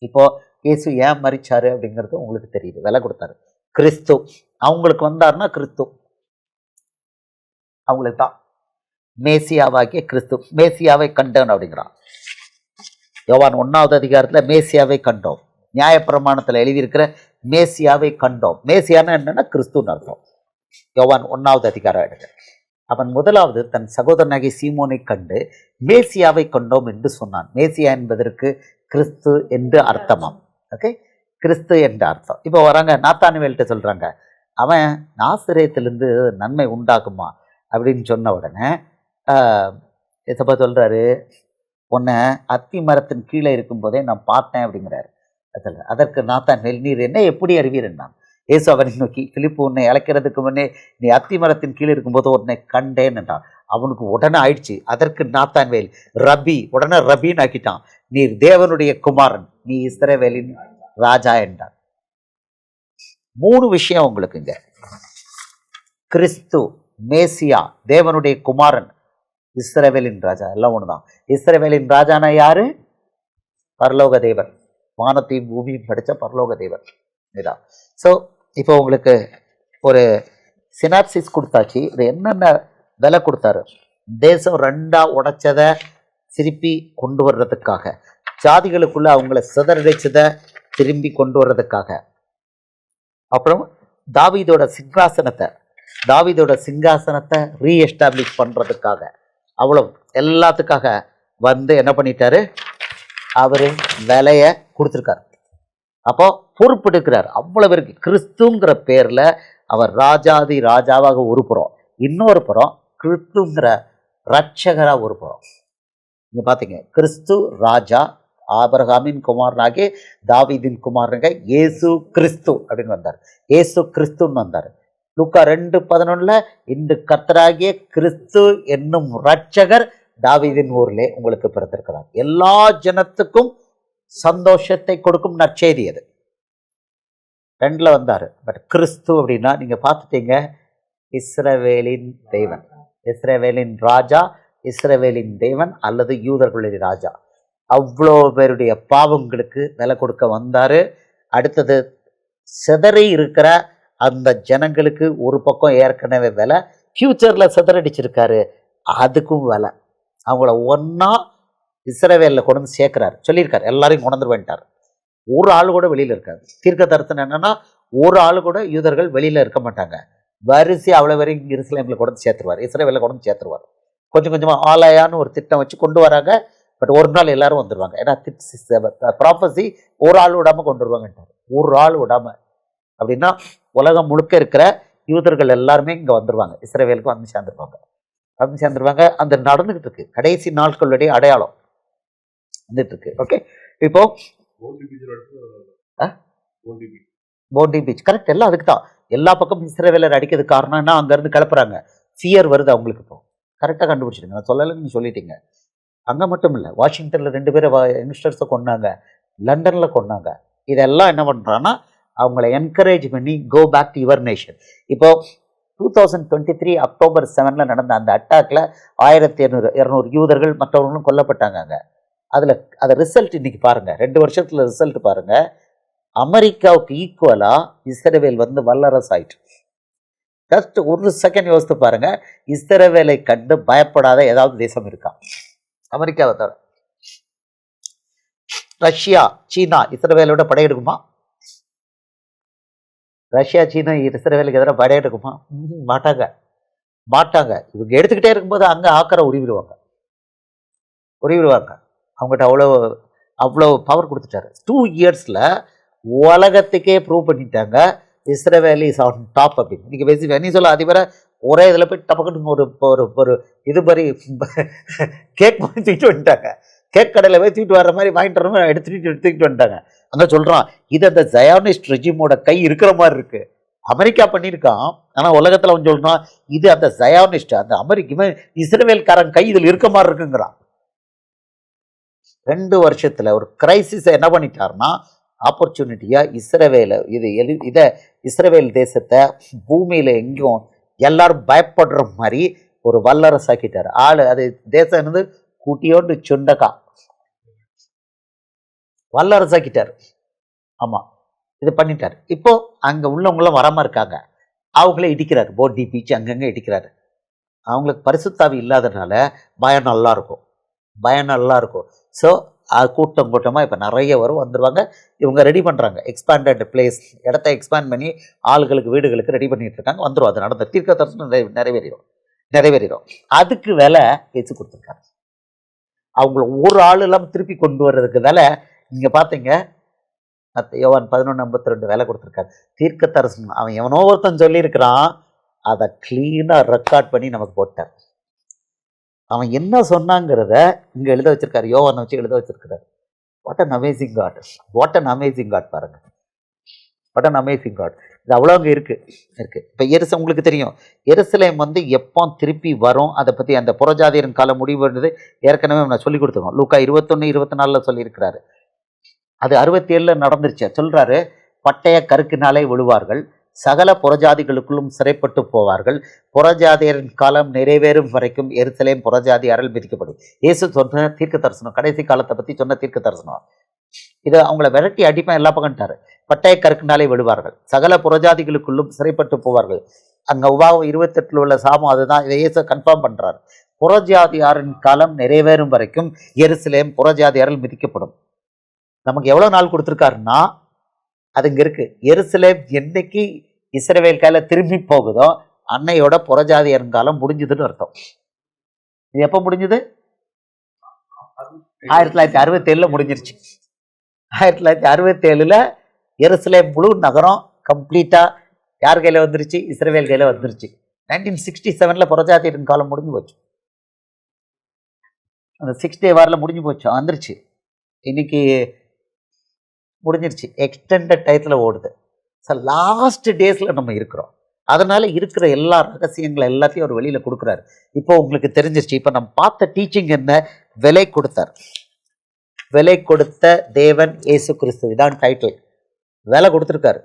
இப்போ இயேசு ஏன் மறிச்சாரு அப்படிங்கிறது உங்களுக்கு தெரியுது. விலை கொடுத்தாரு. கிறிஸ்து அவங்களுக்கு வந்தாருன்னா கிறிஸ்து அவங்களுக்கு தான் மேசியாவாகிய கிறிஸ்து. மேசியாவை கண்டோம் அப்படிங்கிறான். யோவான் 1வது அதிகாரத்தில் மேசியாவை கண்டோம். நியாயப்பிரமாணத்தில் எழுதியிருக்கிற மேசியாவை கண்டோம். மேசியானா என்னன்னா கிறிஸ்துன்னு அர்த்தம். யோவான் 1வது அதிகாரம் எடுங்க. அவன் முதலாவது தன் சகோதரனாகிய சீமோனை கண்டு மேசியாவை கண்டோம் என்று சொன்னான். மேசியா என்பதற்கு கிறிஸ்து என்று அர்த்தமாம். ஓகே, கிறிஸ்து என்ற அர்த்தம். இப்போ வராங்க நாத்தானுவேல்கிட்ட சொல்றாங்க, அவன் நாசரேத்திலிருந்து நன்மை உண்டாகுமா அப்படின்னு சொன்ன உடனே எசப்பா சொல்றாரு, உன்னை அத்தி மரத்தின் கீழே இருக்கும்போதே நான் பார்த்தேன் அப்படிங்கிறாரு. அதற்கு நாத்தான்வேல், நீர் என்ன எப்படி அறிவீர் என்றான். இயேசு அவனை நோக்கி, பிலிப்பு உன்னை அழைக்கிறதுக்கு முன்னே நீ அத்தி மரத்தின் கீழே இருக்கும்போது உன்னை கண்டேன் என்றான். அவனுக்கு உடனே ஆயிடுச்சு. அதற்கு நாத்தான்வேல், ரபி, உடனே ரபின்னு ஆக்கிட்டான். நீர் தேவனுடைய குமாரன், நீ இஸ்ரவேலின் ராஜா என்றான். 3 விஷயம் உங்களுக்கு இங்க. கிறிஸ்து, மேசியா, தேவனுடைய குமாரன், இஸ்ரவேலின் ராஜா, எல்லாம் ஒண்ணுதான். இஸ்ரவேலின் ராஜானா யாரு? பரலோக தேவன், வானத்தையும் பூமியும் படைச்ச பரலோக தேவன். இதான். ஸோ இப்போ உங்களுக்கு ஒரு சினாப்சிஸ் கொடுத்தாச்சு. இது என்னென்ன விலை கொடுத்தாரு. தேசம் 2ஆ உடைச்சதை திருப்பி கொண்டு வர்றதுக்காக, ஜாதிகளுக்குள்ள அவங்கள சிதறடிச்சதை திரும்பி கொண்டு வர்றதுக்காக, அப்புறம் தாவீதோட சிங்காசனத்தை ரீஎஸ்டாப்ளிஷ் பண்றதுக்காக, அவ்வளவு எல்லாத்துக்காக என்ன பண்ணிட்டாரு, அவரு விலைய கொடுத்துருக்காரு. அப்போ பொறுப்பெடுக்கிறார். அவ்வளவு இருக்கு. கிறிஸ்துங்கிற பேர்ல அவர் ராஜாதி ராஜாவாக ஒரு புறம், இன்னொரு புறம் கிறிஸ்துங்கிற ரட்சகரா ஒரு புறம். நீங்க பாத்தீங்க, கிறிஸ்து ராஜா, ஆபிரகாமின் குமாரனாகி தாவீதின் குமாரனாக இயேசு கிறிஸ்து அப்படின்னு வந்தார். இயேசு கிறிஸ்துன்னு வந்தார். லூக்கா 2:11 இன்று கர்த்தராகிய கிறிஸ்து என்னும் ரட்சகர் தாவீதின் ஊரிலே உங்களுக்கு பிறந்திருக்கிறார். எல்லா ஜனத்துக்கும் சந்தோஷத்தை கொடுக்கும் நற்செய்தி அது. 2ல வந்தாரு. பட் கிறிஸ்து அப்படின்னா நீங்க பார்த்துட்டீங்க, இஸ்ரவேலின் தேவன், இஸ்ரவேலின் ராஜா, இஸ்ரவேலின் தேவன் அல்லது யூதர்களுடைய ராஜா. அவ்வளோ பேருடைய பாவங்களுக்கு விலை கொடுக்க வந்தாரு. அடுத்தது சிதறி இருக்கிற அந்த ஜனங்களுக்கு ஒரு பக்கம் ஏற்கனவே விலை, ஃபியூச்சர்ல சிதறடிச்சிருக்காரு, அதுக்கும் விலை. அவங்கள ஒன்னா இஸ்ரவேலில் கொண்டு வந்து சேர்க்கிறாரு. சொல்லியிருக்காரு, எல்லாரையும் கொண்டு வந்துட்டார். ஒரு ஆள் கூட வெளியில இருக்காது. தீர்க்க தரிசனம் என்னன்னா, ஒரு ஆள் கூட யூதர்கள் வெளியில இருக்க மாட்டாங்க. வரிசை அவ்வளோ வரையும் எருசலேமில் கொண்டு வந்து சேர்த்துருவார், இஸ்ரவேலில் கொண்டு வந்து சேர்த்துருவார். கொஞ்சம் கொஞ்சமாக ஆலயான்னு ஒரு திட்டம் வச்சு கொண்டு வராங்க. பட் ஒரு நாள் எல்லாரும் வந்துடுவாங்க. ஏன்னா ப்ராஃபஸி ஒரு ஆள் விடாமல் கொண்டு வருவாங்கன்றார். ஒரு ஆள் விடாமல் அப்படின்னா உலகம் முழுக்க இருக்கிற யூதர்கள் எல்லாருமே இங்கே வந்துடுவாங்க, இஸ்ரவேலுக்கு வந்து சேர்ந்துருவாங்க. அந்த நடந்துகிட்டு இருக்கு. கடைசி நாட்களுடைய அடையாளம் வந்துட்டு இருக்கு. ஓகே, இப்போ போண்டி பீச் கரெக்ட், எல்லாம் அதுக்கு தான். எல்லா பக்கமும் இஸ்ரவேலர் அடிக்கிறதுக்கு காரணம்னா அங்கேருந்து கிளப்புறாங்க, ஃபியர் வருது அவங்களுக்கு. இப்போ கரெக்டாக கண்டுபிடிச்சிடுங்க, நான் சொல்லலை, நீங்கள் சொல்லிட்டீங்க. அங்கே மட்டும் இல்லை, வாஷிங்டனில் 2 பேரை யங்ஸ்டர்ஸை கொண்டாங்க, லண்டனில் கொண்டாங்க. இதெல்லாம் என்ன பண்ணுறான்னா அவங்கள என்கரேஜ் பண்ணி go back to your nation. இப்போ 2023 அக்டோபர் 7 நடந்த அந்த அட்டாக்ல 1200 யூதர்கள் மற்றவர்களும் கொல்லப்பட்டாங்க அங்கே. அதில் அதை ரிசல்ட் இன்னைக்கு பாருங்க, 2 வருஷத்துல ரிசல்ட் பாருங்க. அமெரிக்காவுக்கு ஈக்குவலா இஸ்ரவேல் வந்து வல்லரசு ஆயிட்டு. ஜஸ்ட் ஒரு செகண்ட் யோசித்து பாருங்க, இஸ்ரவேலை கண்டு பயப்படாத ஏதாவது தேசம் இருக்கா? அமெரிக்காவை தவிர. ரஷ்யா, சீனா இஸ்ரவேலோட படையெடுக்குமா? ரஷ்யா, சீனா இஸ்ரவேலுக்கு எதிராக படையெடுக்குமா? மாட்டாங்க, மாட்டாங்க. இவங்க எடுத்துக்கிட்டே இருக்கும்போது அங்கே ஆக்கரை உருவிடுவாங்க. அவங்ககிட்ட அவ்வளோ பவர் கொடுத்துட்டாரு. 2 இயர்ஸில் உலகத்துக்கே ப்ரூவ் பண்ணிட்டாங்க இஸ்ரவேல் இஸ் ஆன் டாப் அப்படின்னு. இன்னைக்கு வெனிசுலா அதிபரை ஒரே இதில் போய் டப்பக்கட்டு ஒரு இது மாதிரி கேக் மாதிரி தூக்கிட்டு வந்துட்டாங்க. கேக் கடையில் போய் தூக்கிட்டு வர்ற மாதிரி வாங்கிட்டு வர மாதிரி எடுத்துக்கிட்டு வந்துட்டாங்க. அங்கே சொல்கிறான், இது அந்த ஜயானிஸ்ட் ரெஜிமோட கை இருக்கிற மாதிரி இருக்கு. அமெரிக்கா பண்ணியிருக்கான், ஆனால் உலகத்தில் அவன் சொல்கிறான் இது அந்த ஜயானிஸ்ட், அந்த அமெரிக்க இஸ்ரவேல்காரன் கை இதில் இருக்க மாதிரி இருக்குங்கிறான். 2 வருஷத்துல ஒரு கிரைசிஸை என்ன பண்ணிட்டாருன்னா ஆப்பர்ச்சுனிட்டியா இதை இஸ்ரவேல் தேசத்தை பூமியில எங்கேயும் எல்லாரும் பயப்படுற மாதிரி ஒரு வல்லரசாக்கிட்டாரு. அது தேசம் இருந்து கூட்டியோண்டு சுண்டக்கா வல்லரசாக்கிட்டாரு. ஆமா, இது பண்ணிட்டாரு. இப்போ அங்க உள்ளவங்களும் வராம இருக்காங்க, அவங்கள இடிக்கிறாரு. போண்டி பீச் அங்கங்க இடிக்கிறாரு. அவங்களுக்கு பரிசுத்தாவி இல்லாதனால பயம் நல்லா இருக்கும். ஸோ கூட்டமாக இப்போ நிறைய வந்துடுவாங்க. இவங்க ரெடி பண்ணுறாங்க, எக்ஸ்பேண்டட் பிளேஸ், இடத்த எக்ஸ்பேண்ட் பண்ணி ஆளுகளுக்கு வீடுகளுக்கு ரெடி பண்ணிட்டு இருக்காங்க. வந்துடும், அது நடந்த தீர்க்க தரிசனம் நிறைவேறிடும். அதுக்கு விலை பேச்சு கொடுத்துருக்காங்க. அவங்கள ஒரு ஆள் இல்லாமல் திருப்பி கொண்டு வர்றதுக்கு விலை நீங்கள் பார்த்தீங்க, யோவான் 11:52 விலை கொடுத்துருக்காரு. தீர்க்க தரிசனம் அவன் எவனோ ஒருத்தன் சொல்லியிருக்கிறான், அதை கிளீனாக ரெக்கார்ட் பண்ணி நமக்கு போட்டார். அவன் என்ன சொன்னாங்கிறத இங்க எழுத வச்சிருக்காரு, யோவானை வச்சு எழுத வச்சிருக்கிறாரு. வாட் அன் அமேசிங் காட் பாருங்க, வாட் அன் அமேசிங் காட். இது அவ்வளோ அங்கே இருக்கு. இப்போ உங்களுக்கு தெரியும், எருசலேம் எப்போ திருப்பி வரும், அதை பற்றி அந்த புறஜாதியரின் காலம் முடிவுன்றது ஏற்கனவே நான் சொல்லி கொடுத்துருக்கோம். லூக்கா 21-24 சொல்லியிருக்கிறாரு. அது 67 நடந்துருச்சு. சொல்றாரு, பட்டய கருக்கினாலே விழுவார்கள், சகல புறஜாதிகளுக்குள்ளும் சிறைப்பட்டு போவார்கள், புறஜாதியரின் காலம் நிறைவேறும் வரைக்கும் எருசலேம் புறஜாதியாரால் மிதிக்கப்படும். இயேசு சொன்ன தீர்க்க தரிசனம், கடைசி காலத்தை பற்றி சொன்ன தீர்க்க தரிசனம். இதை அவங்கள விரட்டி அடிப்பேன் எல்லா பக்கம்ட்டாரு. பட்டய கற்கினாலே விடுவார்கள், சகல புறஜாதிகளுக்குள்ளும் சிறைப்பட்டு போவார்கள். அங்கே உபாகம் 28 உள்ள சாமம் அதுதான். இதை இயேசு கன்ஃபார்ம் பண்றாரு. புறஜாதியாரின் காலம் நிறைவேறும் வரைக்கும் எருசலேம் புறஜாதியாரால் மிதிக்கப்படும். நமக்கு எவ்வளவு நாள் கொடுத்துருக்காருன்னா அது இங்க இருக்கு. எருசலேம் என்னைக்கு இஸ்ரவேல் கையில திரும்பி போகுதோ அன்னையோட புறஜாதியரின் காலம் முடிஞ்சதுன்னு அர்த்தம். இது எப்ப முடிஞ்சது? 1967 முடிஞ்சிருச்சு. 1967 எருசலேம் முழு நகரம் கம்ப்ளீட்டா யார் கையில வந்துருச்சு? இஸ்ரவேல் கையில வந்துருச்சு. 1967 புறஜாதியரின் காலம் முடிஞ்சு போச்சு. அந்த 6 டே வாரில் முடிஞ்சு போச்சு, வந்துருச்சு. இன்னைக்கு முடிஞ்சிருச்சு, எக்ஸ்டெண்டட் டயத்தில் ஓடுது. ஸோ லாஸ்ட் டேஸில் நம்ம இருக்கிறோம். அதனால் இருக்கிற எல்லா ரகசியங்களை எல்லாத்தையும் அவர் வெளியில் கொடுக்குறாரு. இப்போ உங்களுக்கு தெரிஞ்சிருச்சு. இப்போ நம்ம பார்த்த டீச்சிங் என்ன? விலை கொடுத்தார். விலை கொடுத்த தேவன் இயேசு கிறிஸ்து, இதான் டைட்டில். விலை கொடுத்துருக்காரு.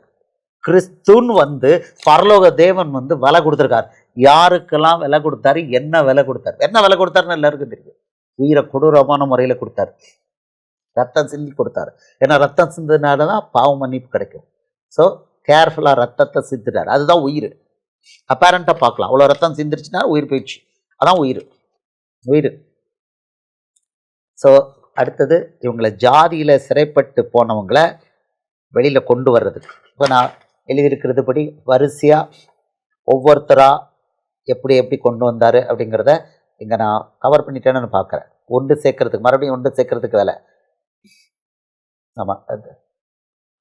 கிறிஸ்துன்னு பரலோக தேவன் விலை கொடுத்துருக்காரு. யாருக்கெல்லாம் விலை கொடுத்தாரு, என்ன விலை கொடுத்தாரு? என்ன விலை கொடுத்தாருன்னு எல்லாருக்கும் தெரியும். உயிரை கொடூரமான முறையில் கொடுத்தாரு, ரத்தம் சிந்தி கொடுத்தாரு. ஏன்னா ரத்தம் சிந்ததுனால தான் பாவ மன்னிப்பு கிடைக்கும். ஸோ கேர்ஃபுல்லாக ரத்தத்தை சிந்துட்டார். அதுதான் உயிர். அப்பேரண்டாக பார்க்கலாம், அவ்வளோ ரத்தம் சிந்திருச்சுன்னா உயிர் போயிடுச்சு. அதான் உயிர். ஸோ அடுத்தது இவங்களை ஜாதியில் சிறைப்பட்டு போனவங்களை வெளியில் கொண்டு வர்றதுக்கு இப்போ நான் எழுதியிருக்கிறது படி வரிசையாக ஒவ்வொருத்தராக எப்படி கொண்டு வந்தார் அப்படிங்கிறத இங்கே நான் கவர் பண்ணிட்டேன்னு பார்க்குறேன். ஒன்று சேர்க்கறதுக்கு, மறுபடியும் ஒன்று சேர்க்கறதுக்கு வேலை. ஆமாம், அது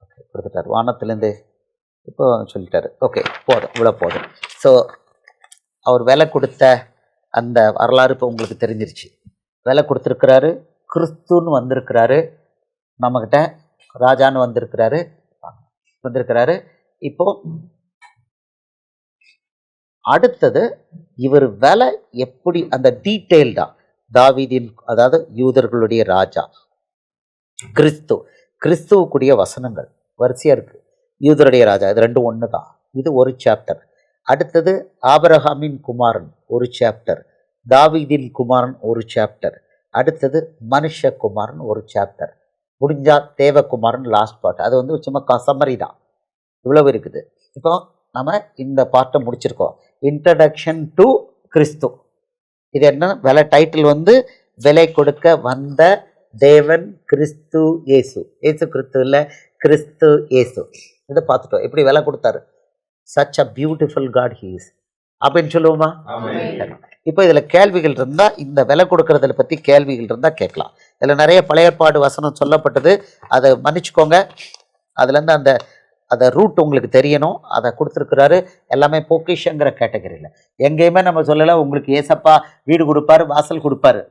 ஓகே கொடுத்துட்டார். வானத்துலேருந்து இப்போ சொல்லிட்டாரு. ஓகே, போதும், இவ்வளோ போதும். ஸோ அவர் விலை கொடுத்த அந்த வரலாறு இப்போ உங்களுக்கு தெரிஞ்சிருச்சு. விலை கொடுத்துருக்கிறாரு, கிறிஸ்துன்னு வந்திருக்கிறாரு. நம்மக்கிட்ட ராஜான்னு வந்திருக்கிறாரு. இப்போ அடுத்தது இவர் வேலை எப்படி, அந்த டீட்டெயில்டா தாவீதின், அதாவது யூதர்களுடைய ராஜா கிறிஸ்துவுக்குரிய வசனங்கள் வரிசையா இருக்கு. யூதருடைய ராஜா, இது ரெண்டும் ஒன்று தான். இது ஒரு சாப்டர். அடுத்தது ஆபிரகாமின் குமாரன் ஒரு சாப்டர், தாவீதின் குமாரன் ஒரு சாப்டர், அடுத்தது மனுஷகுமாரன் ஒரு சாப்டர், முடிஞ்சா தேவகுமாரன் லாஸ்ட் பார்ட். அது வந்து சும்மா சம்மரி தான். இவ்வளவு இருக்குது. இப்போ நம்ம இந்த பார்ட்டை முடிச்சிருக்கோம். இன்ட்ரடக்ஷன் டு கிறிஸ்து. இது என்ன விலை டைட்டில் வந்து விலை கொடுக்க வந்த தேவன் கிறிஸ்து இயேசு. இயேசு கிறிஸ்து இல்லை, கிறிஸ்து இயேசு. இதை பார்த்துட்டோம், எப்படி விலை கொடுத்தாரு. Such a beautiful God he is அப்படின்னு சொல்லுவோமா? இப்போ இதில் கேள்விகள் இருந்தால், இந்த விலை கொடுக்கறதில் பற்றி கேள்விகள் இருந்தால் கேட்கலாம். இதில் நிறைய பழைய ஏற்பாடு வசனம் சொல்லப்பட்டது, அதை மன்னிச்சுக்கோங்க. அதுலேருந்து அந்த ரூட் உங்களுக்கு தெரியணும், அதை கொடுத்துருக்கிறாரு. எல்லாமே பொக்கிஷங்கிற கேட்டகரியில். எங்கேயுமே நம்ம சொல்லலை உங்களுக்கு ஏசப்பா வீடு கொடுப்பாரு, வாசல் கொடுப்பாரு,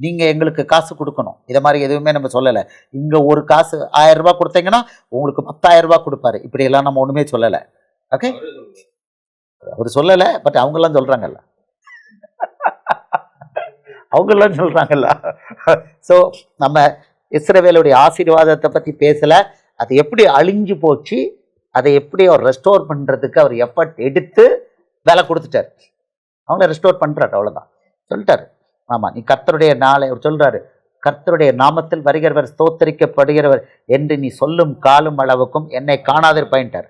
நீங்கள் எங்களுக்கு காசு கொடுக்கணும், இதை மாதிரி எதுவுமே நம்ம சொல்லலை. இங்கே ஒரு காசு 1000 ரூபாய் கொடுத்தீங்கன்னா உங்களுக்கு 10,000 ரூபாய் கொடுப்பாரு, இப்படியெல்லாம் நம்ம ஒன்றுமே சொல்லலை. ஓகே, அவர் சொல்லலை, பட் அவங்கெல்லாம் சொல்கிறாங்கல்ல, அவங்கெல்லாம் சொல்கிறாங்கல்ல. ஸோ நம்ம இஸ்ரவேலுடைய ஆசீர்வாதத்தை பற்றி பேசலை, அது எப்படி அழிஞ்சு போச்சு, அதை எப்படி அவர் ரெஸ்டோர் பண்ணுறதுக்கு அவர் எஃபர்ட் எடுத்து வேலை கொடுத்துட்டார். அவங்கள ரெஸ்டோர் பண்ணுறாரு, அவ்வளோதான் சொல்லிட்டாரு. ஆமாம், நீ கர்த்தருடைய நாளை அவர் சொல்கிறாரு, கர்த்தருடைய நாமத்தில் வருகிறவர் ஸ்தோத்தரிக்கப்படுகிறவர் என்று நீ சொல்லும் காலும் அளவுக்கும் என்னை காணாதிருப்பாயின்ட்டார்.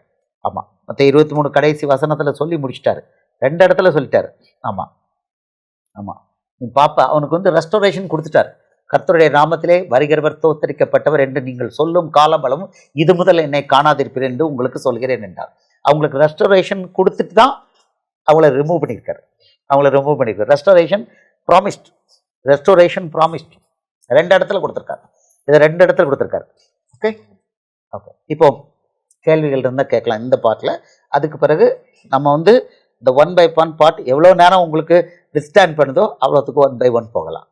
ஆமாம், மற்ற 23 கடைசி வசனத்தில் சொல்லி முடிச்சிட்டாரு, 2 இடத்துல சொல்லிட்டாரு. ஆமாம் ஆமாம், நீ பாப்பா அவனுக்கு வந்து ரெஸ்டோரேஷன் கொடுத்துட்டார். கர்த்தருடைய நாமத்திலே வருகிறவர் தோத்தரிக்கப்பட்டவர் என்று நீங்கள் சொல்லும் காலபலமும் இது முதல் என்னை காணாதிருப்பீர் என்று உங்களுக்கு சொல்கிறேன் என்றார். அவங்களுக்கு ரெஸ்டோரேஷன் கொடுத்துட்டு தான் அவங்கள ரிமூவ் பண்ணியிருக்காரு. ரெஸ்டோரேஷன் ப்ராமிஸ்ட், 2 இடத்துல கொடுத்துருக்காரு. இதை 2 இடத்துல கொடுத்துருக்காரு. ஓகே ஓகே, இப்போ கேள்விகள் இருந்தால் கேட்கலாம் இந்த பார்ட்டில். அதுக்கு பிறகு நம்ம வந்து இந்த 1 by 1 பார்ட் எவ்வளோ நேரம் உங்களுக்கு டிஸ்டாண்ட் பண்ணுதோ அவ்வளோத்துக்கு 1 by 1 போகலாம்.